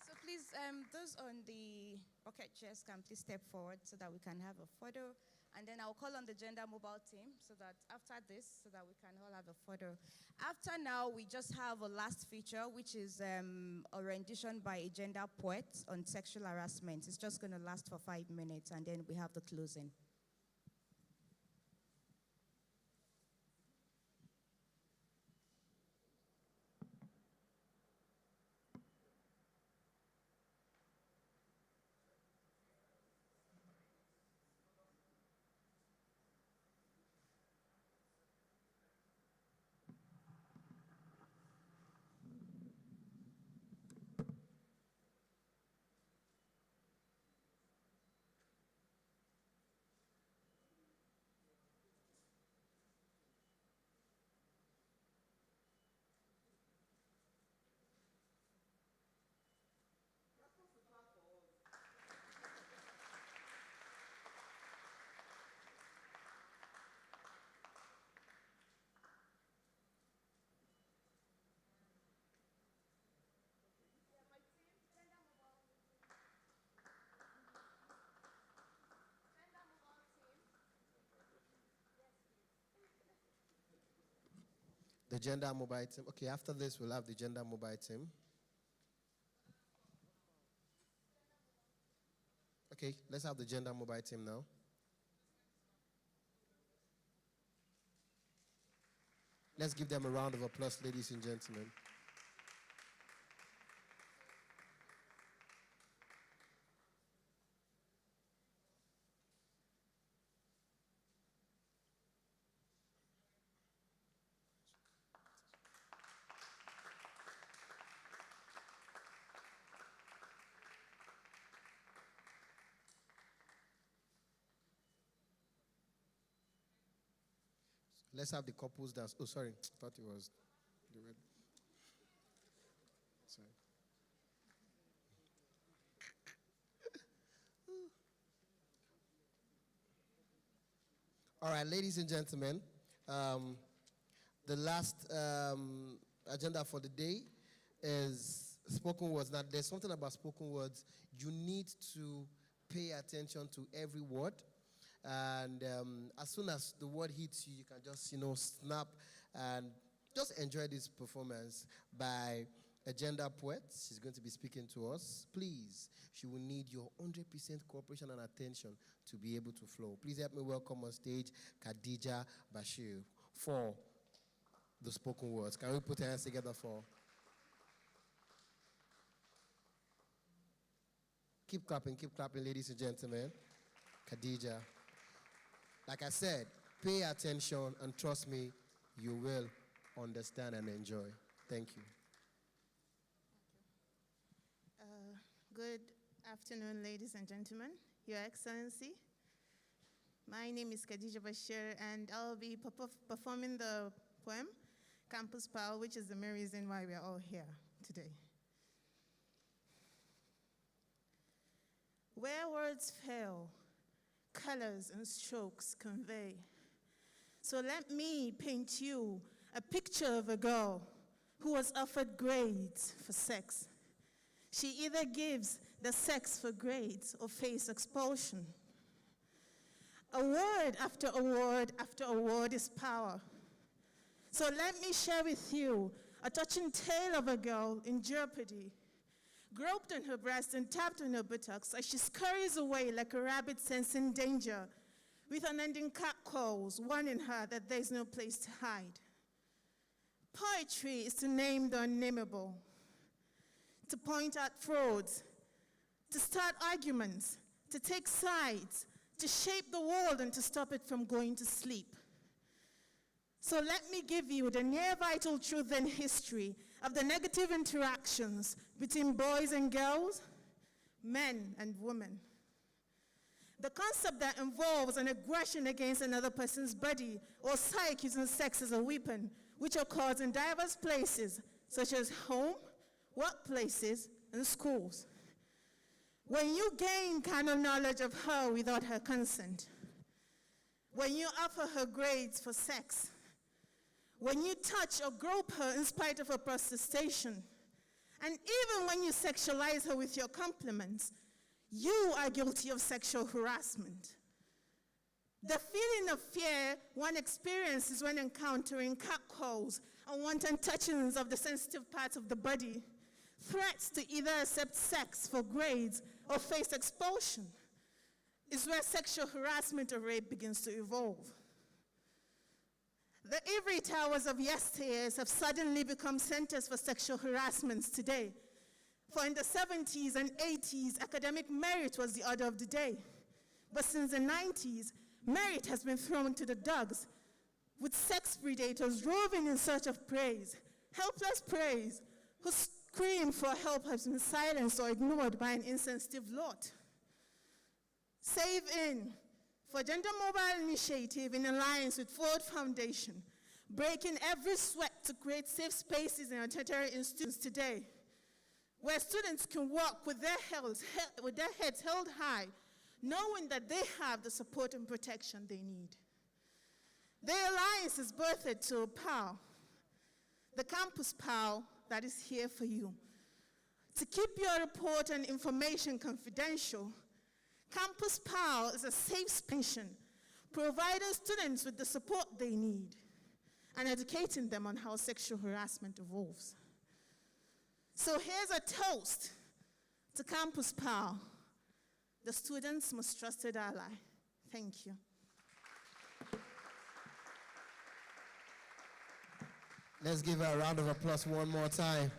So please, those on the bucket chairs can please step forward so that we can have a photo. And then I'll call on the Gender Mobile team so that after this, so that we can all have a photo. After now, we just have a last feature, which is a rendition by a gender poet on sexual harassment. It's just going to last for 5 minutes, and then we have the closing. The Gender Mobile team. Okay, after this, we'll have the Gender Mobile team. Okay, let's have the Gender Mobile team now. Let's give them a round of applause, ladies and gentlemen. Let's have the couples dance. Oh, sorry. I thought it was the red. Sorry. All right, ladies and gentlemen, the last agenda for the day is spoken words. Now, there's something about spoken words. You need to pay attention to every word. And as soon as the word hits you, you can just, snap and just enjoy this performance by a gender poet. She's going to be speaking to us. Please, she will need your 100% cooperation and attention to be able to flow. Please help me welcome on stage Khadija Bashir for the spoken words. Can we put our hands together for? Keep clapping, ladies and gentlemen. Khadija. Like I said, pay attention and trust me, you will understand and enjoy. Thank you. Good afternoon, ladies and gentlemen, Your Excellency. My name is Khadija Bashir, and I'll be performing the poem, Campus Pal, which is the main reason why we are all here today. Where words fail, colors and strokes convey. So let me paint you a picture of a girl who was offered grades for sex. She either gives the sex for grades or face expulsion. A word after a word after a word is power. So let me share with you a touching tale of a girl in jeopardy, groped on her breast and tapped on her buttocks as she scurries away like a rabbit sensing danger, with unending catcalls warning her that there's no place to hide. Poetry is to name the unnameable, to point out frauds, to start arguments, to take sides, to shape the world and to stop it from going to sleep. So let me give you the near vital truth and history of the negative interactions between boys and girls, men and women. The concept that involves an aggression against another person's body or psyche using sex as a weapon, which occurs in diverse places, such as home, workplaces, and schools. When you gain kind of knowledge of her without her consent, when you offer her grades for sex, when you touch or grope her in spite of her protestation, and even when you sexualize her with your compliments, you are guilty of sexual harassment. The feeling of fear one experiences when encountering catcalls and wanton touchings of the sensitive parts of the body, threats to either accept sex for grades or face expulsion, is where sexual harassment or rape begins to evolve. The ivory towers of yesteryears have suddenly become centers for sexual harassments today. For in the 70s and 80s, academic merit was the order of the day. But since the 90s, merit has been thrown to the dogs, with sex predators roving in search of praise, helpless praise, whose scream for help has been silenced or ignored by an insensitive lot. Save In, for Gender Mobile Initiative in alliance with Ford Foundation, breaking every sweat to create safe spaces in our tertiary institutions today, where students can walk with their heads held high, knowing that they have the support and protection they need. The alliance is birthed to PAL, the campus PAL that is here for you. To keep your report and information confidential, Campus PAL is a safe space, providing students with the support they need and educating them on how sexual harassment evolves. So here's a toast to Campus PAL, the students' most trusted ally. Thank you. Let's give her a round of applause one more time.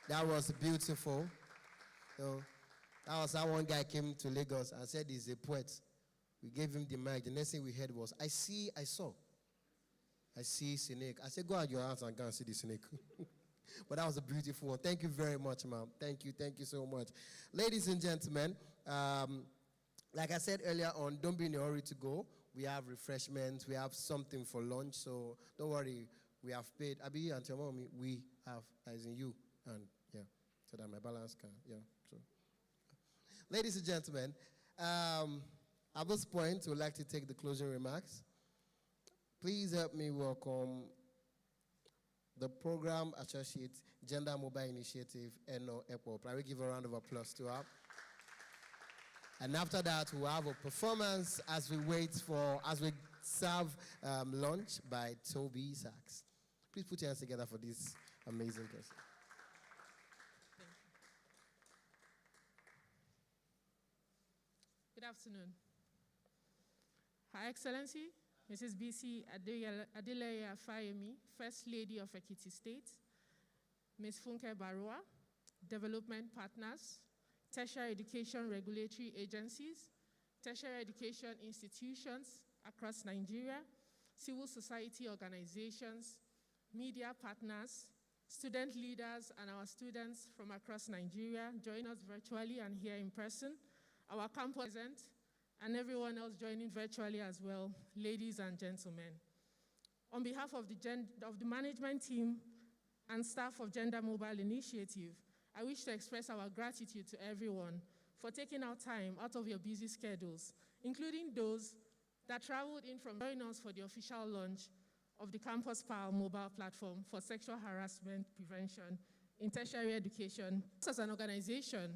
That was beautiful. So, that was how one guy came to Lagos and said he's a poet. We gave him the mic. The next thing we heard was, I see snake. I said, go out your house and go and see the snake. But that was a beautiful one. Thank you very much, ma'am. Thank you so much. Ladies and gentlemen, like I said earlier on, don't be in a hurry to go. We have refreshments. We have something for lunch, so don't worry. We have paid. Abi and your mommy, we have, as in you, and yeah, so that my balance can, yeah, so. Ladies and gentlemen, at this point, we'd like to take the closing remarks. Please help me welcome the Program Associate Gender Mobile Initiative, Eno Ekpo. I will give a round of applause to her. And after that, we'll have a performance as we serve lunch by Toby Sachs. Please put your hands together for this amazing person. Good afternoon. Her Excellency, Mrs. B.C. Adeleye Afayemi, First Lady of Ekiti State, Ms. Funke Barua, Development Partners, Tertiary Education Regulatory Agencies, tertiary education institutions across Nigeria, civil society organizations, media partners, student leaders, and our students from across Nigeria join us virtually and here in person, our campus present, and everyone else joining virtually as well, ladies and gentlemen. On behalf of the management team and staff of Gender Mobile Initiative, I wish to express our gratitude to everyone for taking out time out of your busy schedules, including those that traveled in from joining us for the official launch of the Campus PAL mobile platform for sexual harassment prevention in tertiary education. As an organization,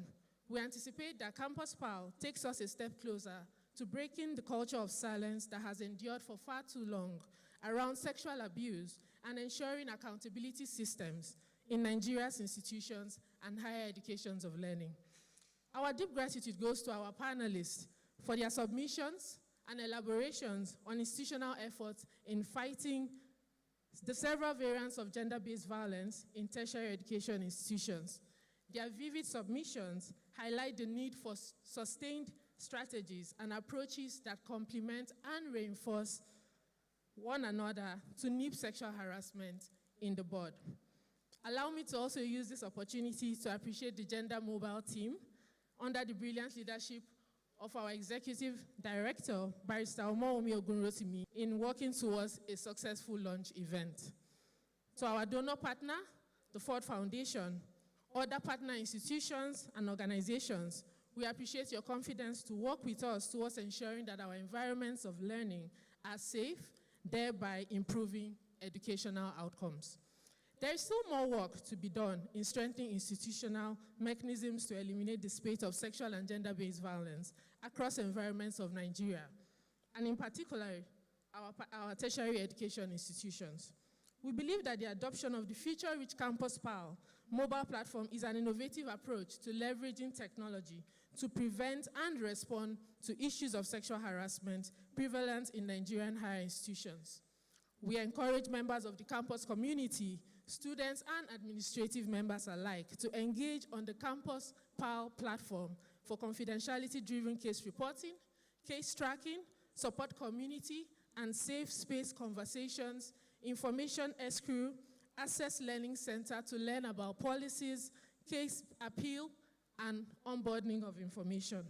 we anticipate that Campus PAL takes us a step closer to breaking the culture of silence that has endured for far too long around sexual abuse and ensuring accountability systems in Nigeria's institutions and higher educations of learning. Our deep gratitude goes to our panelists for their submissions and elaborations on institutional efforts in fighting the several variants of gender-based violence in tertiary education institutions. Their vivid submissions highlight the need for sustained strategies and approaches that complement and reinforce one another to nip sexual harassment in the bud. Allow me to also use this opportunity to appreciate the Gender Mobile team under the brilliant leadership of our Executive Director, Barrister Omowomi Ogunrotimi, in working towards a successful launch event. To our donor partner, the Ford Foundation, Other partner institutions and organizations, we appreciate your confidence to work with us towards ensuring that our environments of learning are safe, thereby improving educational outcomes. There is still more work to be done in strengthening institutional mechanisms to eliminate the spate of sexual and gender-based violence across environments of Nigeria, and in particular, our tertiary education institutions. We believe that the adoption of the Future Rich Campus PAL mobile platform is an innovative approach to leveraging technology to prevent and respond to issues of sexual harassment prevalent in Nigerian higher institutions. We encourage members of the campus community, students and administrative members alike to engage on the Campus PAL platform for confidentiality-driven case reporting, case tracking, support community and safe space conversations, information escrow, access learning center to learn about policies, case appeal, and onboarding of information.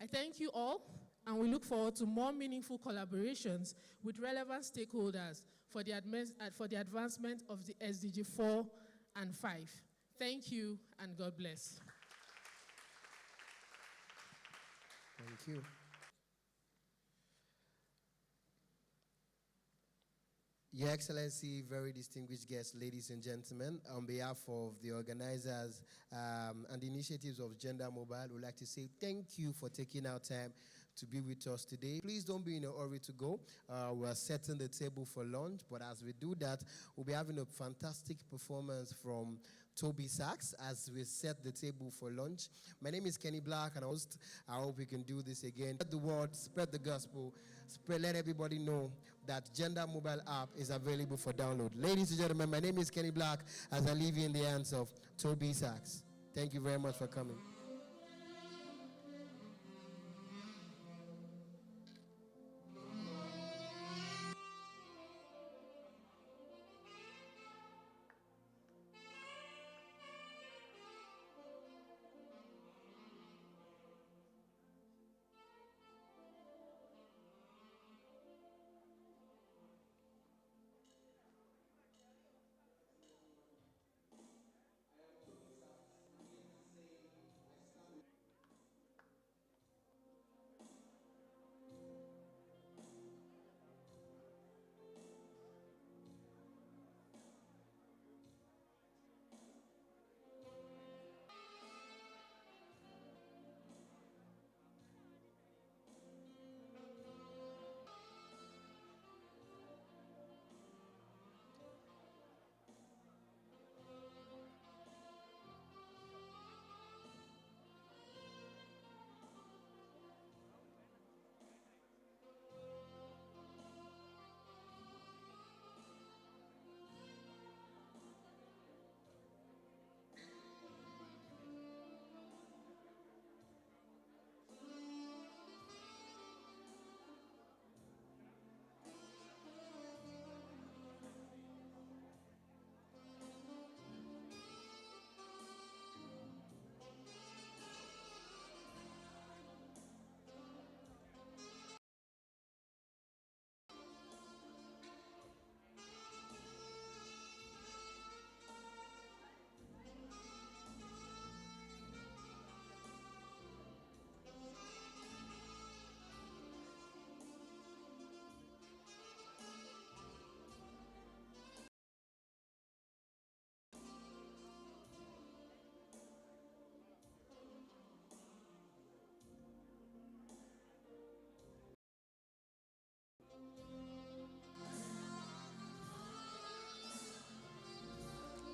I thank you all, and we look forward to more meaningful collaborations with relevant stakeholders for the advancement of the SDG 4 and 5. Thank you, and God bless. Thank you. Your Excellency, very distinguished guests, ladies and gentlemen, on behalf of the organizers and the initiatives of Gender Mobile, we'd like to say thank you for taking our time to be with us today. Please don't be in a hurry to go. We're setting the table for lunch, but as we do that, we'll be having a fantastic performance from Toby Sachs as we set the table for lunch. My name is Kenny Black, and I hope we can do this again. Spread the word, spread the gospel, let everybody know that Gender Mobile app is available for download. Ladies and gentlemen, my name is Kenny Black as I leave you in the hands of Toby Sachs. Thank you very much for coming.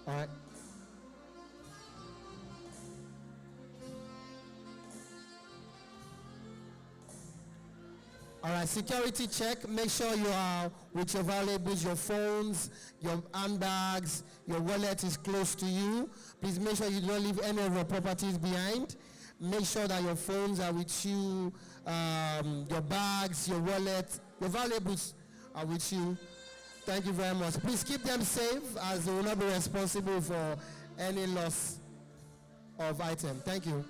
All right. All right, security check. Make sure you are with your valuables, your phones, your handbags, your wallet is close to you. Please make sure you don't leave any of your properties behind. Make sure that your phones are with you, your bags, your wallet, your valuables are with you. Thank you very much. Please keep them safe as they will not be responsible for any loss of item. Thank you.